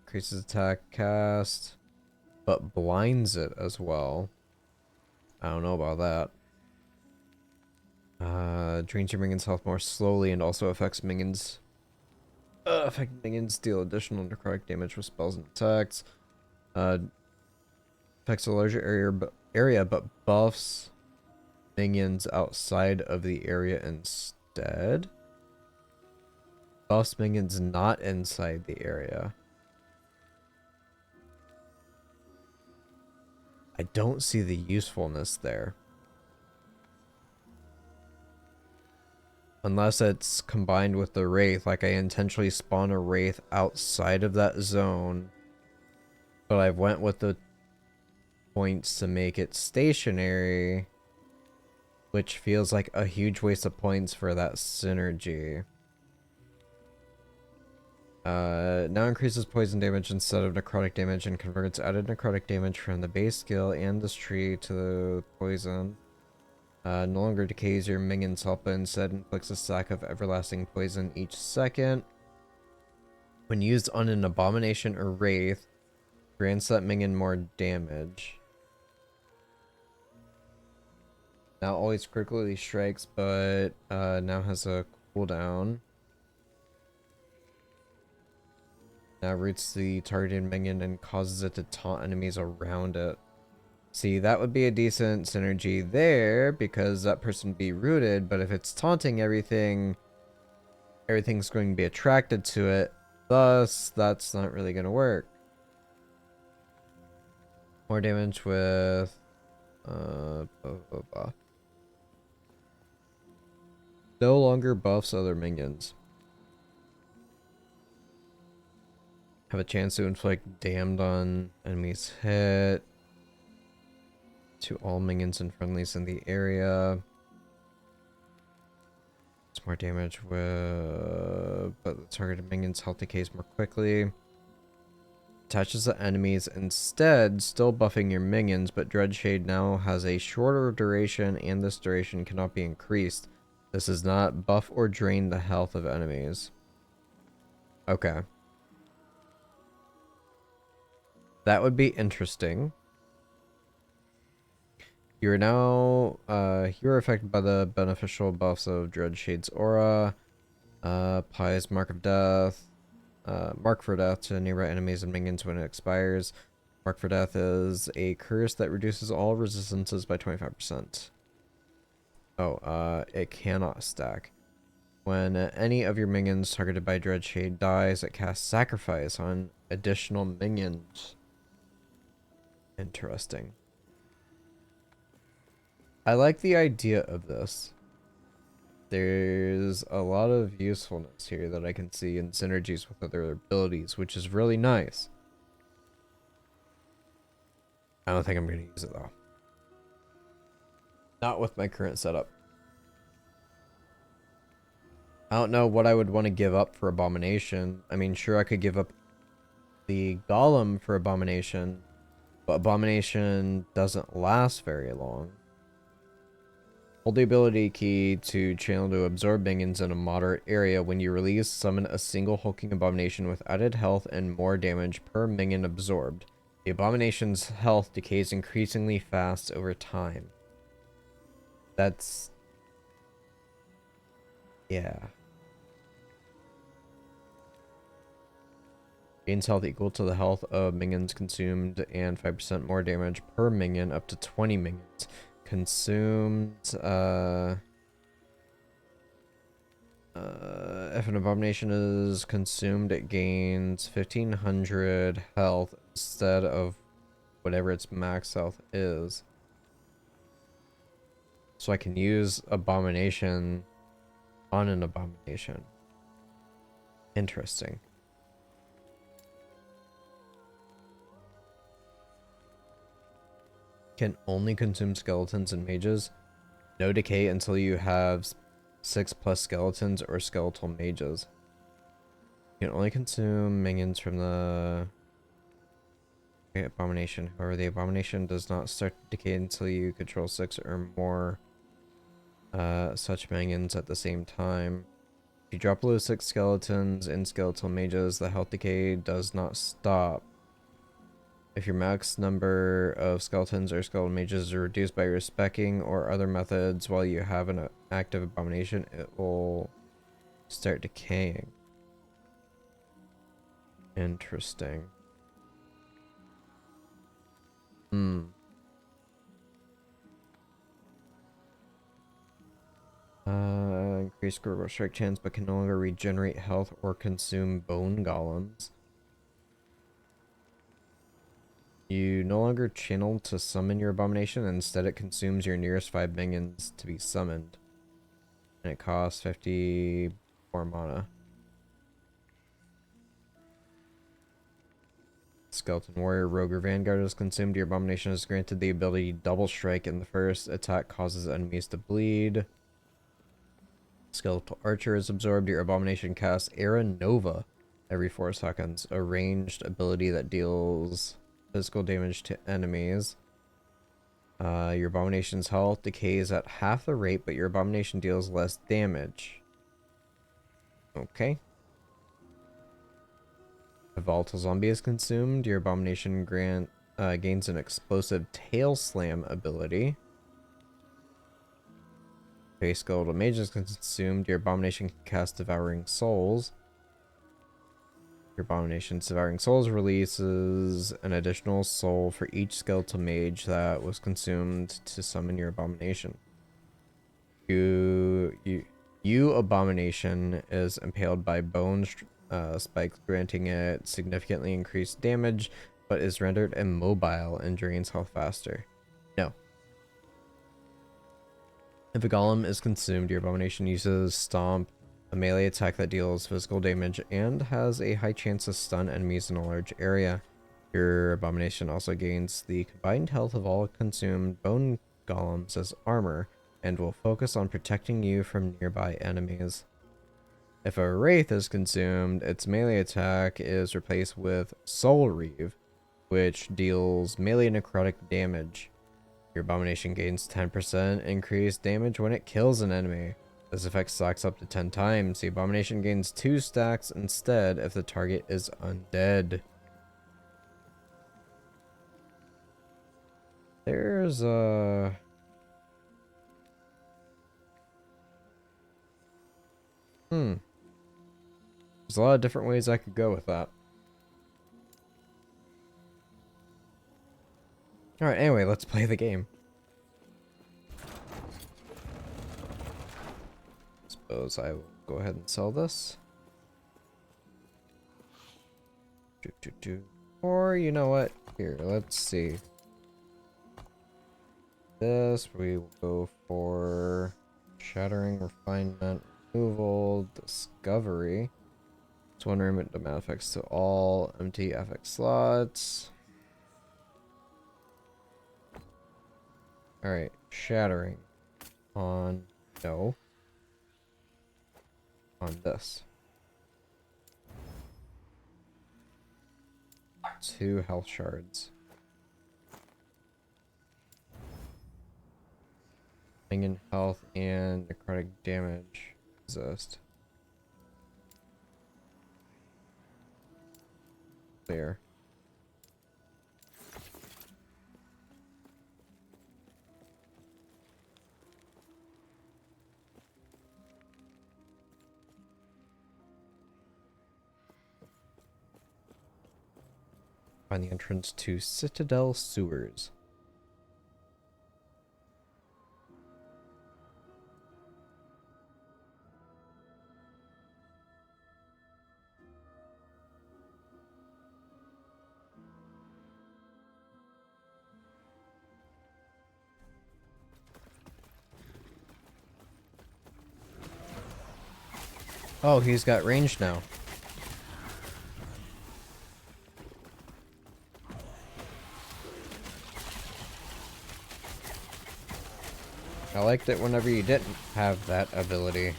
Increases attack cast, but blinds it as well. I don't know about that. Drains your minions' health more slowly and also affects minions. Affected minions deal additional necrotic damage with spells and attacks. Affects a larger area, but buffs minions outside of the area instead. Buffs minions not inside the area. I don't see the usefulness there. Unless it's combined with the Wraith, like I intentionally spawn a Wraith outside of that zone, but I went with the points to make it stationary, which feels like a huge waste of points for that synergy. Now increases poison damage instead of necrotic damage and converts added necrotic damage from the base skill and this tree to the poison. No longer decays your minion's health, but instead inflicts a stack of everlasting poison each second. When used on an abomination or wraith, grants that minion more damage. Now always critically strikes, but now has a cooldown. Now roots the targeted minion and causes it to taunt enemies around it. See, that would be a decent synergy there because that person would be rooted, but if it's taunting everything, everything's going to be attracted to it. Thus, that's not really going to work. More damage with blah, blah, blah. No longer buffs other minions. Have a chance to inflict damned on enemies hit. To all minions and friendlies in the area. It's more damage with, but the targeted minion's health decays more quickly. Attaches to enemies instead, still buffing your minions, but Dreadshade now has a shorter duration and this duration cannot be increased. This does not buff or drain the health of enemies. Okay. That would be interesting. You're now, you're affected by the beneficial buffs of Dreadshade's aura. Applies Mark of Death. Mark for Death to nearby enemies and minions when it expires. Mark for Death is a curse that reduces all resistances by 25%. Oh, it cannot stack. When any of your minions targeted by Dreadshade dies, it casts Sacrifice on additional minions. Interesting. I like the idea of this. There's a lot of usefulness here that I can see in synergies with other abilities, which is really nice. I don't think I'm going to use it though. Not with my current setup. I don't know what I would want to give up for Abomination. I mean, sure, I could give up the Golem for Abomination, but Abomination doesn't last very long. Hold the ability key to channel to absorb minions in a moderate area. When you release, summon a single hulking abomination with added health and more damage per minion absorbed. The abomination's health decays increasingly fast over time. That's... yeah. Gains health equal to the health of minions consumed and 5% more damage per minion up to 20 minions. Consumed, if an abomination is consumed, it gains 1500 health instead of whatever its max health is. So I can use abomination on an abomination. Interesting. Can only consume skeletons and mages. No decay until you have 6+ skeletons or skeletal mages. You can only consume minions from the abomination. However, the abomination does not start to decay until you control 6 or more such minions at the same time. If you drop below 6 skeletons and skeletal mages, the health decay does not stop. If your max number of skeletons or skeletal mages is reduced by respecking or other methods while you have an active abomination, it will start decaying. Interesting. Increase critical strike chance, but can no longer regenerate health or consume bone golems. You no longer channel to summon your abomination, instead it consumes your nearest 5 minions to be summoned. And it costs 54 mana. Skeleton Warrior, Rogue, or Vanguard is consumed. Your abomination is granted the ability Double Strike, and the first attack causes enemies to bleed. Skeletal Archer is absorbed. Your abomination casts Era Nova every 4 seconds, a ranged ability that deals physical damage to enemies. Your abomination's health decays at half the rate, but your abomination deals less damage. Okay. A volatile zombie is consumed. Your abomination gains an explosive tail slam ability. A skeletal mage is consumed. Your abomination can cast Devouring Souls. Your abomination's Devouring Souls releases an additional soul for each skeletal mage that was consumed to summon your abomination. You abomination is impaled by bone spikes, granting it significantly increased damage, but is rendered immobile and drains health faster. No. If a golem is consumed, your abomination uses Stomp, a melee attack that deals physical damage and has a high chance to stun enemies in a large area. Your abomination also gains the combined health of all consumed bone golems as armor, and will focus on protecting you from nearby enemies. If a wraith is consumed, its melee attack is replaced with Soul Reave, which deals melee necrotic damage. Your abomination gains 10% increased damage when it kills an enemy. This effect stacks up to 10 times. The abomination gains 2 stacks instead if the target is undead. There's a... There's a lot of different ways I could go with that. Alright, anyway, let's play the game. Let's suppose I will go ahead and sell this. Or you know what? Here, let's see. This we will go for shattering, refinement, removal, discovery. It's one remit the math effects to all empty FX slots. Alright, shattering on no. On this. 2 health shards. In health and necrotic damage resist. There. Find the entrance to Citadel Sewers. Oh, he's got range now. I liked it whenever you didn't have that ability.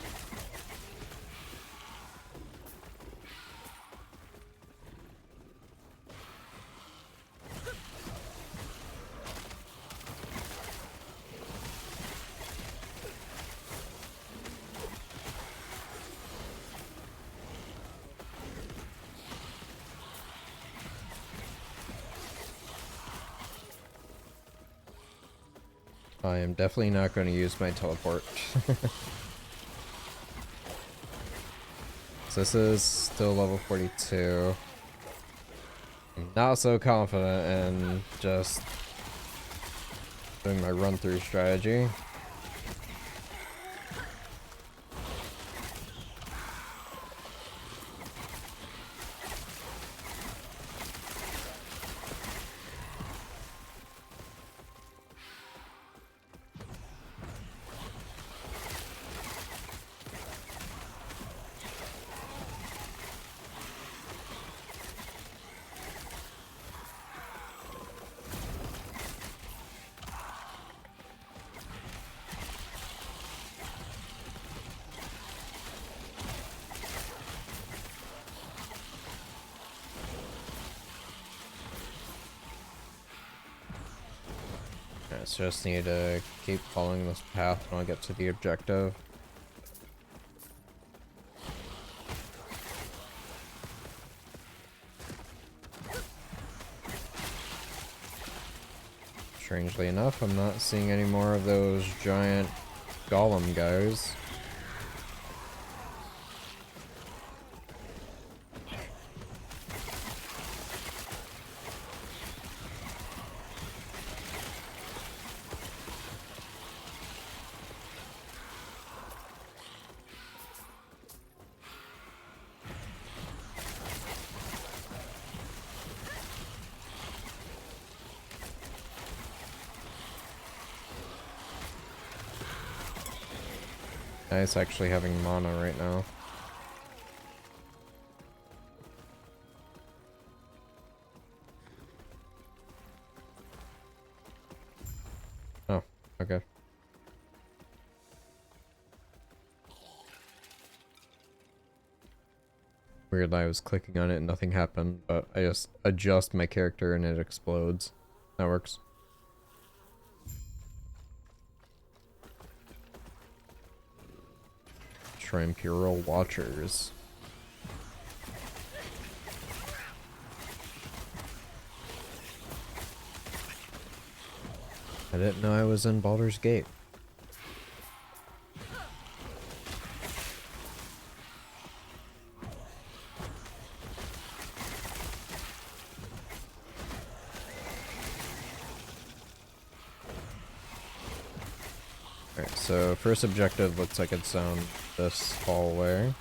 I am definitely not going to use my teleport. So this is still level 42. I'm not so confident in just doing my run-through strategy. So just need to keep following this path when I get to the objective. Strangely enough, I'm not seeing any more of those giant golem guys. Nice actually having mana right now. Oh, okay. Weird, I was clicking on it and nothing happened, but I just adjust my character and it explodes. That works. Imperial Watchers. I didn't know I was in Baldur's Gate. Alright, so first objective looks like it's this hallway.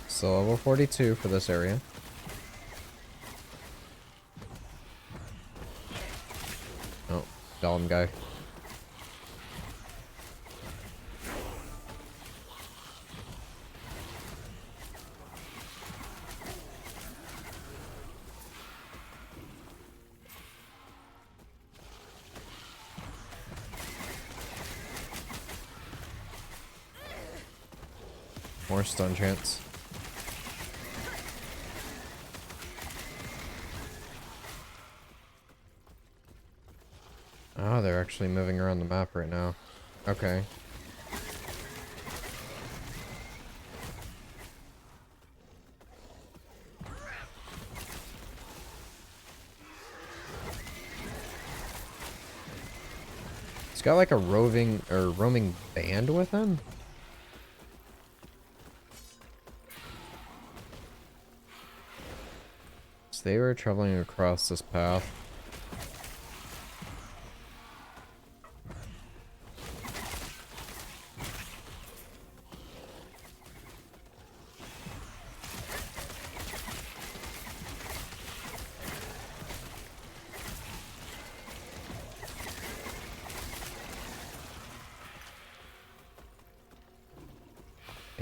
So level 42 for this area. Oh, golem guy. More stun chance. Oh, they're actually moving around the map right now. Okay. He's got like a roaming band with him? So they were traveling across this path.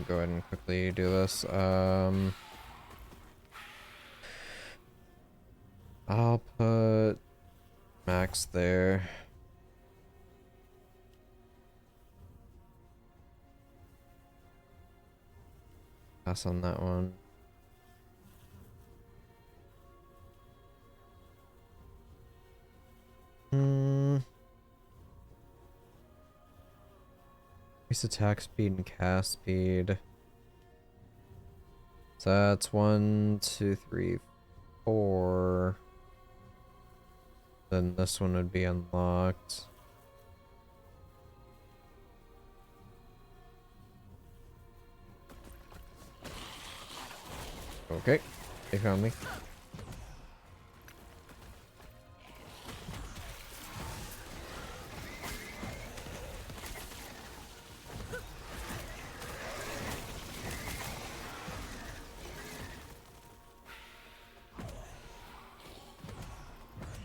Go ahead and quickly do this. I'll put Max there. Pass on that one. Increase attack speed and cast speed. So that's 1, 2, 3, 4. Then this one would be unlocked. Okay, they found me.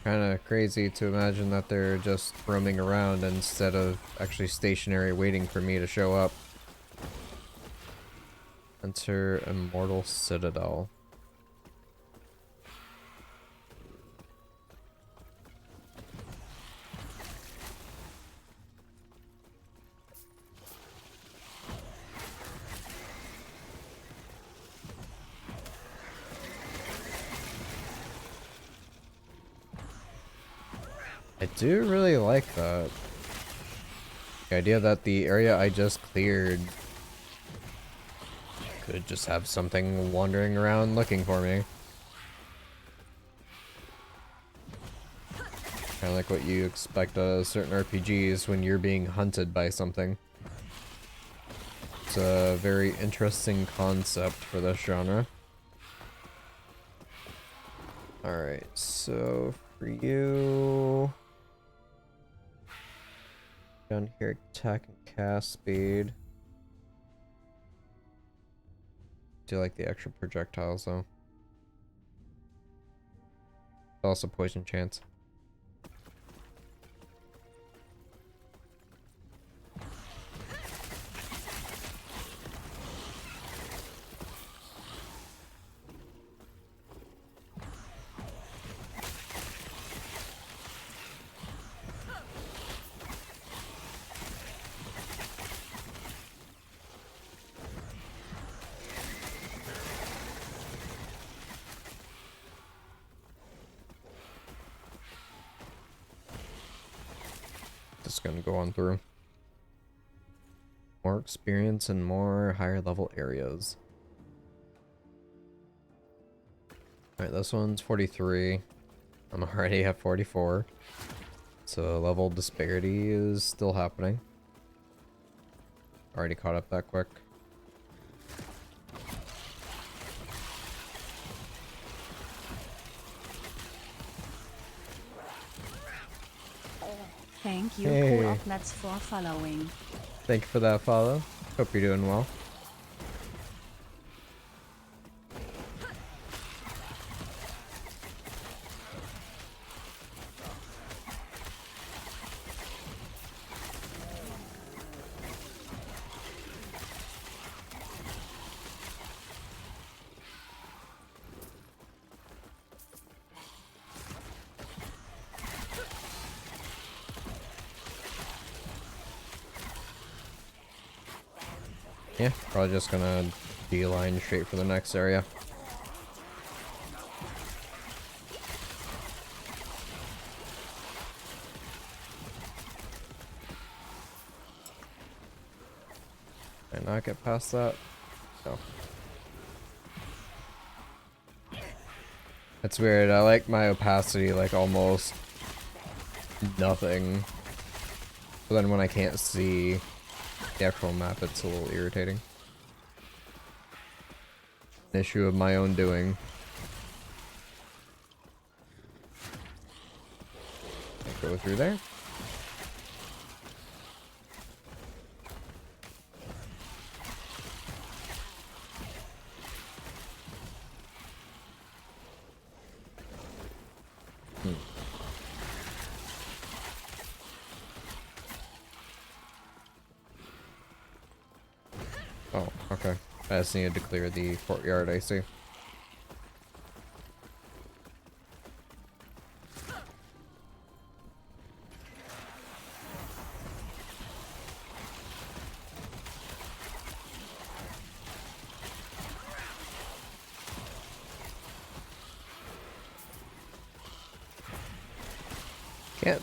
Kind of crazy to imagine that they're just roaming around instead of actually stationary waiting for me to show up. Enter Immortal Citadel. I do really like that. The idea that the area I just cleared could just have something wandering around looking for me. Kind of like what you expect out of certain RPGs when you're being hunted by something. It's a very interesting concept for this genre. Alright, so for you... down here, attack and cast speed. Do like the extra projectiles though. Also poison chance. Just gonna go on through. More experience and more higher level areas. Alright, this one's 43. I'm already at 44. So level disparity is still happening. Already caught up that quick. Thank you, Hey. Cool Oplets, for following. Thank you for that follow. Hope you're doing well. Yeah, probably just gonna beeline straight for the next area. Can I not get past that? No. That's weird. I like my opacity like almost nothing. But then when I can't see the actual map, it's a little irritating. An issue of my own doing. Go through there. Oh, okay. I just needed to clear the courtyard, I see. Can't.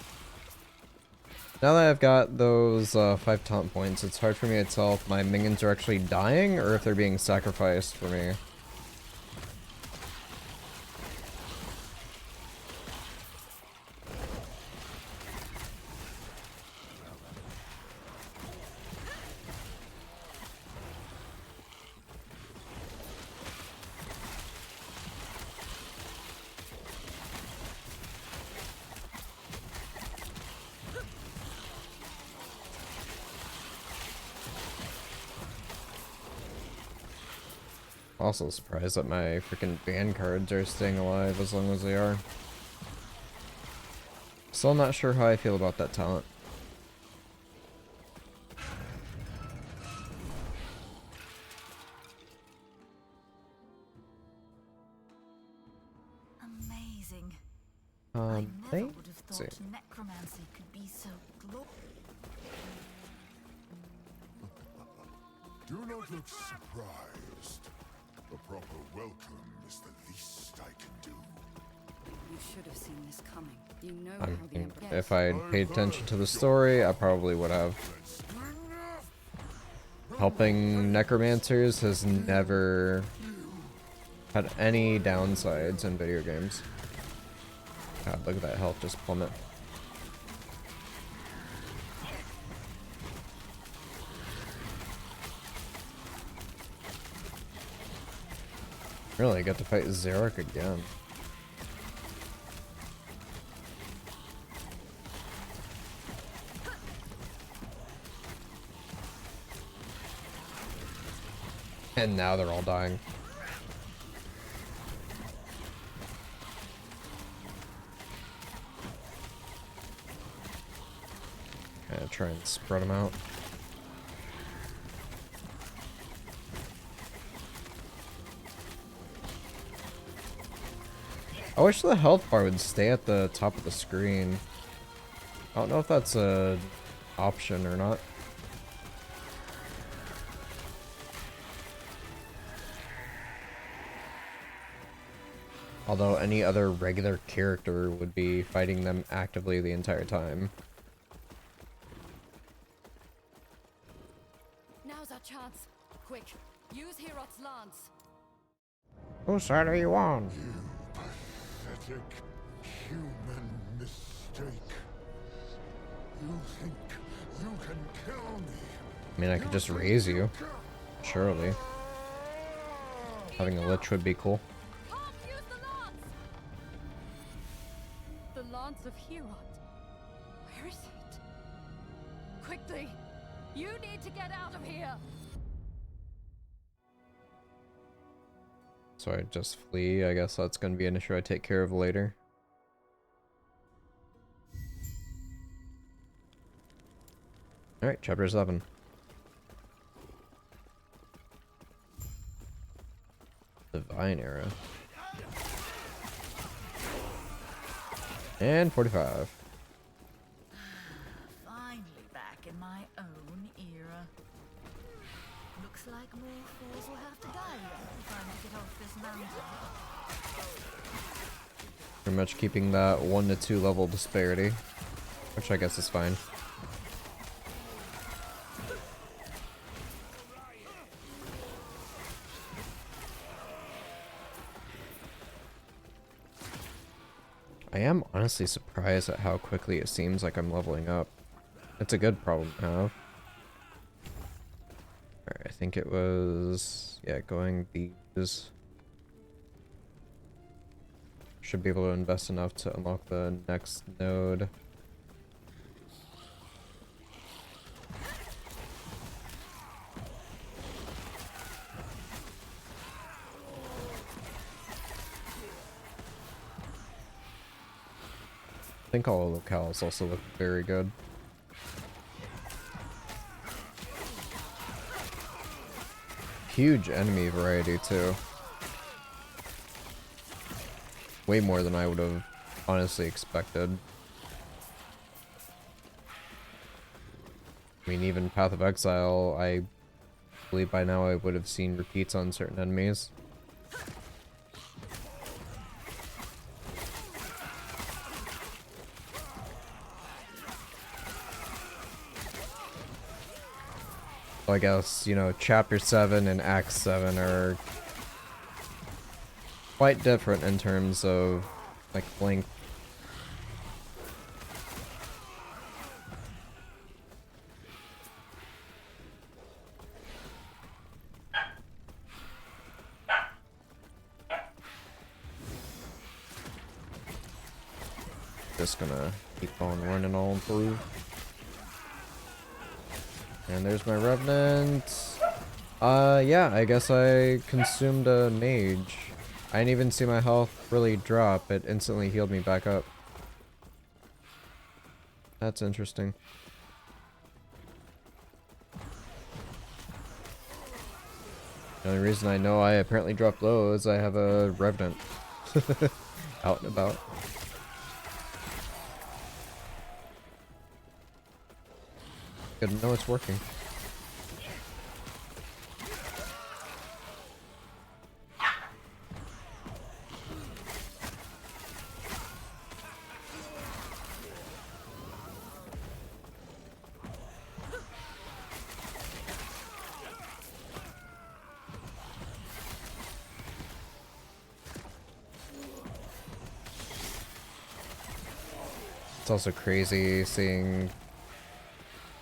Now that I've got those 5 taunt points, it's hard for me to tell if my minions are actually dying or if they're being sacrificed for me. Also surprised that my freaking ban cards are staying alive as long as they are. Still not sure how I feel about that talent. Amazing. I never would have thought see. necromancy could be so glorious. Do not look surprised. A proper welcome is the least I can do. You should have seen this coming. You know I how the mean, Emperor... if I'd paid attention to the story, I probably would have. Helping necromancers has never had any downsides in video games. God, look at that health just plummet. Really, I got to fight Zarek again. And now they're all dying. Gonna try and spread them out. I wish the health bar would stay at the top of the screen. I don't know if that's a option or not. Although any other regular character would be fighting them actively the entire time. Now's our chance. Quick, use Herot's lance. Whose side are you on? Pathetic human mistake. You think you can kill me? I mean, I could just raise you. Surely. Having a lich would be cool. Use the lance! The lance of Herod. Where is it? Quickly! You need to get out of here! So I just flee. I guess that's going to be an issue I take care of later. Alright, chapter 7. Divine Era. And 45. Finally back in my own era. Looks like more fools will have to die if I'm to get off this mountain. Pretty much keeping that 1 to 2 level disparity, which I guess is fine. I am honestly surprised at how quickly it seems like I'm leveling up. It's a good problem to have. Alright, I think it was... yeah, going these... should be able to invest enough to unlock the next node. I think all the locales also look very good. Huge enemy variety too. Way more than I would have honestly expected. I mean, even Path of Exile, I believe by now I would have seen repeats on certain enemies. So I guess, you know, Chapter 7 and Act 7 are quite different in terms of, like, length. Just gonna keep on running on through. And there's my Revenant. Yeah, I guess I consumed a mage. I didn't even see my health really drop. It instantly healed me back up. That's interesting. The only reason I know I apparently dropped low is I have a Revenant out and about. Good to know it's working. It's also crazy seeing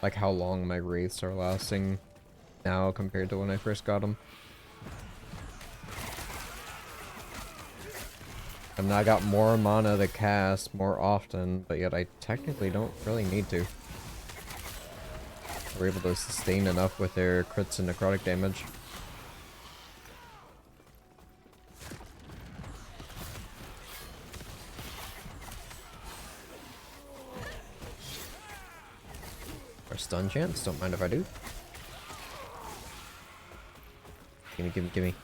like how long my wraiths are lasting now compared to when I first got them. I've now got more mana to cast more often, but yet I technically don't really need to. We're able to sustain enough with their crits and necrotic damage. Or stun chance, don't mind if I do. Gimme, gimme, gimme.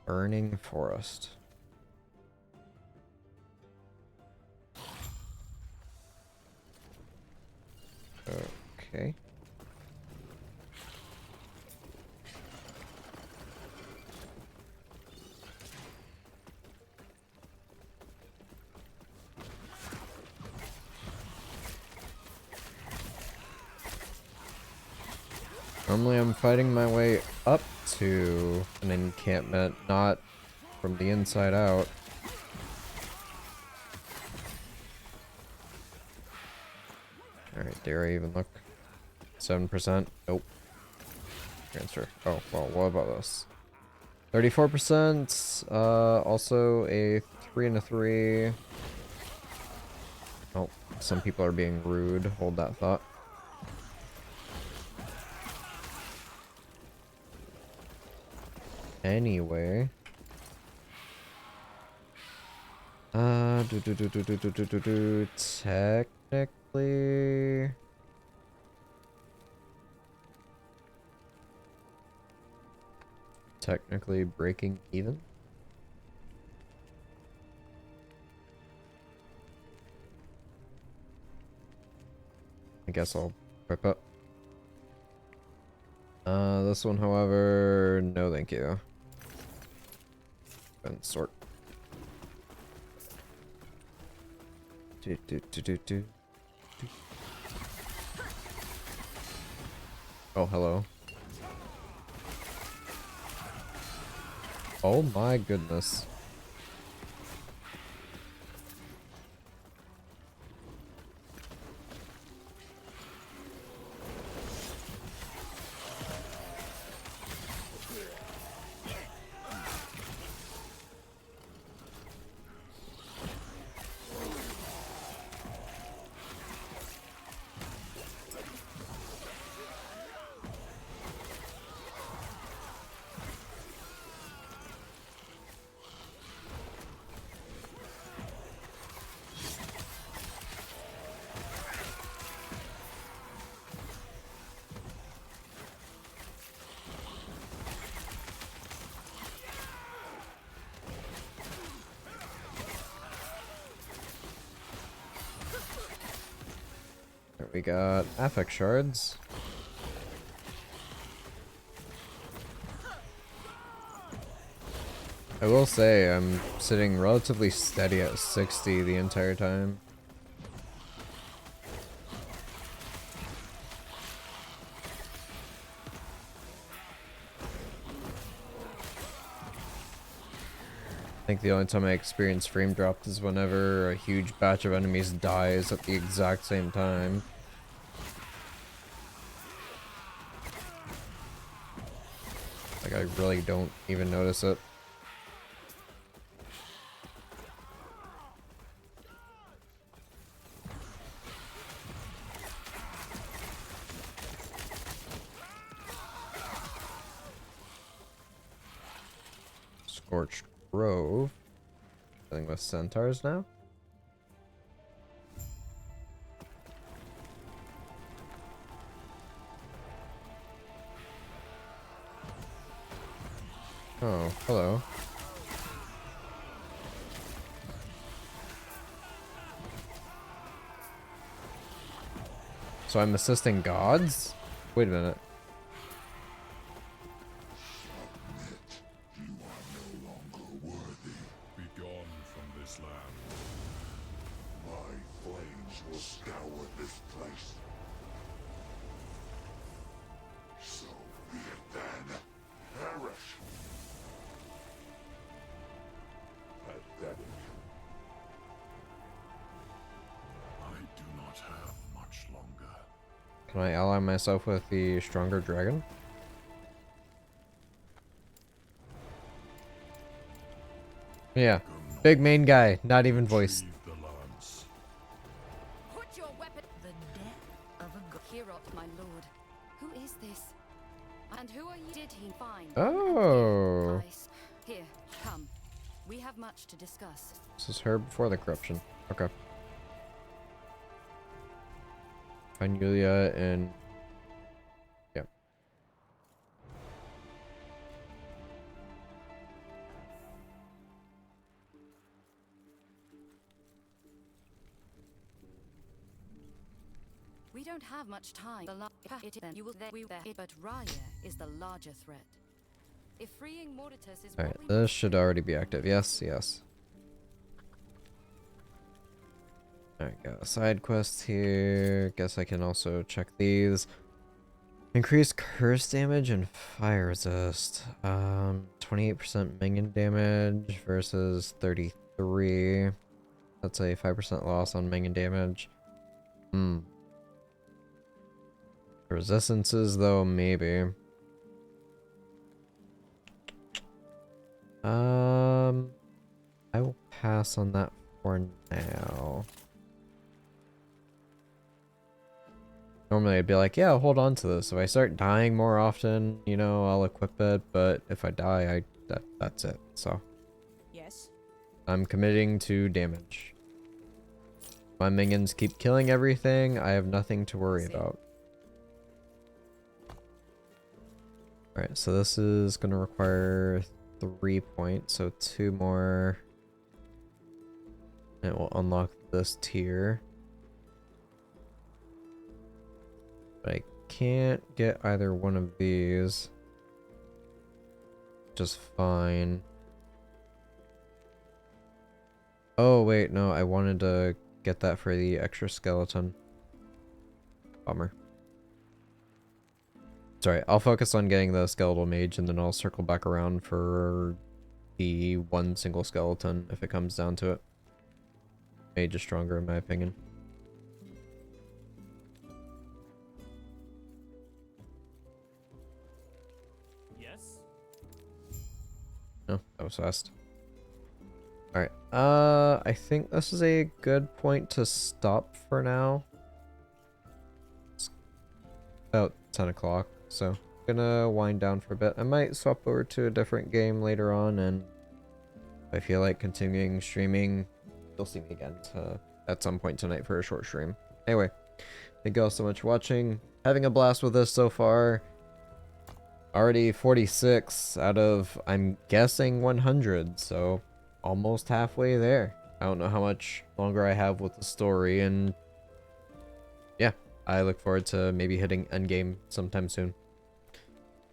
Burning Forest. Okay. Normally I'm fighting my way up to an encampment, not from the inside out. Alright, dare I even look? 7%? Nope. Transfer. Oh, well, what about this? 34%, also a 3 and a 3. Oh, some people are being rude. Hold that thought. Anyway. Technically... Technically breaking even? I guess I'll equip it. This one, however, no thank you. And sort. Oh, hello. Oh my goodness. There we got affect shards. I will say I'm sitting relatively steady at 60 the entire time. I think the only time I experience frame drops is whenever a huge batch of enemies dies at the exact same time. Like, I really don't even notice it. Scorched Grove. Dealing with centaurs now? Oh, hello. So I'm assisting gods? Wait a minute. You are no longer worthy. Be gone from this land. My flames will scour this place. So be it then. Perish. Pathetic. I do not have much longer. Can I ally myself with the stronger dragon? Yeah. Big main guy, not even voiced. Sheathe the lance. Put your weapon. The death of a god. Kirot, my lord. Who is this? And who are you? Did he find? Oh. Here, come. We have much to discuss. This is her before the corruption. Okay. Find Yulia and... yeah. We don't have much time. You will but Raya is the larger threat. If freeing Mortitus is Alright, what we this must should do, already be active. Yes, yes. Alright, got a side quest here. Guess I can also check these. Increase curse damage and fire resist. 28% minion damage versus 33. That's a 5% loss on minion damage. Resistances though, maybe. I will pass on that for now. Normally I'd be like, yeah, I'll hold on to this. If I start dying more often, you know, I'll equip it, but if I die, that's it. So Yes. I'm committing to damage. My minions keep killing everything. I have nothing to worry about. Alright, so this is gonna require 3 points, so 2 more. And it will unlock this tier. But I can't get either one of these. Just fine. Oh wait, no, I wanted to get that for the extra skeleton. Bummer. Sorry, I'll focus on getting the skeletal mage and then I'll circle back around for the one single skeleton if it comes down to it. Mage is stronger in my opinion. Yes? Oh, that was fast. Alright, I think this is a good point to stop for now. It's about 10 o'clock, so gonna wind down for a bit. I might swap over to a different game later on, and if I feel like continuing streaming, you'll see me again at some point tonight for a short stream. Anyway, thank you all so much for watching. Having a blast with this so far. Already 46 out of, I'm guessing, 100, so almost halfway there. I don't know how much longer I have with the story, and yeah, I look forward to maybe hitting endgame sometime soon.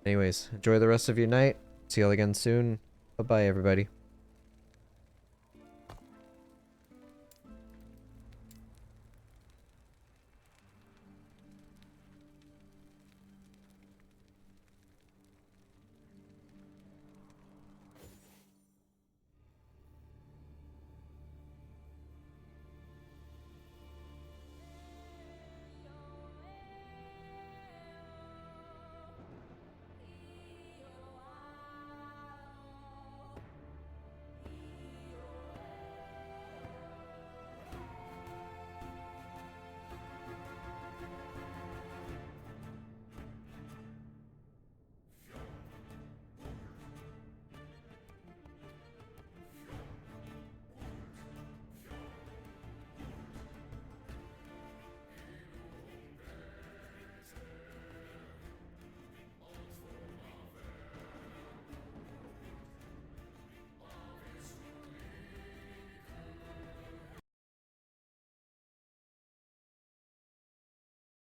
Anyways, enjoy the rest of your night. See y'all again soon. Bye-bye, everybody.